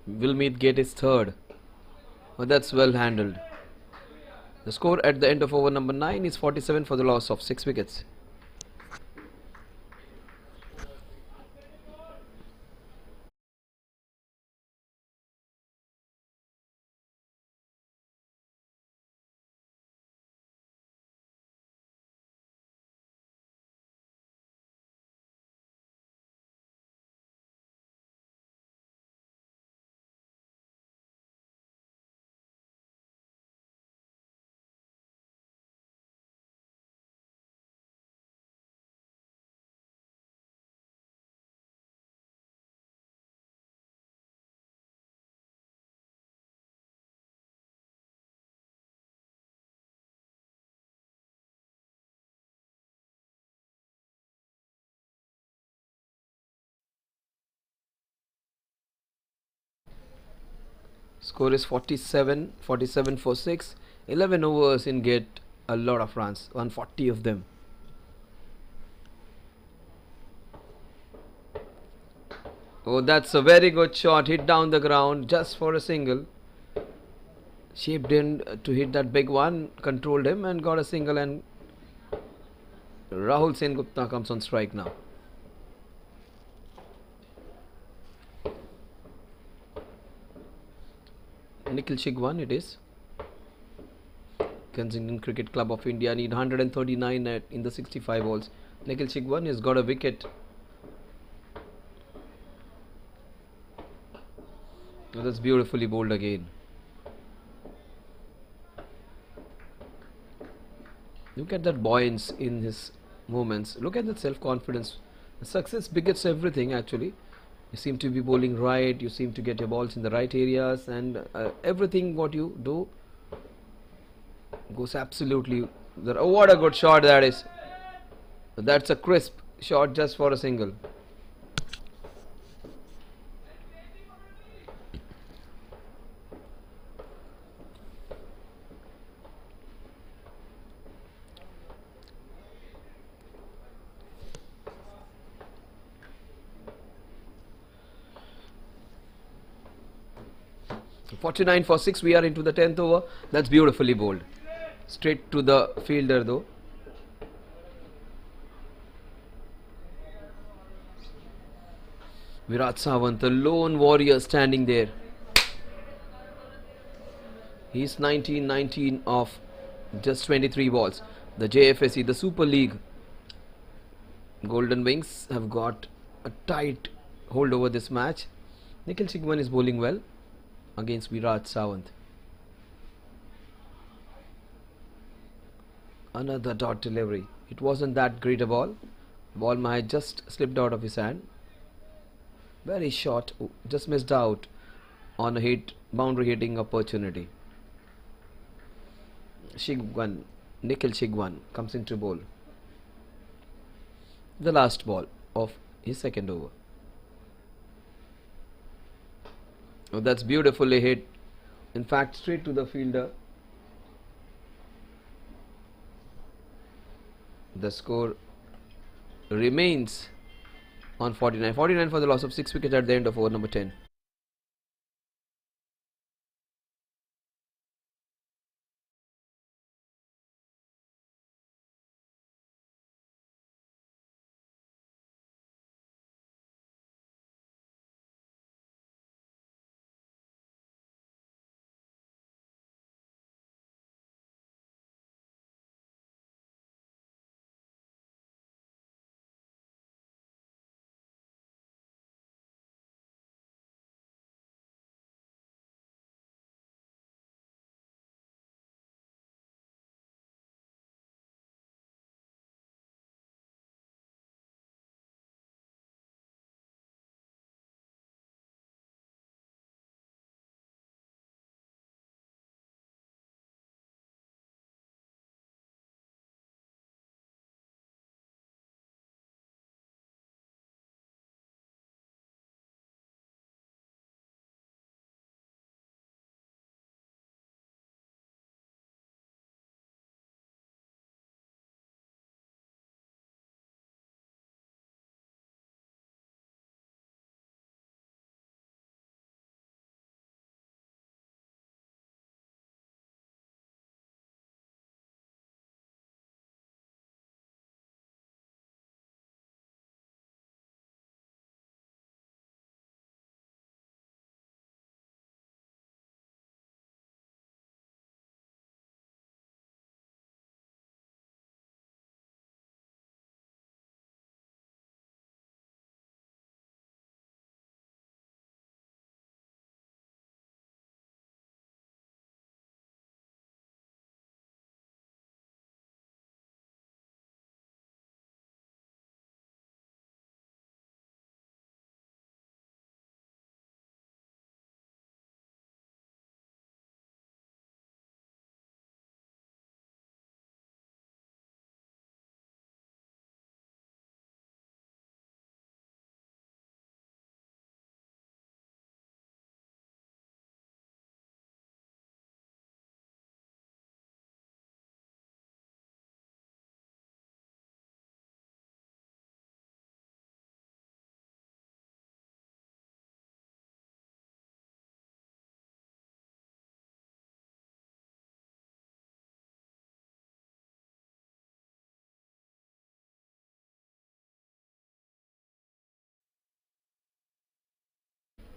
Will Meet get his third. Oh, that's well handled. The score at the end of over number 9 is 47 for the loss of 6 wickets. Score is 47 for 6. 11 overs in get a lot of runs, 140 of them. Oh, that's a very good shot, hit down the ground just for a single. Shaped in to hit that big one, controlled him and got a single, and Rahul Sengupta comes on strike now. Nikhil Shigwan it is. Kensington Cricket Club of India need 139 in the 65 balls. Nikhil Shigwan has got a wicket. Oh, that's beautifully bowled again. Look at that buoyance in his movements. Look at that self-confidence. Success begets everything actually. You seem to be bowling right, you seem to get your balls in the right areas, and everything what you do goes absolutely. Oh, what a good shot that is. That's a crisp shot just for a single. So 49 for 6, we are into the 10th over. That's beautifully bowled. Straight to the fielder though. Virat Sawant, the lone warrior standing there. He's 19 of just 23 balls. The JFSC, the Super League Golden Wings have got a tight hold over this match. Nikhil Shigwan is bowling well against Virat Sawant. Another dot delivery. It wasn't that great a ball. Ball might just slipped out of his hand. Very short, just missed out. on a hit boundary hitting opportunity. Shigwan, Nikhil Shigwan comes into bowl. The last ball of his second over. Oh, that's beautifully hit. In fact, straight to the fielder. The score remains on 49. 49 for the loss of 6 wickets at the end of over number 10.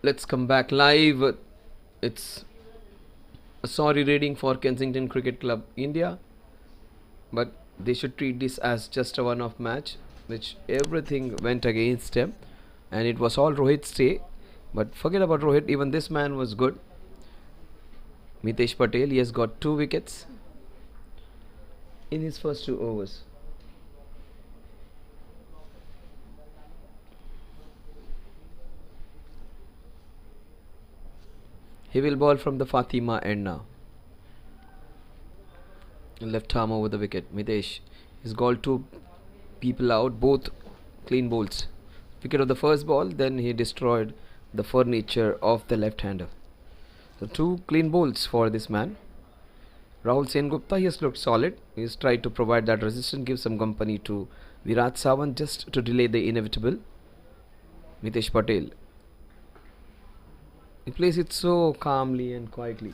Let's come back live. It's a sorry reading for Kensington Cricket Club India, but they should treat this as just a one-off match, which everything went against him, and it was all Rohit's day. But forget about Rohit, even this man was good. Mitesh Patel, he has got 2 wickets in his first 2 overs. He will bowl from the Fatima end now. Left arm over the wicket. Mitesh has got 2 people out, both clean bowls. Wicket of the first ball, then he destroyed the furniture of the left-hander. So 2 clean bowls for this man. Rahul Sengupta, he has looked solid. He has tried to provide that resistance, give some company to Virat Sawant just to delay the inevitable. Mitesh Patel, he plays it so calmly and quietly.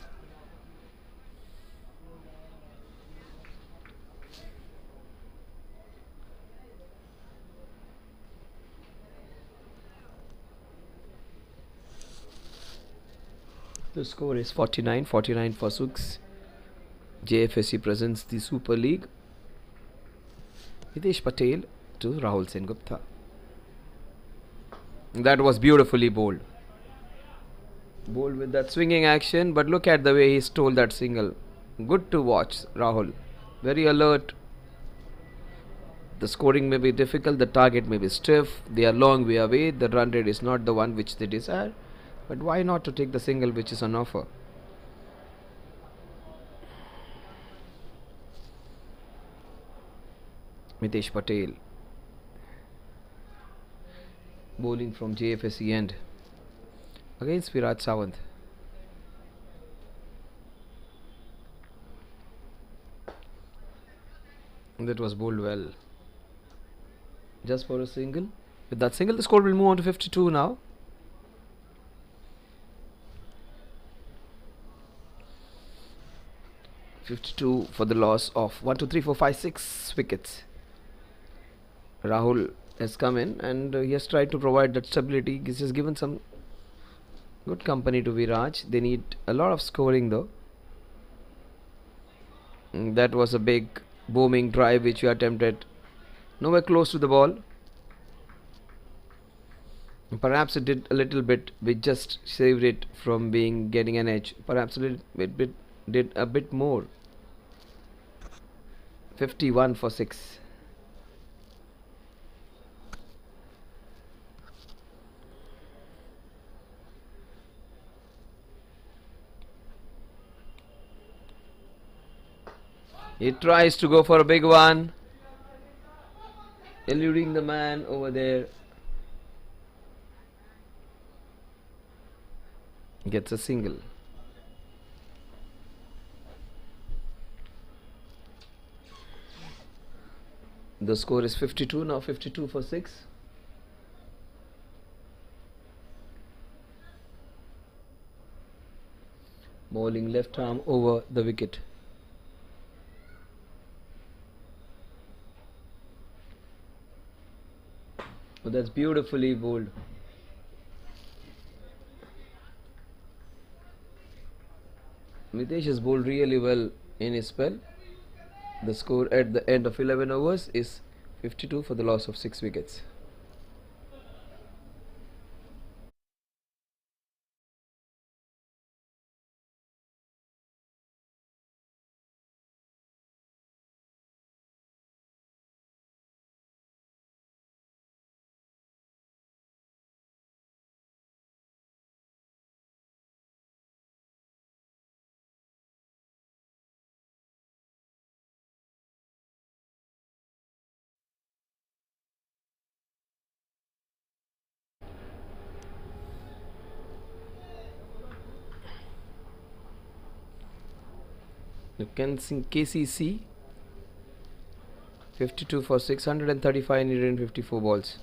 The score is 49 for 6. Jfsc presents the Super League. Mitesh Patel to Rahul Sengupta. That was beautifully bowled. Bowled with that swinging action, but look at the way he stole that single. Good to watch, Rahul. Very alert. The scoring may be difficult, the target may be stiff, they are long way away, the run rate is not the one which they desire. But why not to take the single which is on offer? Mitesh Patel bowling from Jfsc end against Virat Sawant. That was bowled well. Just for a single. With that single, the score will move on to 52 now. (52) for the loss of 1, 2, 3, 4, 5, 6 wickets. Rahul has come in and he has tried to provide that stability. He's just given some good company to Viraj. They need a lot of scoring though. That was a big booming drive which we attempted. Nowhere close to the ball. Perhaps it did a little bit. We just saved it from getting an edge. Perhaps a little bit did a bit more. 51 for 6. He tries to go for a big one, eluding the man over there. Gets a single. The score is 52 now, 52 for 6. Bowling left arm over the wicket. Oh, that's beautifully bowled. Mitesh has bowled really well in his spell. The score at the end of 11 overs is 52 for the loss of 6 wickets. You can see KCC 52 for 635 needed in 54 balls.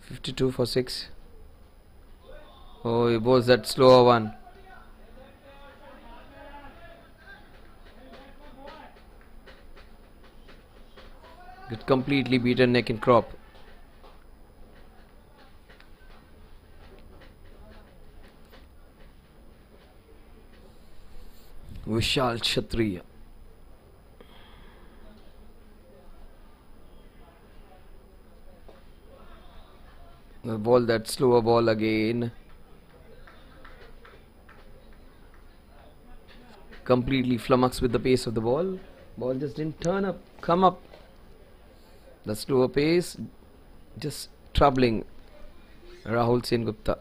(52 for 6). Oh, he bowls that slower one. Get completely beaten neck and crop. Jfsc Tsl. The ball, that slower ball again. Completely flummoxed with the pace of the ball. Ball just didn't come up. The slower pace just troubling Rahul Sengupta.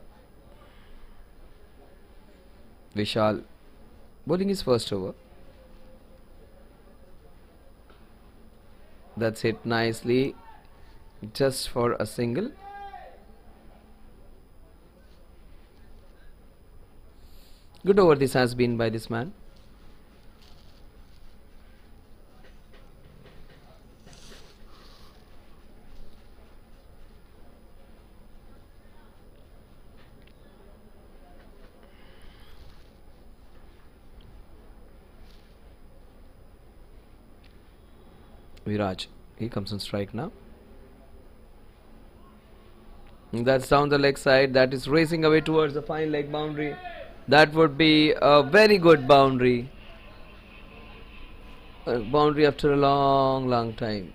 Vishal bowling his first over. That's hit nicely, just for a single. Good over this has been by this man. Viraj, he comes on strike now. That's down the leg side. That is racing away towards the fine leg boundary. That would be a very good boundary. A boundary after a long time.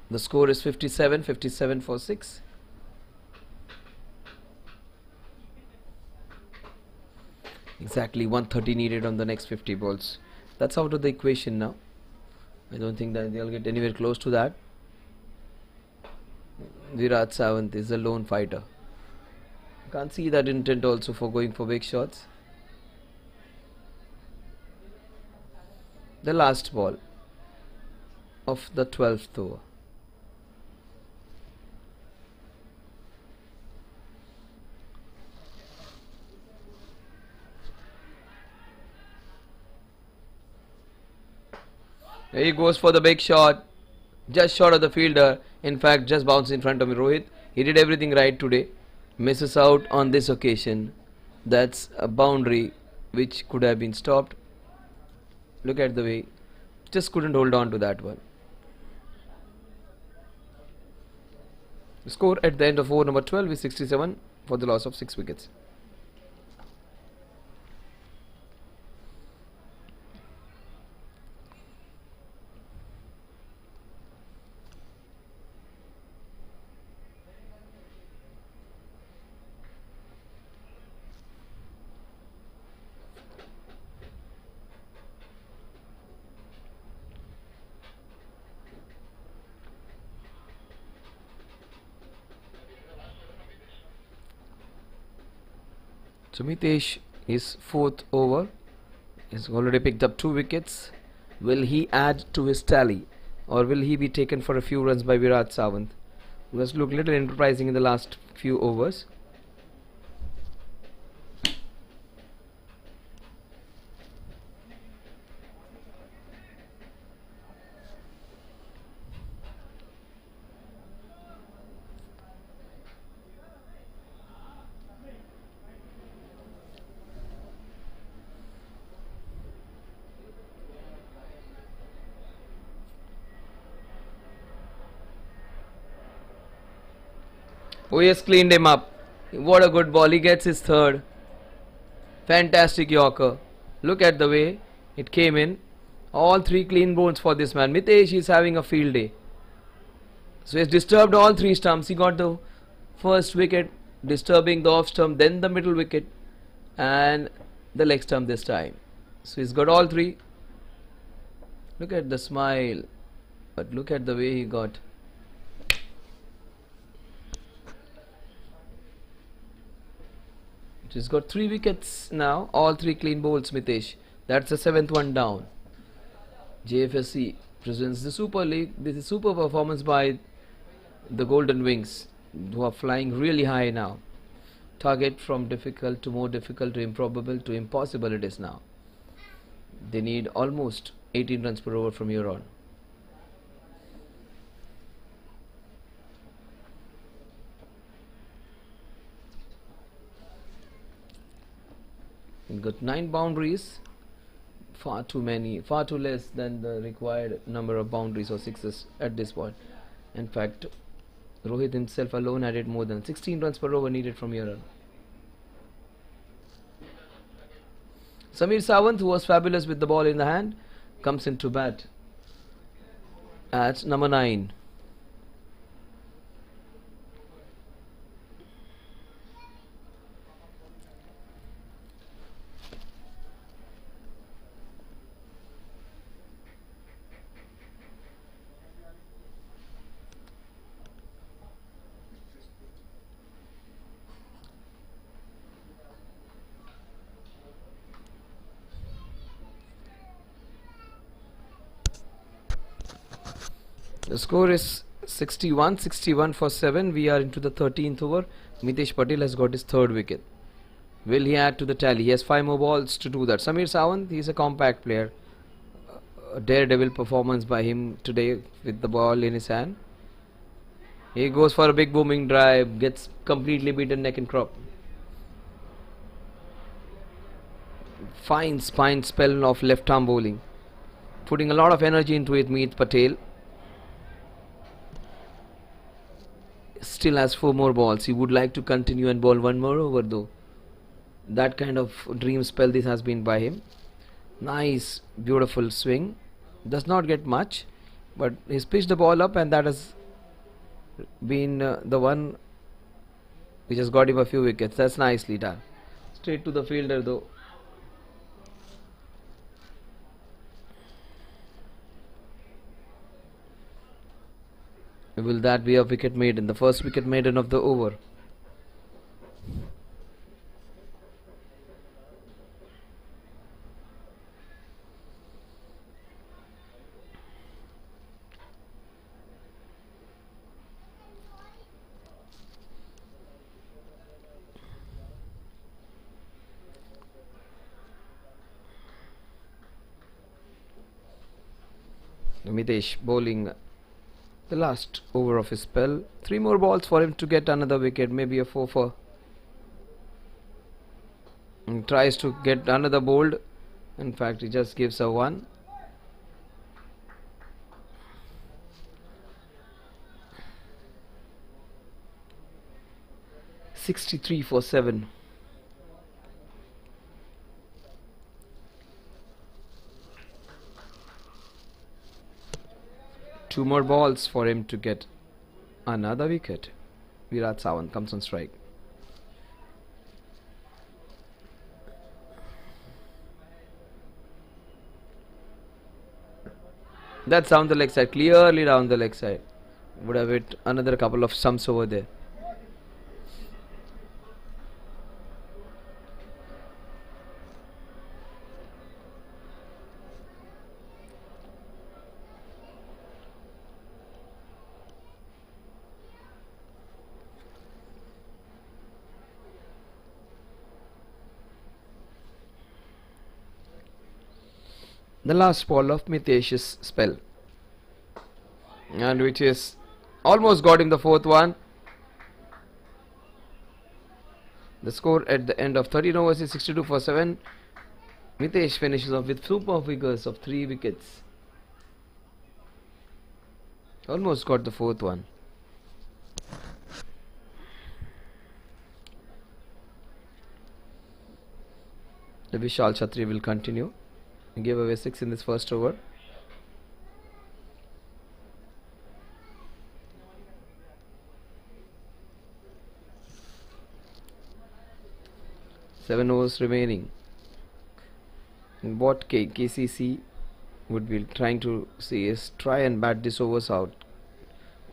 The score is 57 for 6. Exactly 130 needed on the next 50 balls. That's out of the equation now. I don't think that they'll get anywhere close to that. Virat Savant is a lone fighter. Can't see that intent also for going for big shots. The last ball of the 12th over. Here he goes for the big shot, just short of the fielder. In fact, just bounced in front of me. Rohit, he did everything right today. Misses out on this occasion. That's a boundary which could have been stopped. Look at the way, just couldn't hold on to that one. The score at the end of over number 12 is 67 for the loss of 6 wickets. So Mitesh is 4th over. He's already picked up 2 wickets. Will he add to his tally, or will he be taken for a few runs by Virat Savant, who has looked little enterprising in the last few overs? Oh, he has cleaned him up. What a good ball. He gets his 3rd. Fantastic Yorker. Look at the way it came in. All 3 clean bowls for this man. Mitesh is having a field day. So he has disturbed all 3 stumps. He got the first wicket, disturbing the off stump, then the middle wicket, and the leg stump this time. So he's got all 3. Look at the smile. But look at the way he got. He's got 3 wickets now, all 3 clean bowls, Mitesh. That's the 7th one down. Jfsc presents the Super League. This is super performance by the Golden Wings, who are flying really high now. Target from difficult to more difficult to improbable to impossible it is now. They need almost 18 runs per over from here on. He got 9 boundaries, far too many, far too less than the required number of boundaries or sixes at this point. In fact, Rohit himself alone added more than 16 runs per over needed from here on. Samir Sawant, who was fabulous with the ball in the hand, comes into bat at number 9. The score is 61 for 7. We are into the 13th over. Mitesh Patel has got his 3rd wicket. Will he add to the tally? He has 5 more balls to do that. Samir Sawant, he's a compact player. A daredevil performance by him today with the ball in his hand. He goes for a big booming drive, gets completely beaten neck and crop. Fine spine spell of left arm bowling. Putting a lot of energy into it, Meet Patel. Still has 4 more balls. He would like to continue and bowl 1 more over though. That kind of dream spell this has been by him. Nice, beautiful swing. Does not get much, but he's pitched the ball up, and that has been the one which has got him a few wickets. That's nicely done. Straight to the fielder though. Will that be a wicket maiden? The first wicket maiden of the over. Mitesh bowling the last over of his spell. 3 more balls for him to get another wicket, maybe a 4 and tries to get another bowled. In fact, he just gives a 1. "63 for 7. Two more balls for him to get another wicket. Virat Sawant comes on strike. That's down the leg side, clearly down the leg side. Would have hit another couple of stumps over there. The last ball of Mitesh's spell, and which is almost got him the 4th one. The score at the end of 13 overs is 62 for 7. Mitesh finishes off with super figures of 3 wickets. Almost got the 4th one. The Vishal Chhatri will continue. He gave away 6 in this first over. Seven overs remaining. And what KCC would be trying to see is try and bat these overs out.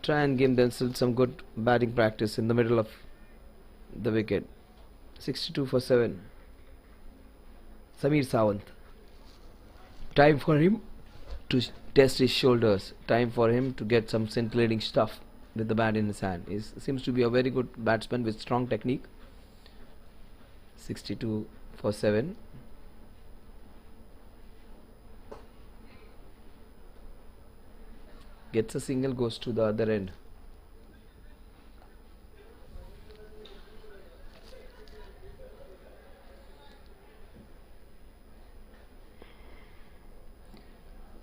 Try and give themselves some good batting practice in the middle of the wicket. 62 for 7. Samir Sawant. Time for him to test his shoulders. Time for him to get some scintillating stuff with the bat in his hand. He seems to be a very good batsman with strong technique. 62 for 7. Gets a single, goes to the other end.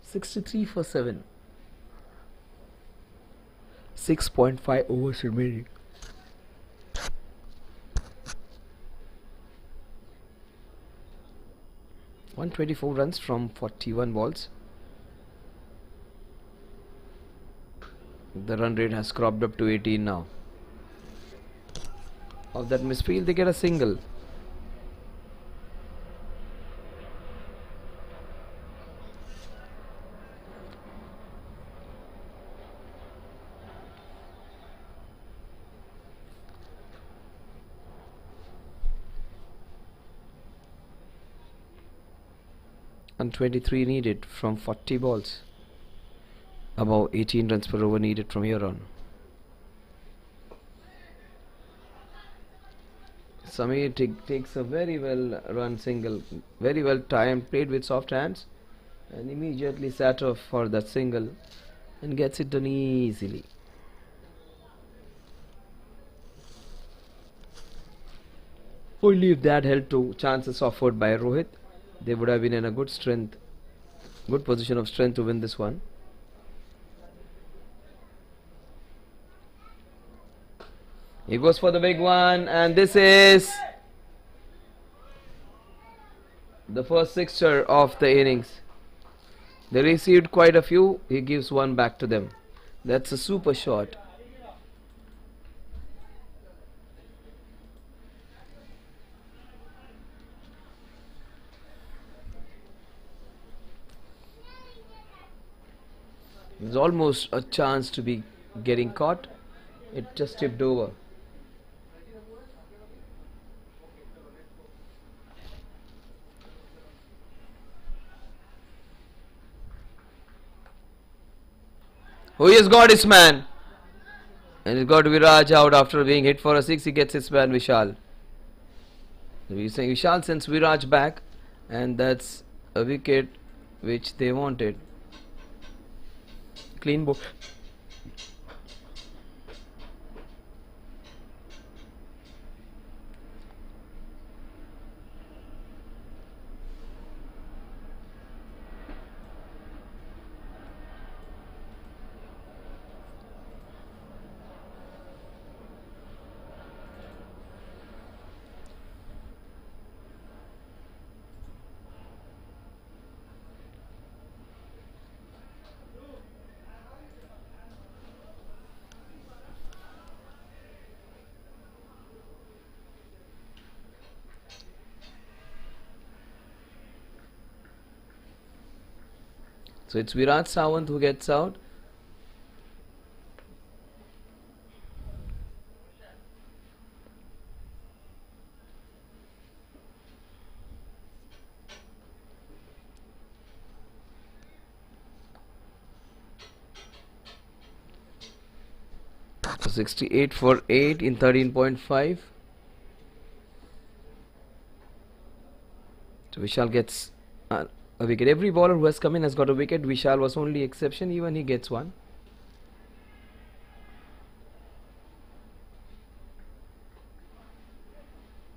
"63 for 7. 6.5 overs remaining. "124 runs from 41 balls. The run rate has cropped up to 18 now. Of that misfield, they get a single. And 23 needed from 40 balls. About 18 runs per over needed from here on. Samir takes a very well run single, very well timed, played with soft hands, and immediately sat off for that single and gets it done easily. Only if that held to chances offered by Rohit, they would have been in a good position of strength to win this one. He goes for the big one, and this is the first sixer of the innings. They received quite a few, he gives one back to them. That's a super shot. There's almost a chance to be getting caught. It just tipped over. Oh, he has got his man. And he's got Viraj out after being hit for a 6. He gets his man Vishal. Vishal sends Viraj back, and that's a wicket which they wanted. Clean ball. So it's Virat Sawant who gets out. So 68 for 8 in 13.5. So Vishal gets a wicket. Every bowler who has come in has got a wicket. Vishal was only exception, even he gets one.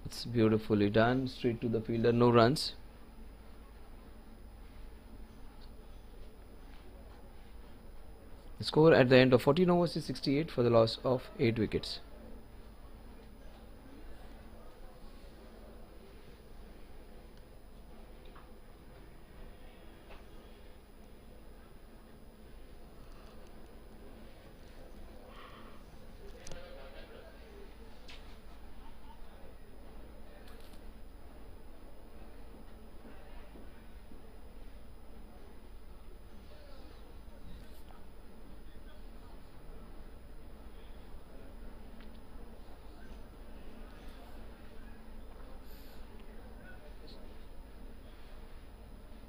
It's beautifully done. Straight to the fielder, no runs. The score at the end of 14 overs is 68 for the loss of 8 wickets.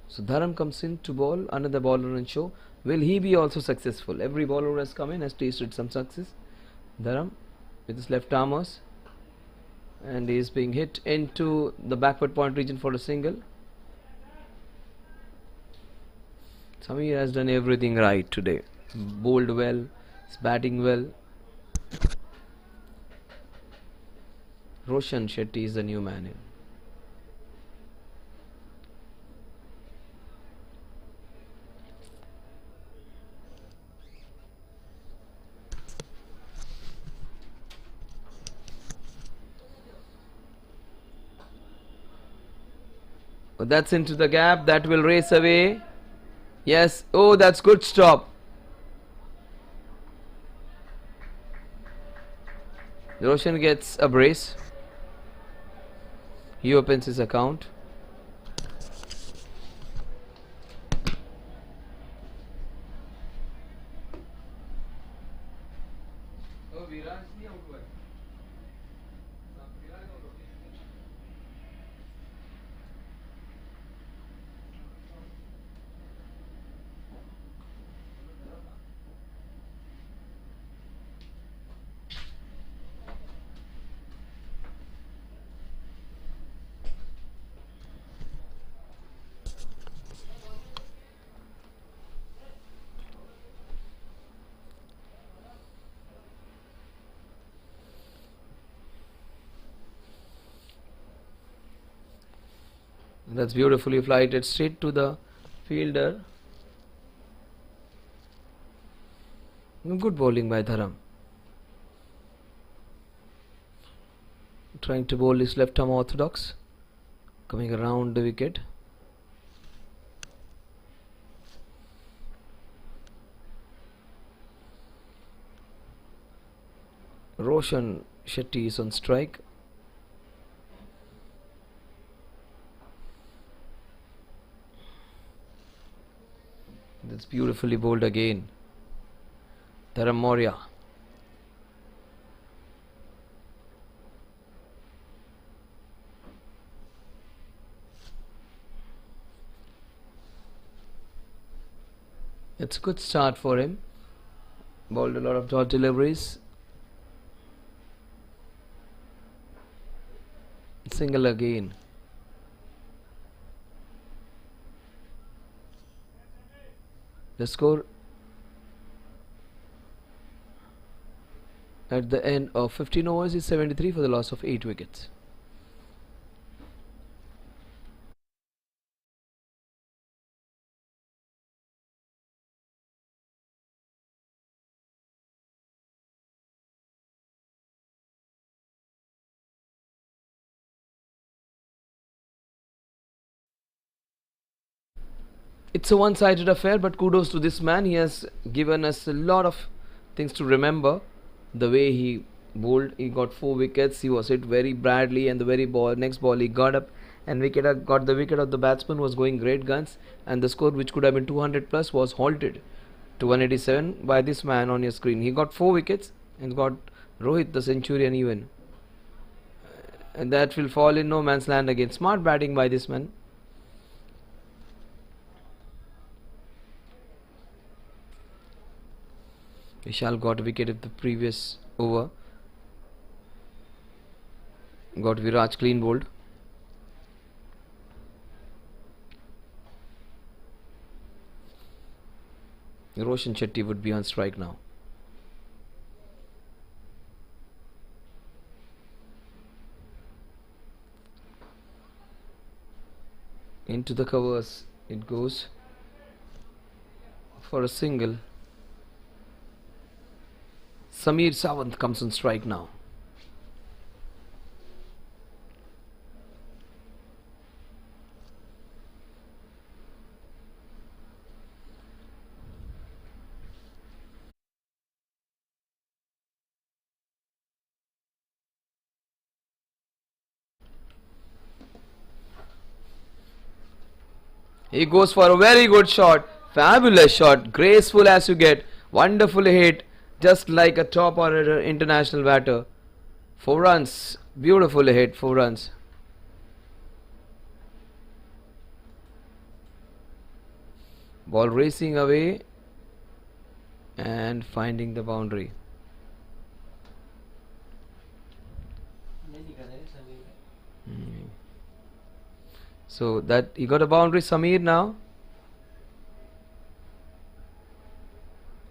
So Dharam comes in to bowl, another bowler in show. Will he be also successful? Every bowler who has come in has tasted some success. Dharam with his left armers, and he is being hit into the backward point region for a single. Samir has done everything right today. Bowled well, is batting well. Roshan Shetty is the new man in. But that's into the gap. That will race away. Yes. Oh, that's good stop. Roshan gets a brace. He opens his account. That's beautifully flighted straight to the fielder. Good bowling by Dharam. Trying to bowl his left arm orthodox. Coming around the wicket. Roshan Shetty is on strike. That's beautifully bowled again. Dharam Maurya. It's a good start for him. Bowled a lot of dot deliveries. Single again. The score at the end of 15 overs is 73 for the loss of 8 wickets. It's a one-sided affair, but kudos to this man. He has given us a lot of things to remember. The way he bowled, he got 4 wickets. He was hit very badly, and the very next ball he got up and got the wicket of the batsman, was going great guns, and the score, which could have been 200 plus, was halted to 187 by this man on your screen. He got 4 wickets and got Rohit the centurion even, and that will fall in no man's land again. Smart batting by this man. Vishal got a wicket of the previous over. Got Viraj clean bowled. Roshan Shetty would be on strike now. Into the covers it goes for a single. Sameer Sawant comes on strike now. He goes for a very good shot. Fabulous shot. Graceful as you get. Wonderful hit. Just like a top order international batter. 4 runs. Beautiful hit. 4 runs. Ball racing away and finding the boundary. So that he got a boundary. Sameer now.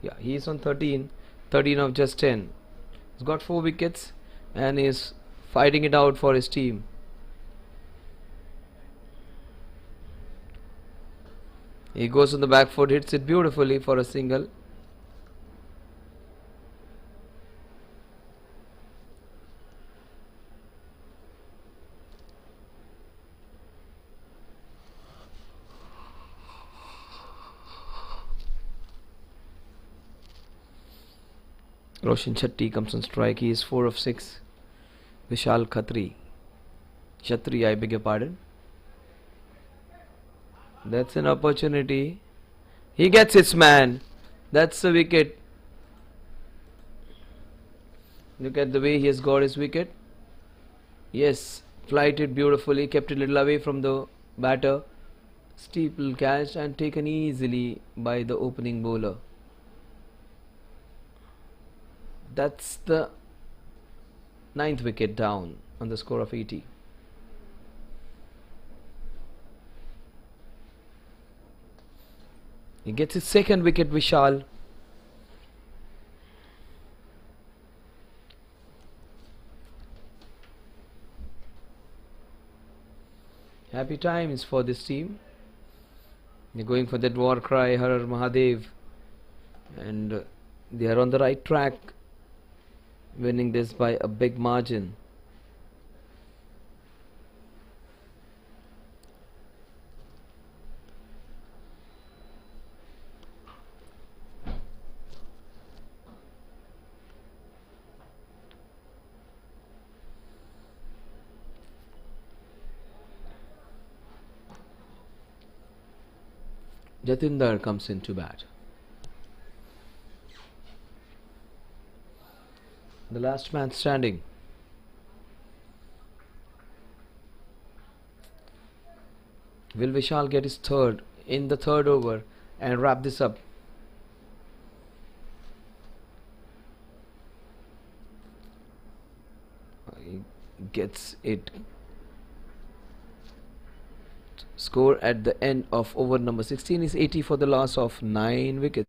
Yeah, he is on 13 of just 10. He's got 4 wickets and is fighting it out for his team. He goes on the back foot, hits it beautifully for a single. Roshan Shetty comes on strike. He is 4 of 6. Vishal Shatri, I beg your pardon. That's an opportunity. He gets his man. That's a wicket. Look at the way he has got his wicket. Yes, flighted beautifully, kept it a little away from the batter. Steeple catch and taken easily by the opening bowler. That's the 9th wicket down on the score of 80. He gets his 2nd wicket, Vishal. Happy times for this team. They're going for that war cry, Har Har Mahadev, and they are on the right track, winning this by a big margin. Jatinder comes into bat. The last man standing. Will Vishal get his third in the third over and wrap this up? He gets it. Score at the end of over number 16 is 80 for the loss of 9 wickets.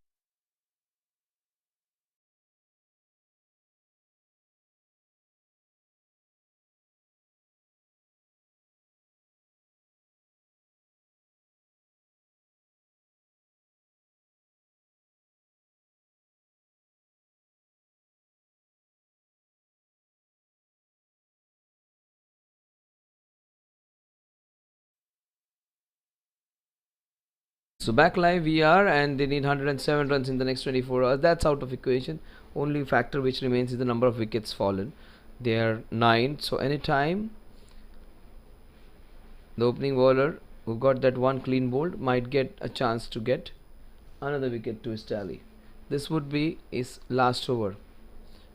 So back live we are, and they need 107 runs in the next 24 hours. That's out of equation. Only factor which remains is the number of wickets fallen. They are 9. So anytime the opening bowler who got that one clean bowled might get a chance to get another wicket to his tally. This would be his last over.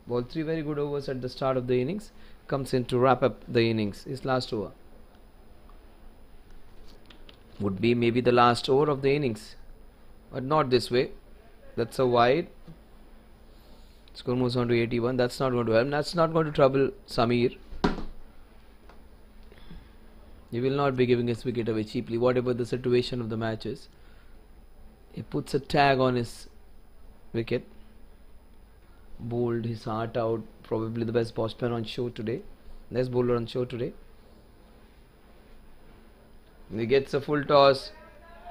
Bowled 3 very good overs at the start of the innings. Comes in to wrap up the innings. His last over would be maybe the last over of the innings, but not this way. That's a wide. Score moves on to 81. That's not going to help. That's not going to trouble Samir. He will not be giving his wicket away cheaply, whatever the situation of the match is. He puts a tag on his wicket. Bowled his heart out. Probably the best batsman on show today. Best bowler on show today. He gets a full toss,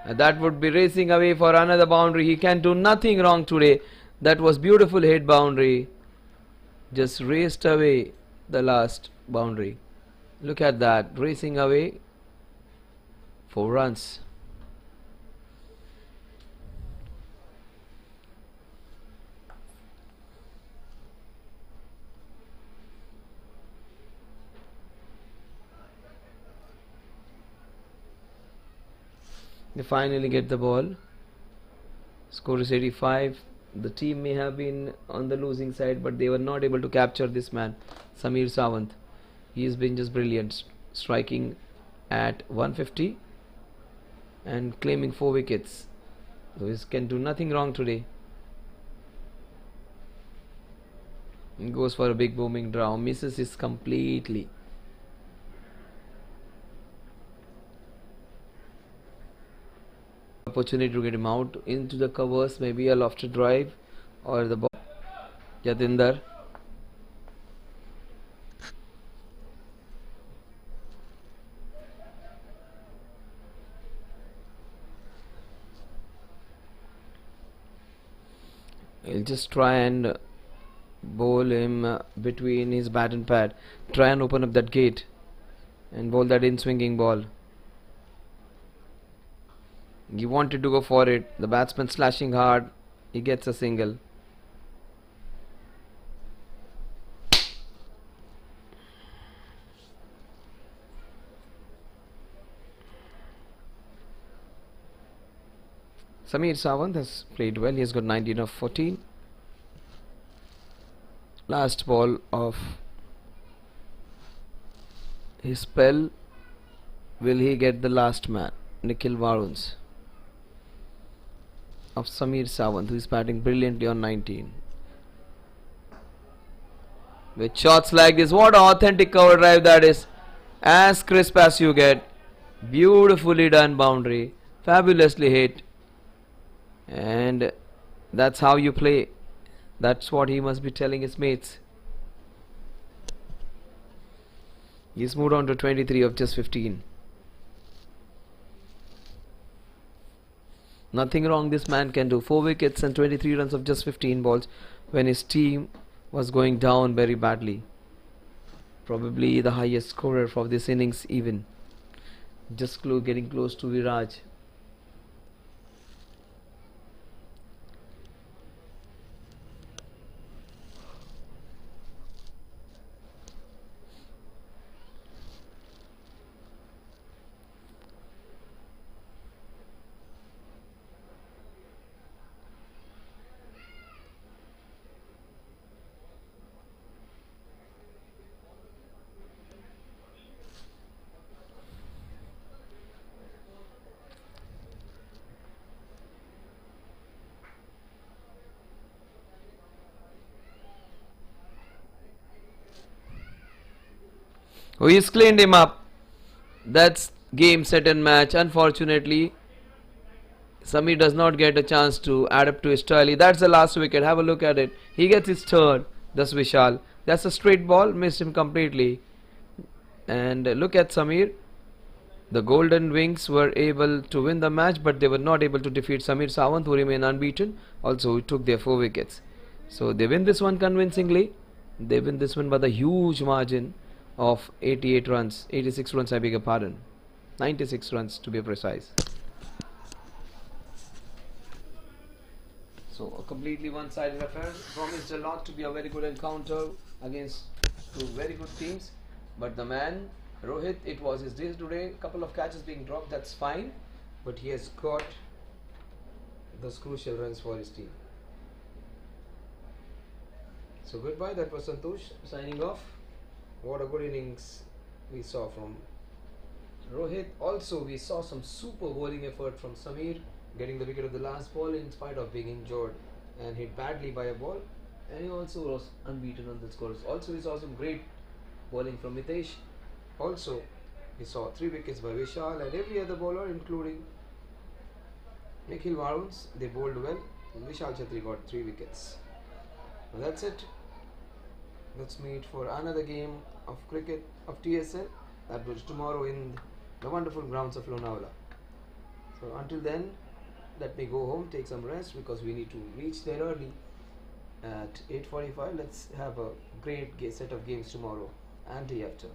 and that would be racing away for another boundary. He can do nothing wrong today. That was beautiful hit boundary. Just raced away the last boundary. Look at that, racing away 4 runs. They finally get the ball. Score is 85. The team may have been on the losing side, but they were not able to capture this man, Samir Sawant. He has been just brilliant, striking at 150 and claiming 4 wickets. So he can do nothing wrong today. He goes for a big booming draw, misses this completely. Opportunity to get him out into the covers, maybe a lofted drive or the ball. Jatinder. He'll just try and bowl him between his bat and pad. Try and open up that gate and bowl that in swinging ball. He wanted to go for it. The batsman slashing hard. He gets a single. Samir Sawant has played well. He has got 19 of 14. Last ball of his spell. Will he get the last man? Nikhil Varuns of Samir Sawant, who is batting brilliantly on 19. With shots like this, what an authentic cover drive that is. As crisp as you get. Beautifully done boundary. Fabulously hit. And that's how you play. That's what he must be telling his mates. He's moved on to 23 of just 15. Nothing wrong this man can do. 4 wickets and 23 runs of just 15 balls when his team was going down very badly. Probably the highest scorer for this innings even. Just getting close to Viraj. Oh, he's cleaned him up. That's game, set and match. Unfortunately, Samir does not get a chance to add up to his tally. That's the last wicket. Have a look at it. He gets his third. That's Vishal. That's a straight ball. Missed him completely. And look at Samir. The Golden Wings were able to win the match, but they were not able to defeat Samir Sawant, who remained unbeaten. Also, who took their 4 wickets. So they win this one convincingly. They win this one by the huge margin of 88 runs, 86 runs, I beg your pardon, 96 runs to be precise. So a completely one-sided affair. Promised a lot to be a very good encounter against two very good teams, but the man Rohit, it was his day today. Couple of catches being dropped, that's fine, but he has got those crucial runs for his team. So goodbye, that was Santosh signing off. What a good innings we saw from Rohit. Also, we saw some super bowling effort from Samir, getting the wicket of the last ball in spite of being injured and hit badly by a ball. And he also was unbeaten on the scores. Also, we saw some great bowling from Mitesh. Also, we saw 3 wickets by Vishal and every other bowler, including Nikhil Varuns. They bowled well. And Vishal Chhatri got 3 wickets. Well, that's it. Let's meet for another game of cricket of TSL that was tomorrow in the wonderful grounds of Lonavala. So until then, let me go home, take some rest because we need to reach there early at 8:45. Let's have a great set of games tomorrow and day after.